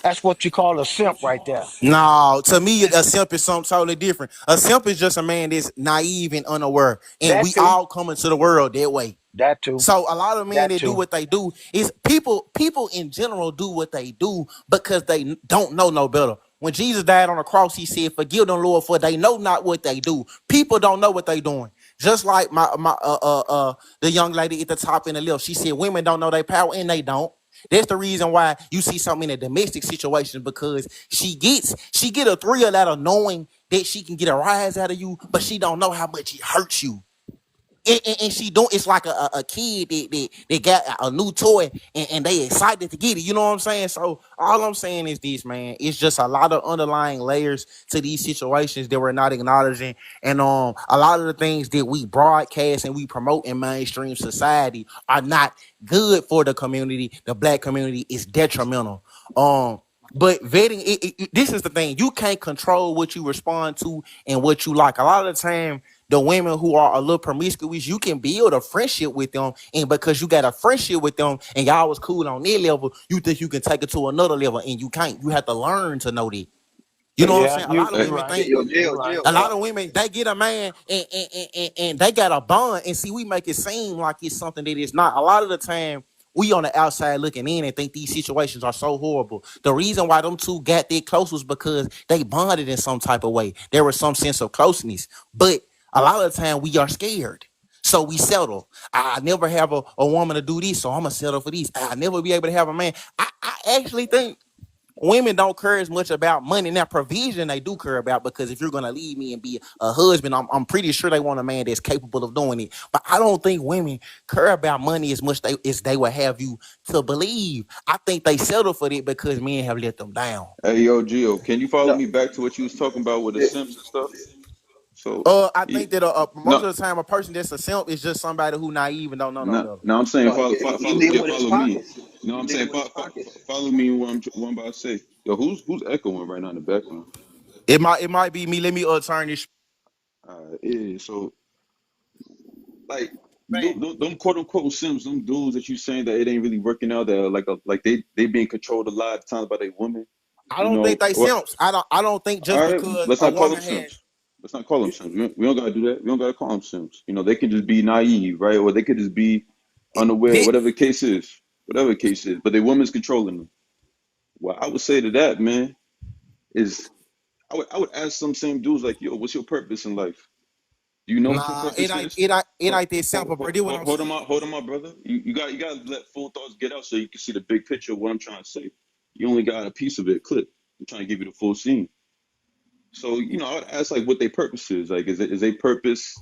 That's what you call a simp right there. No, to me, a simp is something totally different. A simp is just a man that's naive and unaware, and That we too. all come into the world that way. That too. So a lot of men That that do too. what they do is people in general do what they do because they don't know no better. When Jesus died on the cross, he said, "Forgive them, Lord, for they know not what they do." People don't know what they doing. Just like the young lady at the top in the left, she said, "Women don't know their power," and they don't. That's the reason why you see so many domestic situations because she get a thrill out of knowing that she can get a rise out of you, but she don't know how much it hurts you. And she don't. It's like a kid that got a new toy and they excited to get it. You know what I'm saying? So all I'm saying is this, man. It's just a lot of underlying layers to these situations that we're not acknowledging, and a lot of the things that we broadcast and we promote in mainstream society are not good for the community. The black community is detrimental. But vetting, this is the thing. You can't control what you respond to and what you like. A lot of the time, the women who are a little promiscuous, you can build a friendship with them, and because you got a friendship with them and y'all was cool on their level, you think you can take it to another level, and you can't. You have to learn to know that. You know what I'm Yeah, saying? A you lot of Hey, you women right. think yo, You Gio, right. Gio, a lot of women they get a man and they got a bond, and see we make it seem like it's something that it's not. A lot of the time we on the outside looking in and think these situations are so horrible. The reason why them two got that close was because they bonded in some type of way. There was some sense of closeness, but a lot of the time we are scared. So we settle. I never have a woman to do this, so I'm gonna settle for these. I never be able to have a man. I actually think women don't care as much about money. Now, provision they do care about, because if you're gonna leave me and be a husband, I'm pretty sure they want a man that's capable of doing it. But I don't think women care about money as much as they would have you to believe. I think they settle for it because men have let them down. Hey, yo, Gio, can you follow No, me back to what you was talking about with the yeah, simps and stuff? So, I yeah, think that most no, of the time a person that's a simp is just somebody who naive and don't know no no, better. no, I'm saying no. He leaving yeah, with his follow me. pockets. No, He I'm leaving saying with his pockets. follow me in what I'm about to say. Yo, who's echoing right now in the background? It might be me. Let me turn this. Yeah, so like them quote unquote sims, them dudes that you saying that it ain't really working out, that are like they being controlled a lot of times by their women, I you don't think know. they simps. I don't think just All right, because let's a not call them woman had Sims. Let's not call them Sims. We don't gotta do that. We don't gotta call them Sims. You know, they could just be naive, right? Or they could just be unaware, hit. whatever the case is. Whatever the case is. But their woman's controlling them. What I would say to that, man, is I would ask some same dudes like, yo, what's your purpose in life? Do you know what your Nah, it purpose ain't is? it ain't it Hold, ain't that simple, bro. This what I'm saying. hold on, my brother. You gotta let full thoughts get out so you can see the big picture of what I'm trying to say. You only got a piece of it, clip. I'm trying to give you the full scene. So, you know, I would ask like what their purpose is. Like, is a purpose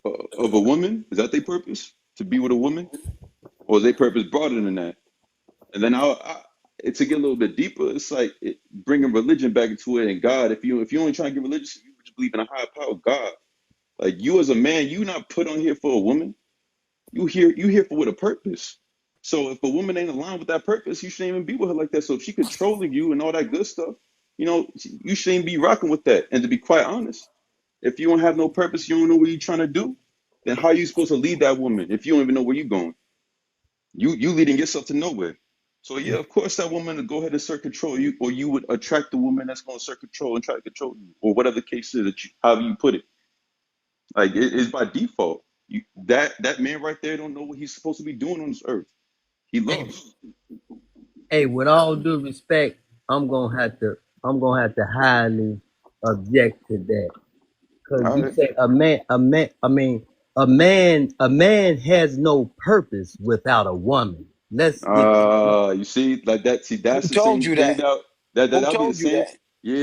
of a woman? Is that their purpose to be with a woman, or is their purpose broader than that? And then to get a little bit deeper, it's like bringing religion back into it and God. If you only trying to get religious, you just believe in a higher power, God. Like you as a man, you not put on here for a woman. You here for with a purpose. So if a woman ain't aligned with that purpose, you shouldn't even be with her like that. So if she controlling you and all that good stuff, you know, you shouldn't be rocking with that. And to be quite honest, if you don't have no purpose, you don't know what you're trying to do, then how are you supposed to lead that woman if you don't even know where you're going? You leading yourself to nowhere. So yeah, of course that woman to go ahead and assert control you, or you would attract the woman that's going to assert control and try to control you, or whatever the case is however you put it. Like it's by default. That man right there don't know what he's supposed to be doing on this earth. He Hey, lost. hey, with all due respect, I'm gonna have to highly object to that. Cause All you right. say a man has no purpose without a woman. Let's get that clear. You see, like that. See, Who that's the told same you thing that? Who that'll be the told you same. that?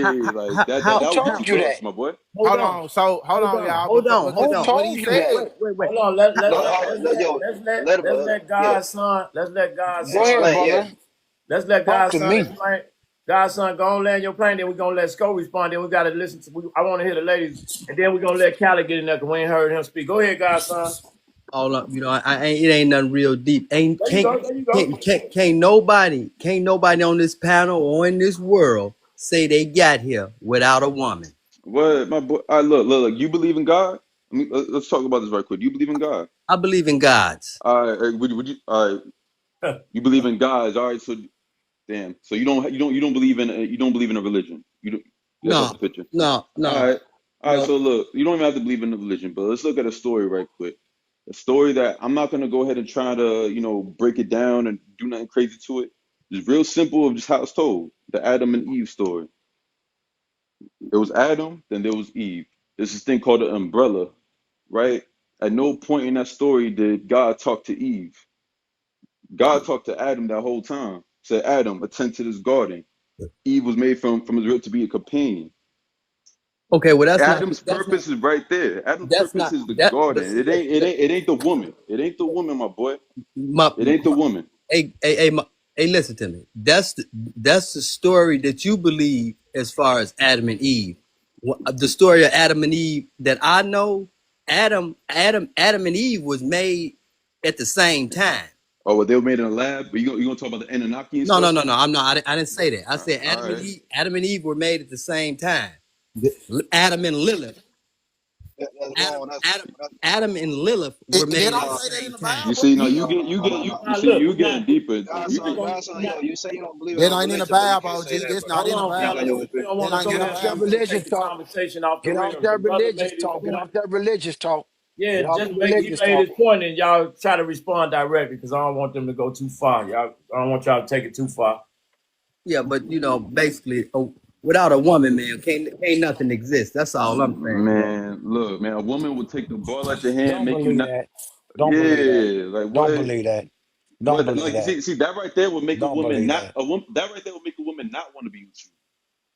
How, Yeah, how, like how, that how, Who would get how you told you that? lost, my boy. Hold Hold on. on. So hold Hold on, on. y'all. hold Because on, hold because Who on. what he told you that? said. Wait. Hold on. Let How, let No, let how, let's let yo, let's let let him, let's let yeah, God's son Go ahead, explain. explain, yeah. brother. Let's let Talk God's to son me. explain. God's son go on land your plane. Then we're gonna let Sco respond. Then we gotta listen to. I want to hear the ladies, and then we're gonna let Callie get in there because we ain't heard him speak. Go ahead, God's son. all up, I ain't, it ain't nothing real deep. Ain't There you can't go. There you go. can't nobody on this panel or in this world say they got here without a woman. What, my boy? All right, look. You believe in God? Let's talk about this right quick. You believe in God? I believe in gods. All right. Would you? All right. You believe in God? All right. So damn. So you don't believe in a religion. You don't. That's off No, the picture. no, All no, right. All right. no. So look, you don't even have to believe in the religion, but let's look at a story right quick. A story that I'm not gonna go ahead and try to, break it down and do nothing crazy to it. It's real simple of just how it's told. The Adam and Eve story. There was Adam, then there was Eve. There's this thing called an umbrella, right? At no point in that story did God talk to Eve. God talked to Adam that whole time. Said, Adam, attend to this garden. Eve was made from his rib to be a companion. Okay, well Adam's purpose is right there. Adam's that's purpose not is the that. But garden. see, It ain't the woman. It ain't the woman, my boy. my, It ain't the woman. hey, listen to me. That's the story that you believe as far as Adam and Eve. The story of Adam and Eve that I know, Adam and Eve was made at the same time. Oh, well, they were made in a lab. But you gonna talk about the Anunnaki and No, no, stuff? no, no. I'm not. I didn't say that. I said All right. Adam and Eve were made at the same time. Adam and Lilith. That's Adam, wrong. Adam, Adam and Lilith were They made at don't the No, say that in same the time. You Bible. see, no, no, Now look, you getting deeper into it. You get Godson, yo, you say you don't believe in That no ain't in the religion, but you Bible, can't say OG. that, That's bro. not hold in the on, Speak on Bible. fellas. your We don't That want to ain't go in Get the down off there. that We Bible. want to take religious the talk. conversation off the Get off rails. The that brother religious made his talk. Get point. off that religious talk. Yeah, Get off the he religious made talk. his point, and y'all try to respond directly because I don't want them to go too far. I don't want y'all to take it too far. Yeah, but basically, without a woman, man, can't nothing exist. That's all I'm saying. Man, look, man, a woman will take the ball at your hand, Don't make you believe not. that. Don't believe that. Yeah, like Don't what? believe that. Don't But believe like, that. see, that right there would make a Don't woman believe not that. a woman. That right there would make a woman not want to be with you.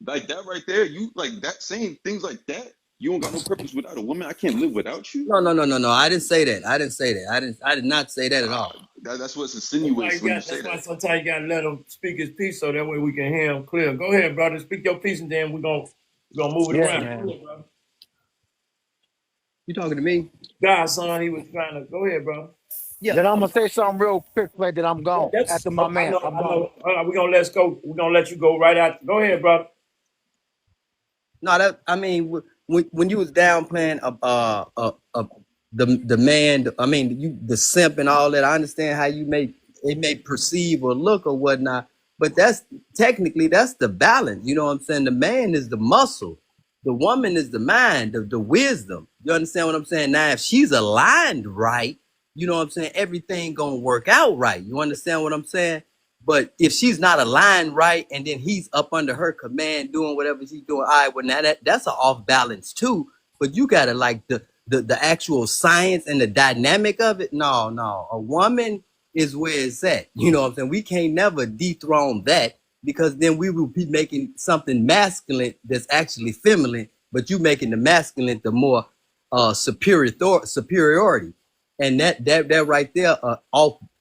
Like that right there, you like that saying things like that. You don't got no purpose without a woman. I can't live without you. No, no, no, no, no. I didn't say that. I didn't say that. I did not say that at all. That's what insinuates when you say That's why that. sometimes you gotta let him speak his piece so that way we can hear him clear. Go ahead, brother. Speak your piece and then we're gonna move it Yeah, around. Go man. ahead, brother. You talking to me? God, son, he was trying to go ahead, brother. Yeah. Then I'm gonna say something real quick, right? That I'm gone That's after my I man. know, I'm I gone. know. We're gonna let's go. We're gonna let you go right out. Go ahead, brother. No, that I mean, when you was downplaying the man, I mean, you the simp and all that. I understand how it may perceive or look or whatnot, but that's technically that's the balance. You know what I'm saying? The man is the muscle, the woman is the mind, the wisdom. You understand what I'm saying? Now, if she's aligned right, you know what I'm saying, everything gonna work out right. You understand what I'm saying? But if she's not aligned right, and then he's up under her command doing whatever she's doing, all right, well now that's an off balance too. But you gotta like the actual science and the dynamic of it. No, no, a woman is where it's at. You know what I'm saying? We can't never dethrone that because then we will be making something masculine that's actually feminine, but you making the masculine the more superiority, and that right there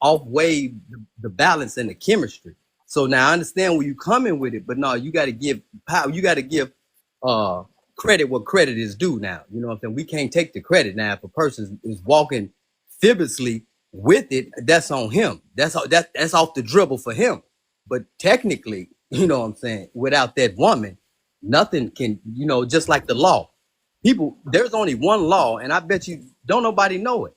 off weigh the balance and the chemistry. So now I understand where you coming with it, but no, you got to give power. You got to give credit what credit is due. Now you know what I'm saying. We can't take the credit now if a person is walking fibrously with it. That's on him. That's off the dribble for him. But technically, you know what I'm saying. Without that woman, nothing can. You know, just like the law. People, there's only one law, and I bet you don't nobody know it.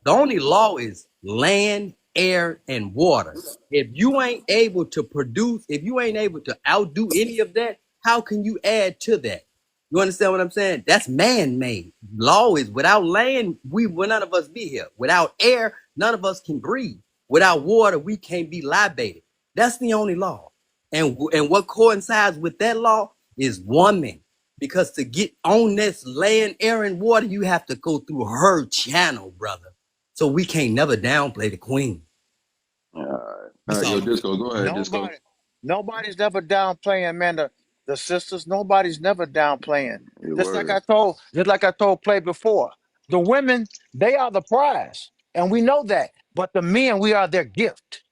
The only law is land, air, and water. If you ain't able to produce, if you ain't able to outdo any of that, how can you add to that? You understand what I'm saying? That's man-made. Law is without land, will none of us be here. Without air, none of us can breathe. Without water, we can't be libated. That's the only law. And what coincides with that law is woman. Because to get on this land, air, and water, you have to go through her channel, brother. So we can't never downplay the queen. All That's right, all yo, I'm saying. Disco, go ahead, Disco. Nobody's never downplaying, man. The sisters, nobody's never downplaying. Your word. Just like I told Play before, the women, they are the prize, and we know that. But the men, we are their gift.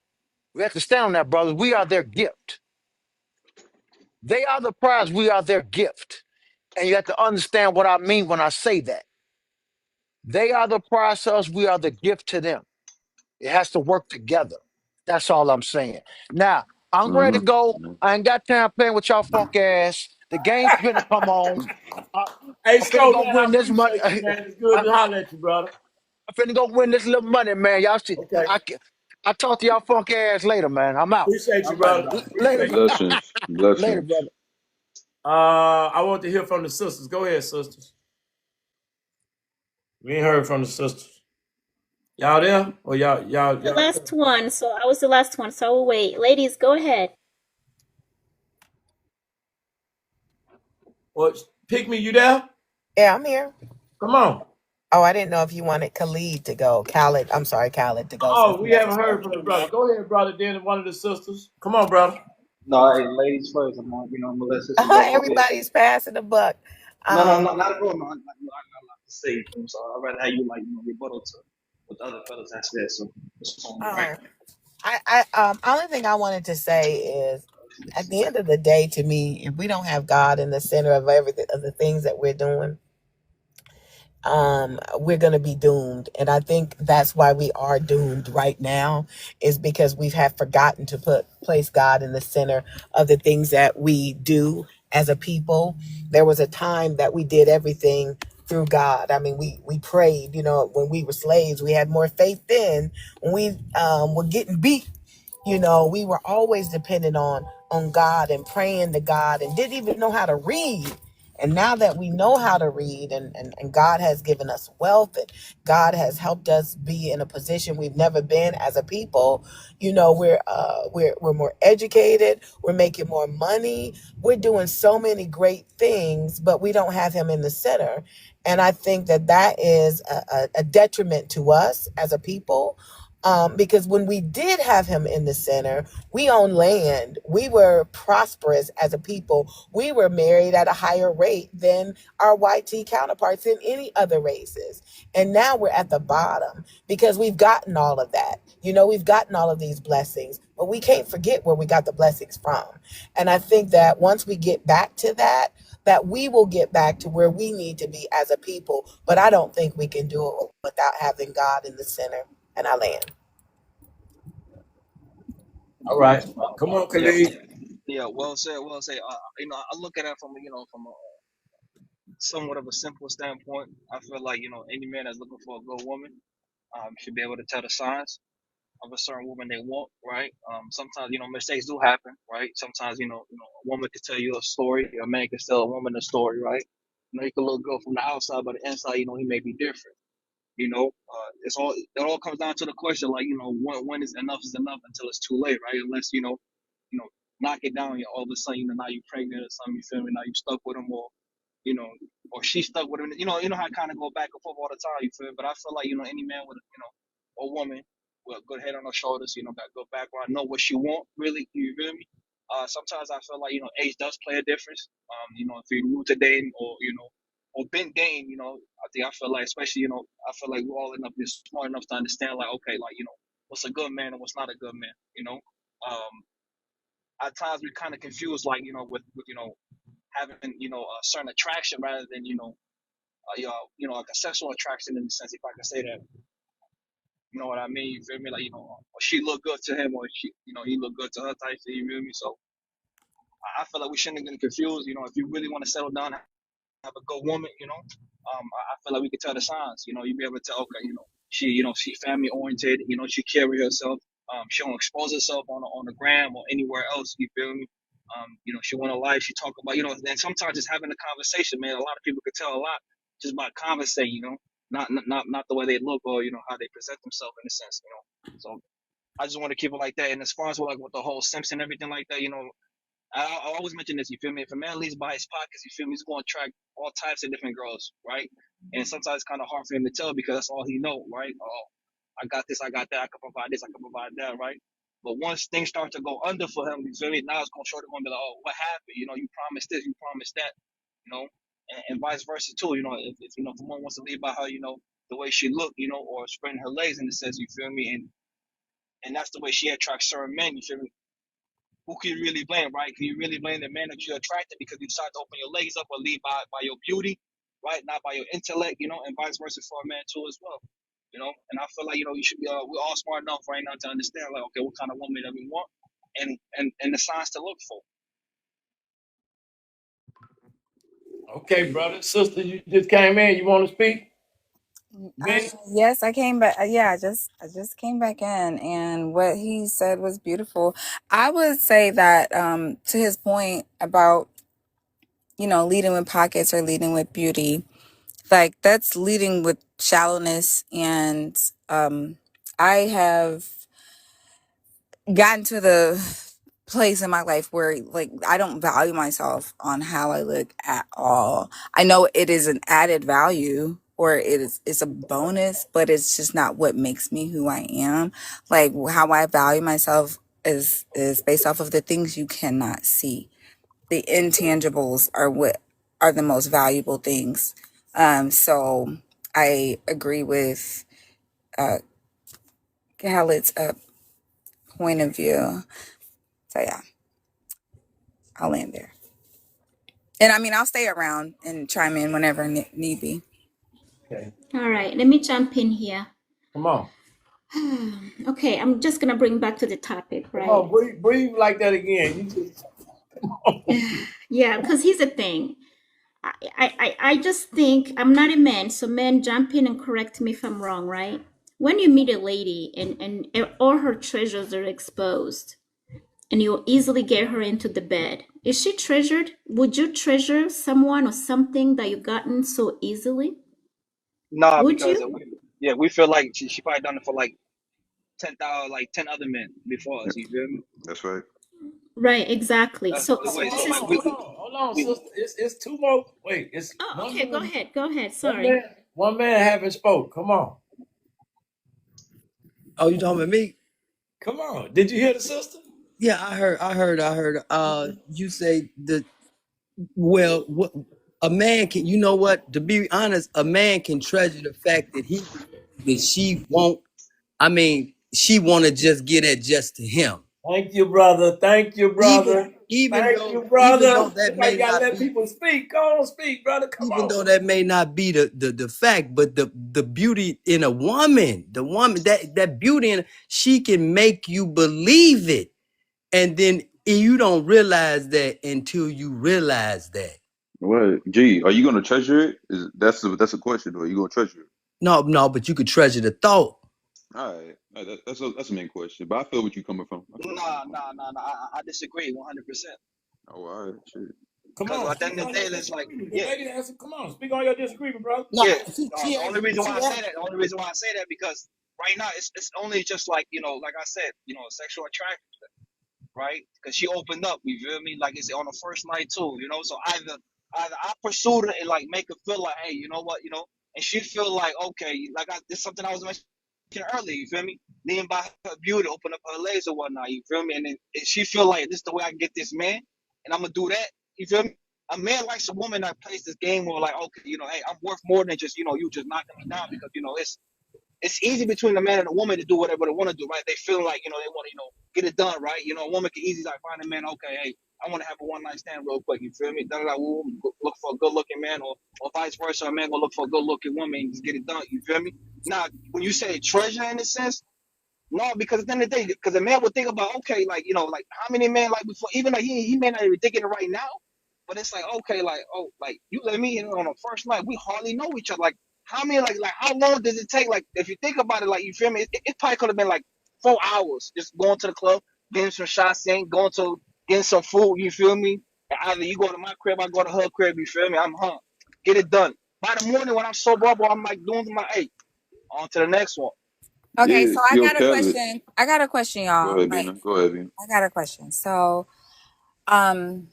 We have to stand on that, brothers. We are their gift. They are the prize. We are their gift, and you have to understand what I mean when I say that. They are the prize to us. We are the gift to them. It has to work together. That's all I'm saying. Now, I'm ready to go. Mm-hmm. I ain't got time playing with y'all funk ass. The game's finna come on. I, Hey, I'm finna Scope, go man, I win this money. appreciate you, man. It's good I'm to holler at you, brother. finna go win this little money, man. Y'all see, Okay. I talk to y'all funk ass later, man. I'm out. Appreciate you, All right, brother. brother. Later, Appreciate you. Blessings, later, blessings. brother. I want to hear from the sisters. Go ahead, sisters. We ain't heard from the sisters. Y'all there? Or The y'all? last one. So I was the last one. So I will wait. Ladies, go ahead. Or pick me, you there? Yeah, I'm here. Come on. Oh, I didn't know if you wanted Khalid to go. Khalid to go since Oh, he we never haven't heard spoke. from the brother. Go ahead, brother. Then one of the sisters. Come on, brother. No, hey, ladies first. I'm gonna let sister go for a bit. Everybody's passing the buck. No, no, Um, no, not at all. No, I got a lot to say. So I'd rather have you rebuttal to what the other fellas have said. So it's on me, right? only thing I wanted to say is, at the end of the day, to me, if we don't have God in the center of everything, of the things that we're doing, we're going to be doomed. And I think that's why we are doomed right now, is because we have forgotten to place God in the center of the things that we do as a people. There was a time that we did everything through God. I mean, we prayed, when we were slaves, we had more faith then. When we were getting beat, we were always dependent on God and praying to God and didn't even know how to read. And now that we know how to read, and God has given us wealth, and God has helped us be in a position we've never been as a people, we're more educated, we're making more money, we're doing so many great things, but we don't have Him in the center. And I think that is a detriment to us as a people. Because when we did have him in the center, we owned land. We were prosperous as a people. We were married at a higher rate than our white counterparts in any other races. And now we're at the bottom because we've gotten all of that. We've gotten all of these blessings, but we can't forget where we got the blessings from. And I think that once we get back to that we will get back to where we need to be as a people. But I don't think we can do it without having God in the center. And I land. All right. Come on, Yeah, Khalid. yeah. Well said. Well said. I look at it from from a somewhat of a simple standpoint. I feel like any man that's looking for a good woman, should be able to tell the signs of a certain woman they want, right? Sometimes mistakes do happen, right? Sometimes a woman could tell you a story, a man can tell a woman a story, right? You can look good from the outside, but the inside, he may be different. It all comes down to the question, like when is enough until it's too late, right? Unless knock it down, all of a sudden now you're pregnant or something. You feel me? Now you stuck with him, or you know, or she stuck with him. How I kind of go back and forth all the time. You feel me? But I feel like any man with a woman with a good head on her shoulders, got good background, know what she want really. You feel me? Sometimes I feel like age does play a difference. If you're new to dating or been dating, I feel like, especially I feel like we're all enough, smart enough to understand, like, okay, like what's a good man and what's not a good man. At times we kind of confuse, like with having a certain attraction rather than like a sexual attraction, in the sense, if I can say that. You know what I mean? You feel me? Like or she look good to him, or he look good to her type thing. You feel me? So I feel like we shouldn't get confused. If you really want to settle down, have a good woman, I feel like we could tell the signs. You be able to tell, okay, she family oriented. She carry herself. She don't expose herself on the gram or anywhere else. You feel me? She want a life. She talk about, and sometimes just having a conversation, man. A lot of people could tell a lot just by conversating. Not the way they look, or how they present themselves, in a sense. So I just want to keep it like that. And as far as with the whole Simpson and everything like that, I always mention this. You feel me? If a man leads by his pockets, you feel me, he's going to attract all types of different girls, right? And sometimes it's kind of hard for him to tell because that's all he know, right? Oh, I got this, I got that, I can provide this, I can provide that, right? But once things start to go under for him, you feel me? Now it's going to show them, be like, oh, what happened? You promised this, you promised that, and vice versa too. If someone wants to lead by her, the way she look, or spreading her legs, in the sense, you feel me? And that's the way she attracts certain men, you feel me? Who can you really blame, right? Can you really blame the man that you're attracted because you decide to open your legs up, or lead by your beauty, right? Not by your intellect, and vice versa for a man too as well. And I feel like, you should be, we're all smart enough right now to understand, like, okay, what kind of woman that we want, and the signs to look for. Okay, brother, sister, you just came in. You want to speak? Yes, I came back. Yeah, I just came back in, and what he said was beautiful. I would say that to his point about leading with pockets or leading with beauty, like that's leading with shallowness. And I have gotten to the place in my life where like I don't value myself on how I look at all. I know it is an added value, or it's a bonus, but it's just not what makes me who I am. Like how I value myself is based off of the things you cannot see. The intangibles are what are the most valuable things. So I agree with Khaled's point of view. So yeah, I'll land there. And I mean, I'll stay around and chime in whenever need be. Okay. All right, let me jump in here. Come on. Okay, I'm just gonna bring back to the topic, right? Come on, breathe like that again. You just Yeah, because here's the thing. I just think I'm not a man, so men jump in and correct me if I'm wrong, right? When you meet a lady and all her treasures are exposed, and you'll easily get her into the bed, is she treasured? Would you treasure someone or something that you've gotten so easily? Nah, Would because you? we feel like she probably done it for like 10,000, like 10 other men before us. You feel me? That's right. Right, exactly. That's So, the way. So this is. like hold on, sister. It's two more. Wait, it's Oh, one okay. Go man. ahead. Go ahead. Sorry. One man haven't spoke. Come on. Oh, you talking about me? Come on. Did you hear the sister? Yeah, I heard. You say the well, what a man can. You know what? To be honest, a man can treasure the fact that he believes that she won't. I mean, she want to just get at just to him. Thank you, brother. Thank you, Even brother. even Thank though you, even though brother. that Somebody may gotta not let be people speak. Go on, speak, brother. Come even on. though that may not be the fact, but the beauty in a woman, the woman that beauty in she can make you believe it, and then you don't realize that until you realize that. What? G, are you gonna treasure it? That's a question. Or are you gonna treasure it? No, but you could treasure the thought. All right, that's a main question. But I feel what you coming from. I feel what you Nah, coming nah, nah, nah. I disagree 100%. from. Oh, all right, shit. Come Because on. at the Speak end of on the day, your it's like, disagreement. The yeah, lady answer. Come on. Speak on your disagreement, brother. No, yeah. she The only reason why I say asked. that, the only reason why I say that, because right now it's only just like, like I said, sexual attraction, right? Because she opened up, you feel me? Like it's on the first night too, So either I pursued her and like make her feel like, hey, you know what, and she feel like, okay, like this something I was mentioning earlier, you feel me? Lean by her beauty, open up her legs or whatnot, you feel me? And then she feel like this is the way I can get this man, and I'm gonna do that, you feel me? A man likes a woman that plays this game where like, okay, hey, I'm worth more than just, you just knocking me down, because it's easy between a man and a woman to do whatever they want to do, right? They feel like, they want to, get it done, right? A woman can easily like find a man, okay, hey, I want to have a one night stand real quick, you feel me? Da da da, look for a good looking man, or vice versa, a man will look for a good looking woman and just get it done, you feel me? Now, when you say treasure in a sense, no, because at the end of the day, because a man would think about, okay, like, like how many men, like before, even like he may not even thinking it right now, but it's like, okay, like, oh, like you let me in on the first night, we hardly know each other. Like, how many, like how long does it take? Like, if you think about it, like, you feel me? It probably could have been like 4 hours just going to the club, getting some shots in, getting some food, you feel me? And either you go to my crib, I go to her crib, you feel me? I'm hung. Get it done. By the morning when I'm sober up, I'm like doing my, hey, on to the next one. Okay, Yeah, so I yo, got a Kevin. question. I got a question, Go y'all. ahead, Like, Bina. Go ahead, Bina. I got a question. So, um,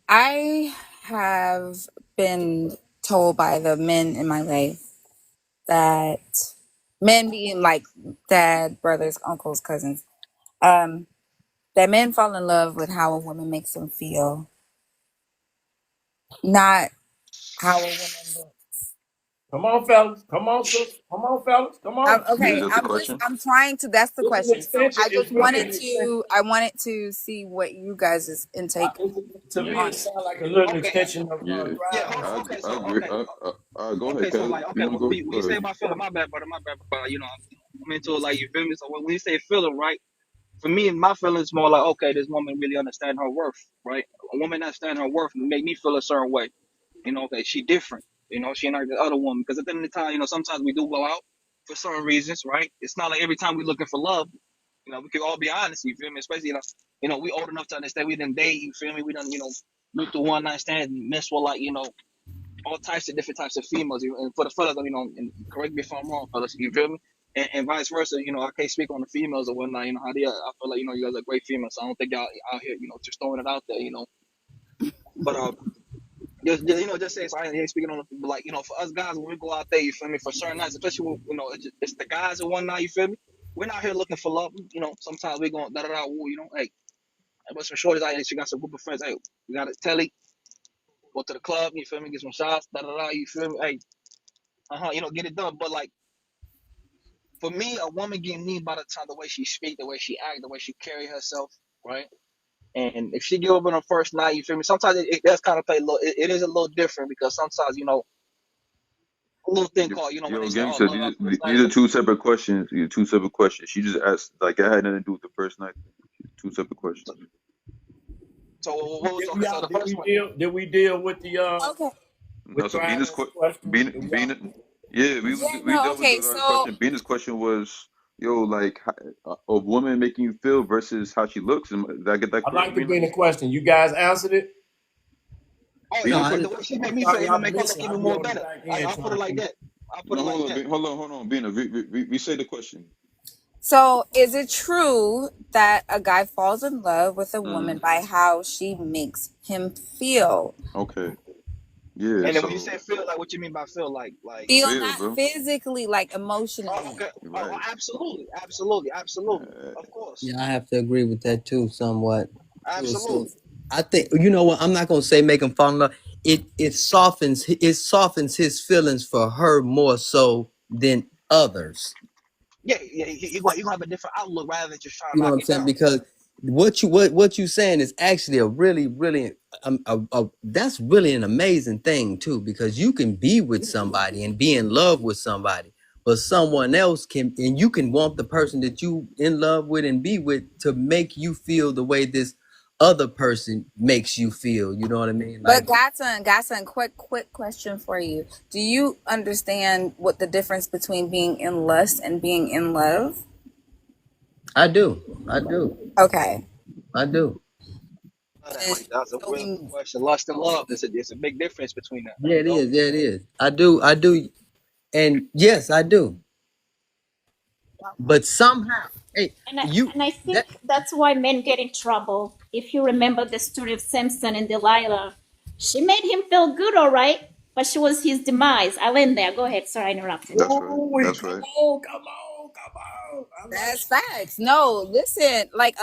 I have been told by the men in my life that men being like dad, brothers, uncles, cousins, that men fall in love with how a woman makes them feel, not how a woman looks. Come on, fellas. Come on, sister. Come on, fellas. Come on. Is Okay, that the question? I'm trying to, that's the It's an question. So extension. I It's just really wanted an extension. I wanted to see what you guys' intake To me, on it it. sounds like a little Okay, extension of Yeah, yeah, Thrive hold on. Halls. Okay, I so agree. Go ahead, okay, so Kevin. like, You okay, want to go? when Go you say ahead. about feeling, my bad, but I'm into it, like, you feel me? So when you say feeling, right? For me, my feelings more like, okay, this woman really understand her worth, right? A woman understand her worth make me feel a certain way. Okay, she different. She ain't like the other woman. Because at the end of the time, sometimes we do go out for certain reasons, right? It's not like every time we looking for love. We can all be honest, you feel me? Especially, we old enough to understand we done date, you feel me? We done, look through one night stand and mess with, like, all types of different types of females. And for the fellas, and correct me if I'm wrong, fellas, you feel me? And vice versa, I can't speak on the females or whatnot, how they are. I feel like, you guys are great females, so I don't think y'all out here, just throwing it out there, But, just say, so I ain't speaking on the, but like, for us guys, when we go out there, you feel me, for certain nights, especially when, it's the guys and whatnot, you feel me? We're not here looking for love, sometimes we going da-da-da, hey, but some shorties out here, she got some group of friends, hey, we got a telly, go to the club, you feel me, get some shots, da-da-da, you feel me, hey, get it done. But like, for me, a woman getting me by the time, the way she speak, the way she act, the way she carry herself, right? And if she give up on her first night, you feel me? Sometimes it does kind of play a little. It is a little different because sometimes, a little thing called, when they Yo, say, gang "Oh, said love at first night." these are two separate questions. These are two separate questions. She just asked like that had nothing to do with the first night. Two separate questions. So what was Did okay? we, So the did first we one. deal? Did we deal with the Okay. No, with so Thrive Venus, Halls question? Venus, Did we Venus, yeah, Yeah, we no, dealt with okay. the So question. Venus' question was, yo, like a woman making you feel versus how she looks. Did I get that I'd correct, like to be Venus? in the question. You guys answered it? Oh No, yeah, Venus' I the didn't. way she made I'm me feel, sorry, it'll I'm make her look missing. I'll even be more on the better. back I'll end put it trying like to. that. I'll put it No, like that. hold on, Venus. We say the question. so is it true that a guy falls in love with a woman Mm, by how she makes him feel? okay. Yeah, And then when you so say feel, like, what you mean by feel? Feel feel, not bro. physically, like Oh, emotionally. okay. You're Oh, right. absolutely, absolutely, absolutely. Uh, Of course, Yeah, I have to agree with that too, somewhat. To a absolutely. sense. I think you know what, I'm not gonna say make him fall in love. It softens his feelings for her more so than others. Yeah, yeah. You gonna have a different outlook rather than just trying to You know knock what I'm it saying? down. Because what you saying is actually a really that's really an amazing thing too. Because you can be with somebody and be in love with somebody, but someone else can, and you can want the person that you in love with and be with to make you feel the way this other person makes you feel. You know what I mean? But Like Godson, quick question for you. Do you understand what the difference between being in lust and being in love? I do, I do, Okay. I do. And That's a so real good when question. Lust and love. There's a big difference between that. Yeah, it is. Yeah, it is. I do, and yes, I do. But somehow, hey, you And I that think that's why men get in trouble. If you remember the story of Samson and Delilah, she made him feel good, all right, but she was his demise. I'll end there. Go ahead. Sorry, I interrupted. that's right. Ooh, That's come right. on, come on, come on. I love that's facts. No, listen, like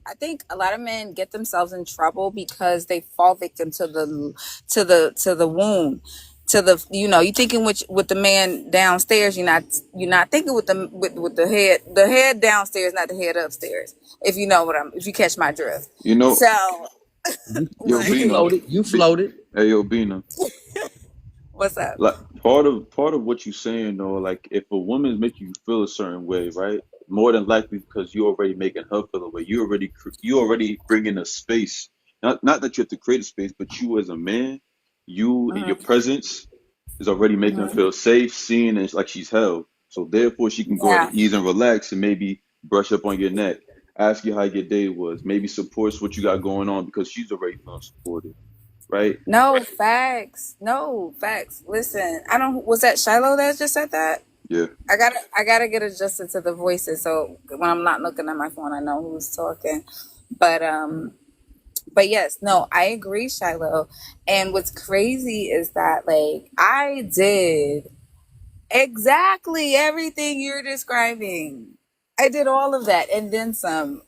I think a lot of men get themselves in trouble because they fall victim to the wound. To the you thinking with the man downstairs, you're not thinking with the head downstairs, not the head upstairs. If you catch my drift. You know, So yo, what you Bina, floated, you B, floated. hey, yo, Bina. what's up? Like part of what you're saying though, like if a woman make you feel a certain way, right? More than likely because you already making her feel a way. You already bringing a space. Not that you have to create a space, but you as a man, you and your Mhm, presence is already making her mhm. feel safe, seen, and like she's held. So therefore, she can go ahead Yeah. and ease and relax and maybe brush up on your neck, ask you how your day was, maybe supports what you got going on because she's already feeling supported, right? No facts. No facts. Listen, I don't. Was that Shiloh that just said that? Yeah. I gotta get adjusted to the voices, so when I'm not looking at my phone, I know who's talking. But yes, no, I agree, Shiloh. And what's crazy is that like I did exactly everything you're describing. I did all of that and then some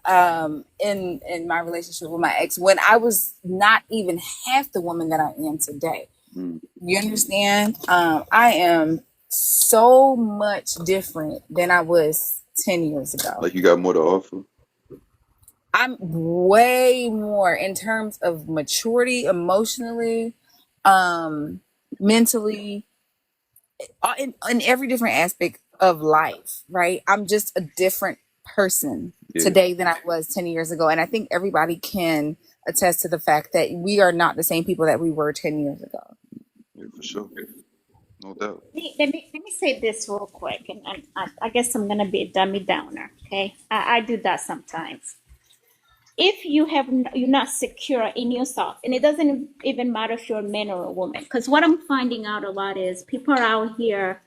in my relationship with my ex when I was not even half the woman that I am today. Mm. You understand? I am so much different than I was 10 years ago. Like you got more to offer. I'm way more in terms of maturity, emotionally, mentally, in every different aspect of life, right? I'm just a different person Yeah, today than I was 10 years ago. And I think everybody can attest to the fact that we are not the same people that we were 10 years ago. yeah, for sure. No doubt. Let me say this real quick, and I guess I'm gonna be a dummy downer. Okay, I do that sometimes. If you're not secure in yourself, and it doesn't even matter if you're a man or a woman, because what I'm finding out a lot is people are out here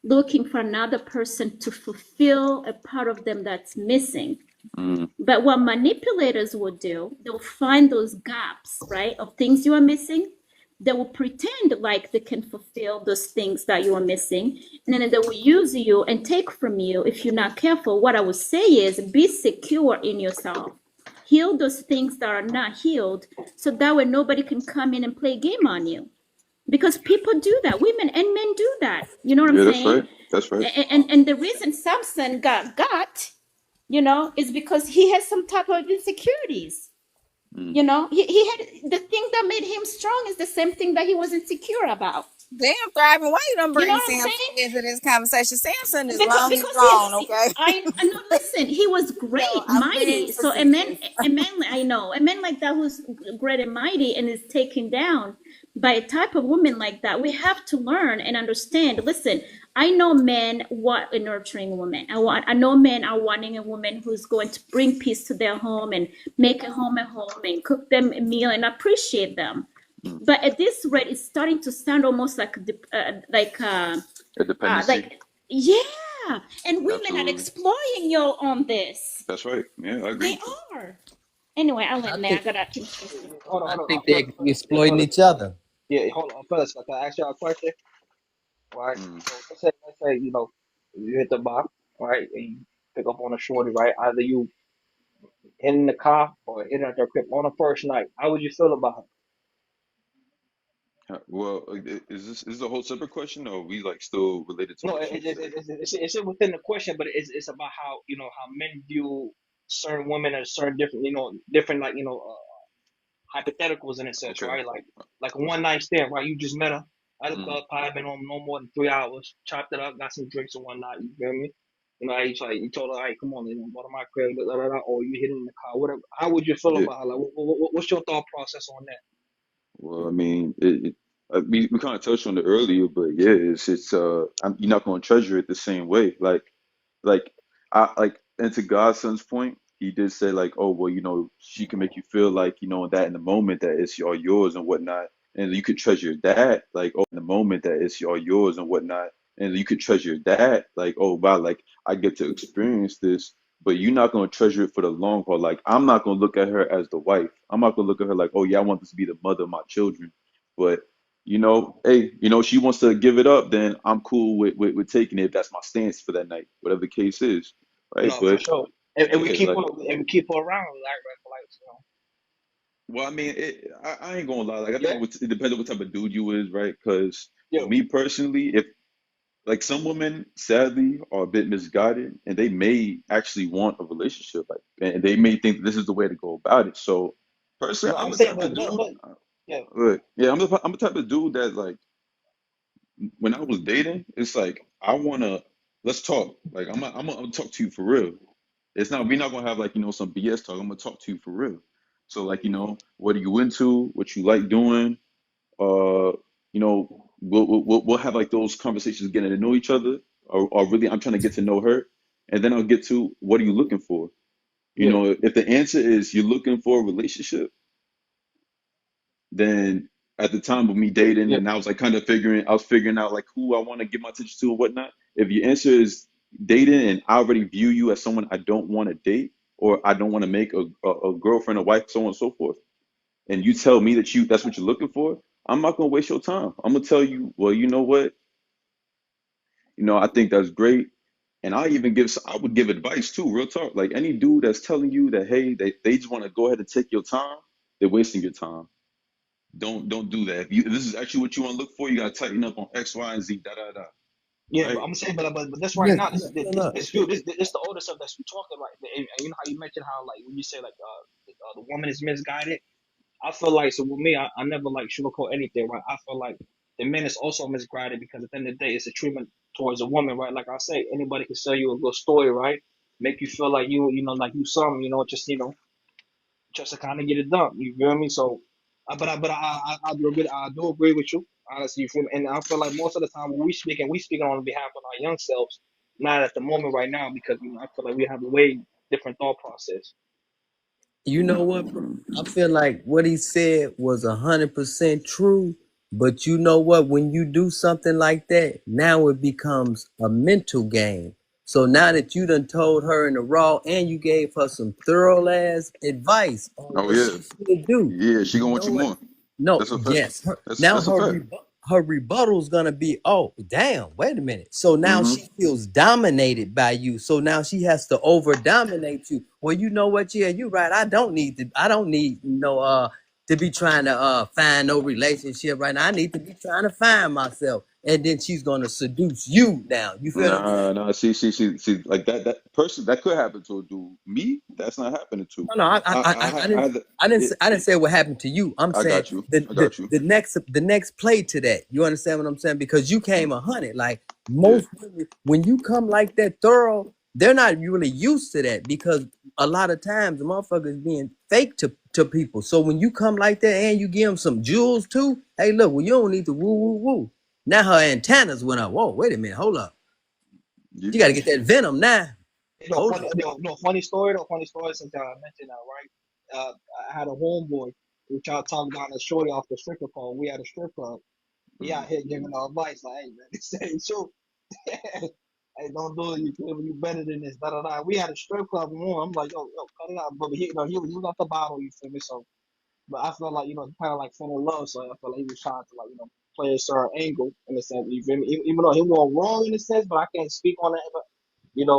looking for another person to fulfill a part of them that's missing. Mm. But what manipulators will do, they'll find those gaps, right, of things you are missing. They will pretend like they can fulfill those things that you are missing. And then they will use you and take from you if you're not careful. What I would say is be secure in yourself. Heal those things that are not healed so that way nobody can come in and play a game on you. Because people do that. Women and men do that. You know what I'm Yeah, that's saying? right. That's right. And the reason Samson got is because he has some type of insecurities. Mm. He had the thing that made him strong is the same thing that he was insecure about. Damn, Thriving, why you don't You know bring what I'm Samson saying? into this conversation? Samson is Because long because gone, okay? I know. Listen, he was No, great, I'm being mighty. So facetious. a man like that who's great and mighty and is taken down by a type of woman like that, we have to learn and understand. Listen, I know men want a nurturing woman. I know men are wanting a woman who's going to bring peace to their home and make a home and cook them a meal and appreciate them. Mm. But at this rate, it's starting to sound almost A dependency. yeah, and women are Absolutely. exploiting you on this. That's right. Yeah, I agree They with you. are. Anyway, I'll I end there. I think gotta. Hold on, I hold on. think they're exploiting each other. Yeah, hold on, fellas. Can I ask y'all a question? Right. Mm. So let's say you hit the bar, right, and you pick up on a shorty, right? Either you in the car or in at their crib on the first night. How would you feel about her? Well, is this a whole separate question, or are we like still related to No, what you said? it's within the question, but it's about how how men view certain women as certain different different hypotheticals in a sense, Okay. right? Like a one night stand, right? You just met her at a Mm. club, probably been on no more than 3 hours, chopped it up, got some drinks and whatnot. You feel me? You told her, hey, come on, go to my crib, or you hit it in the car, whatever. How would you feel Yeah. about her? Like, what's your thought process on that? Well, I mean, we kind of touched on it earlier, but yeah, you're not going to treasure it the same way. Like and to Godson's point, he did say like, oh well, she can make you feel like that in the moment that it's all yours and whatnot, and you could treasure that like, oh, in the moment that it's all yours and whatnot, and you could treasure that like, oh wow, like I get to experience this, but you're not going to treasure it for the long haul. Like I'm not going to look at her as the wife. I'm not going to look at her like, oh yeah, I want this to be the mother of my children, but hey, she wants to give it up, then I'm cool with taking it if that's my stance for that night, whatever the case is, right? No, for But sure. And we yeah, keep like, her, and we keep her around, well, I mean, I ain't gonna lie, like, I yeah, think it depends on what type of dude you is, right? Because yeah, me personally, if like some women sadly are a bit misguided and they may actually want a relationship, like, and they may think this is the way to go about it. So personally, no, I'm I'm the saying, type of dude. but yeah, Yeah, I'm the type of dude that like when I was dating, it's like I wanna let's talk. Like I'm gonna talk to you for real. We're not gonna have like some BS talk. I'm gonna talk to you for real. So like what are you into? What you like doing? We'll have like those conversations, getting to know each other, or really I'm trying to get to know her, and then I'll get to what are you looking for? yeah, If the answer is you're looking for a relationship, then at the time of me dating yeah, and I was figuring out like who I want to give my attention to and whatnot. If your answer is dating and I already view you as someone I don't want to date or I don't want to make a girlfriend, a wife, so on and so forth, and you tell me that's what you're looking for, I'm not gonna waste your time. I'm gonna tell you, well, you know what? I think that's great. And I would give advice too, real talk. Like any dude that's telling you that, hey, they just want to go ahead and take your time, they're wasting your time. Don't do that. If this is actually what you want to look for, you gotta tighten up on X, Y, and Z, da da da. yeah. But Right? I'm saying, but this right Yeah, now, look. this the older stuff that's we talking right. And you know how you mentioned how like when you say like the woman is misguided. I feel like so with me, I never like sugarcoat anything, right? I feel like the man is also misguided because at the end of the day, it's a treatment towards a woman, right? Like I say, anybody can sell you a good story, right? Make you feel like like you some, just to kind of get it done. You feel me? So, I do agree with you, honestly. You feel me? And I feel like most of the time when we speaking on behalf of our young selves, not at the moment right now because I feel like we have a way different thought process. You know what, bro? I feel like what he said was 100% true. But you know what? When you do something like that, now it becomes a mental game. So now that you done told her in the raw and you gave her some thorough ass advice on Oh what yeah, she should do, yeah. She you gonna want know you what? more. No, That's a fact. yes. Now That's a fact. her rebuttal's gonna be, oh damn, wait a minute. So now Mm-hmm. she feels dominated by you. So now she has to over dominate you. Well, you know what? Yeah, you're right. I don't need to be trying to find no relationship right now. I need to be trying to find myself. And then she's gonna seduce you now. You feel what I'm saying? Nah, nah. See, like that person that could happen to a dude. Me, that's not happening to. No, I had I didn't say what happened to you. I'm I saying got you. the, I the got you. the next play to that. You understand what I'm saying? Because you came 100. Like Yeah. most women, when you come like that thorough, they're not really used to that because a lot of times the motherfuckers being fake to people. So when you come like that and you give them some jewels too, hey, look, well you don't need to woo woo woo. Now her antennas went up. Whoa, wait a minute, hold up. You got to get that venom now. Hold up. Funny story since I mentioned that, right? I had a homeboy which y'all talked about a shorty off the stripper club. We had a strip club. He Mm. out here giving her advice like, hey man, this ain't true. Hey, don't do it. You better than this. Da da da. We had a strip club room. I'm like, yo, cut it out. But he was off the bottle. You feel me? So but I felt like kind of like fell in love. So I felt like he was trying to like play a certain angle in a sense. You feel me? Even though he wasn't wrong in a sense, but I can't speak on that. But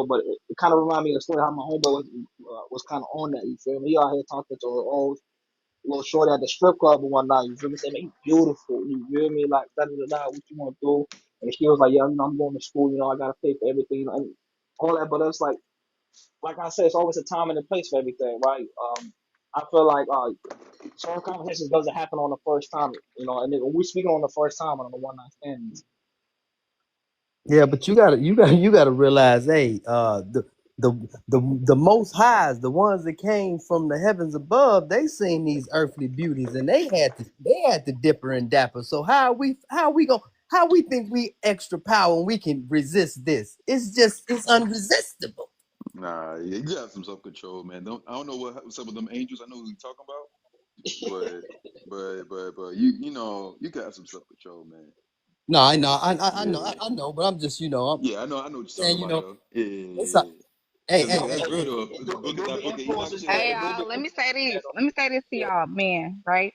but it kind of reminded me of the story how my homeboy was kind of on that. You feel me? He out here talking to her old little shorty at the strip club and whatnot. You feel me? Saying, "Man, you beautiful." You feel me? Like da da da da. What you want to do? And she was like, "Yeah, I'm going to school. I gotta pay for everything and all that." But it's like I said, it's always a time and a place for everything, right? I feel like certain conversations doesn't happen on the first time, and then when we speaking on the first time on the one night stands. Yeah, but you gotta realize, hey, the most highs, the ones that came from the heavens above, they seen these earthly beauties and they had to dipper and dapper. So how we think we extra power and we can resist this? It's unresistible. Nah, yeah, you have some self control, man. I don't know what's up with them angels. I know who you talking about, but but you got some self control, man. No, I know, Yeah, I know, but I'm just, I'm yeah, I know what you're talking saying, about though. Yeah, it's yeah, a, yeah. hey, Cause hey, nah, hey, that's real hey. though. The It book do that be book of Enoch influences, said yeah. Hey It do that. be y'all, let me say yeah, this. Let me say this to y'all, men, right?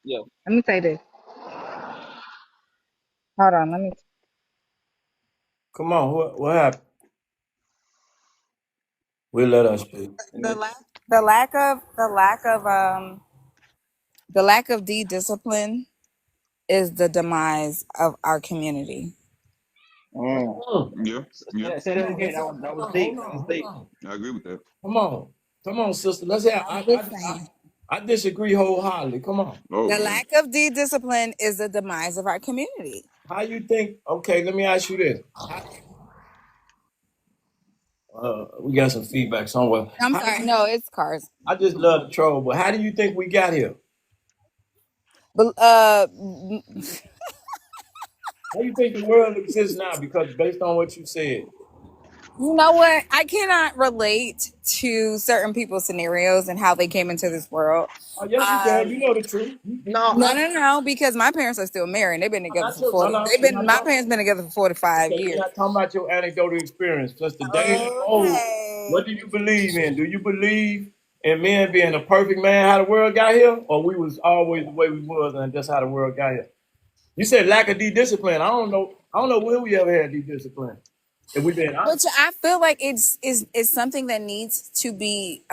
yeah. Let me say this. Hold on, let me. Come on, what happened? We'll let us speak. And The then, lack, the lack of, the lack of, the lack of discipline is the demise of our community. mm. Mm. Yeah, yeah, Say Come that on, again. sister. That Hold was on, deep. hold That on, was hold deep. on. I agree with that. Come on, sister. Let's have. I'm just saying. I disagree wholeheartly. Come on. Oh The man, lack of discipline is the demise of our community. How you think? Okay, let me ask you this. We got some feedback somewhere. I'm How do sorry. you? No, it's cars. I just love the troll, but how do you think we got here? But How do you think the world exists now? Because based on what you said, you know what? I cannot relate to certain people's scenarios and how they came into this world. oh yes, you can. Um, You know the truth. No, no, because my parents are still married. They've been I'm together not for your. No, 40. no, They've we're been not my talking. parents been together for 45 Okay, we're years. not talking about your anecdotal experience. Just today and old. Okay. What do you believe in? Do you believe in men being a perfect man, how the world got here, or we was always the way we was, and that's how the world got here? You said lack of discipline. I don't know. I don't know when we ever had discipline. If we been But honest. I feel like it's something that needs to be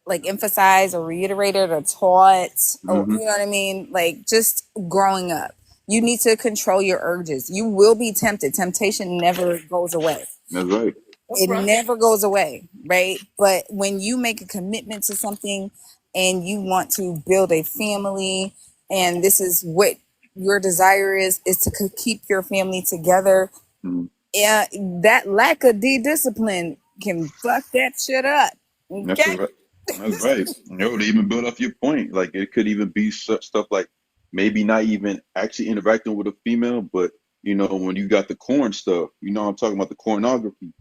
like emphasized or reiterated or taught, or mm-hmm. you know what I mean, like just growing up. You need to control your urges. You will be tempted. Temptation never goes away. That's right. That's It right. never goes away, right? But when you make a commitment to something and you want to build a family, and this is what your desire is to keep your family together, Mm-hmm. yeah, that lack of discipline can fuck that shit up. That's Okay. right. That's right. To even build off your point, like it could even be such stuff like maybe not even actually interacting with a female, but when you got the corn stuff, I'm talking about the pornography.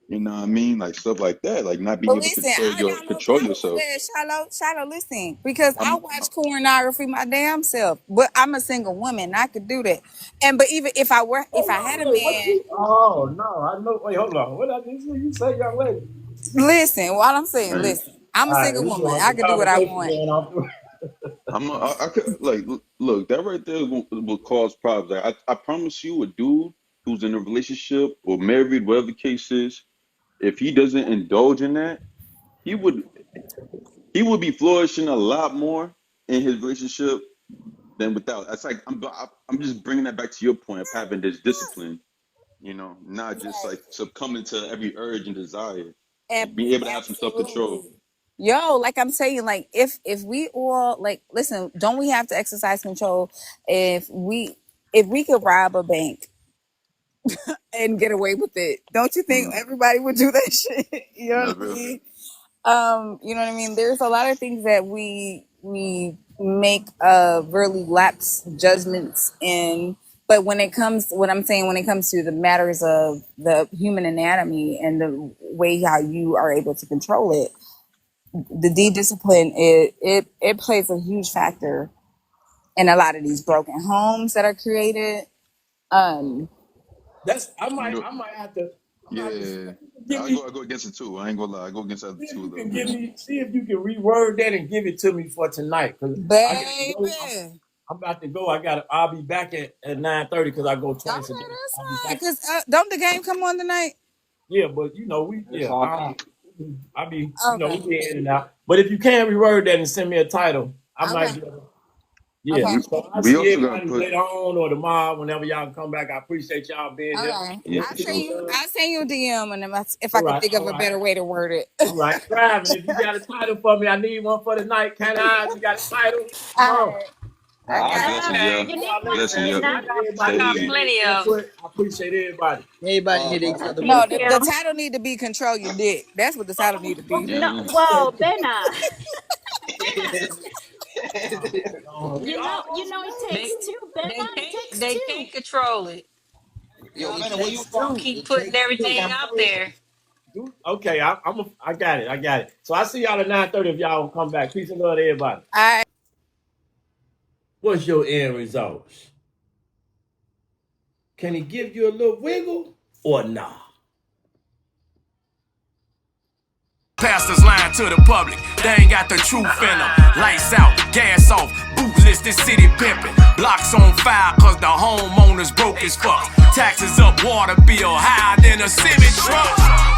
You know what I mean? Like stuff like that, like not being But able to listen, control I got no control problem with yourself. that, Shiloh, listen, because I I'm watch pornography my damn self. But I'm a single woman, I could do that. And but even if Oh I had no, a wait, what man, you? Oh no, I know. Wait, hold on. What I just say? You say young lady? listen, what I'm saying, man, listen, I'm All a right, single we woman. doing I the could do what I conversation want. going off. I could like look that right there will cause problems. Like, I promise you, a dude who's in a relationship or married, whatever the case is, if he doesn't indulge in that, he would he would be flourishing a lot more in his relationship than without. That's like I'm just bringing that back to your point of having this discipline, not just like succumbing to every urge and desire, and being able to have some self control. Absolutely. Yo, like I'm saying, like if we all like listen, don't we have to exercise control if we could rob a bank and get away with it? Don't you think Mm, everybody would do that shit? You know that's what I real. mean? You know what I mean? There's a lot of things that we make really lapse judgments in. But when it comes, what I'm saying, when it comes to the matters of the human anatomy and the way how you are able to control it, the discipline it plays a huge factor in a lot of these broken homes that are created. Um, That's You know, I might have to. Yeah, Give me, I go against it too. I ain't gonna lie, I go against the other see if two a you little can bit. give me, see if you can reword that and give it to me for tonight. Cause I got to go. Baby. I'm about to go. I'll be back at 9:30 because I go Okay, twice a day. that's I'll be fine. back. Cause don't the game come on tonight? Yeah, but you know, It's all time. I'll be, we Okay. be in and out. But if you can reword that and send me a title, I might Okay. be able. Yeah. Okay. So I'll We see also gotta everybody put, later on or tomorrow whenever y'all come back. I appreciate y'all being here. Okay. yeah, Let's for I'll get send sure. it you. done. I'll send you a DM, and if I All can right, think of all a right, better way to word it. all right. Driving. If you got a title for me, I need one for the night. Can I? You got a title? Come All on. right. I All All right, got right. you. blessings, y'all. Okay. You need Y'all one later, for Blessings, man. the y'all. I Appreciate got night. I everybody Stay got being easy. plenty here. of 'em. Input. I appreciate everybody. Everybody hit each other with No, a the Yeah. bone. title need to be "Control Your Dick." That's what the title need to be. No, Yeah. well, Bena, We you almost know, it They takes two, Bena. It takes they two. can't control it. Yo, They man, where you just from? keep It putting takes two. everything out there. okay. I got it. I got it. So I see y'all at 9:30 if y'all come back. Peace and love to everybody. All right. What's your end results? Can he give you a little wiggle or nah? Pastors lying to the public, they ain't got the truth in them. Lights out, gas off, bootless, this city pimping. Blocks on fire cause the homeowners broke as fuck. Taxes up, water bill higher than a Civic truck.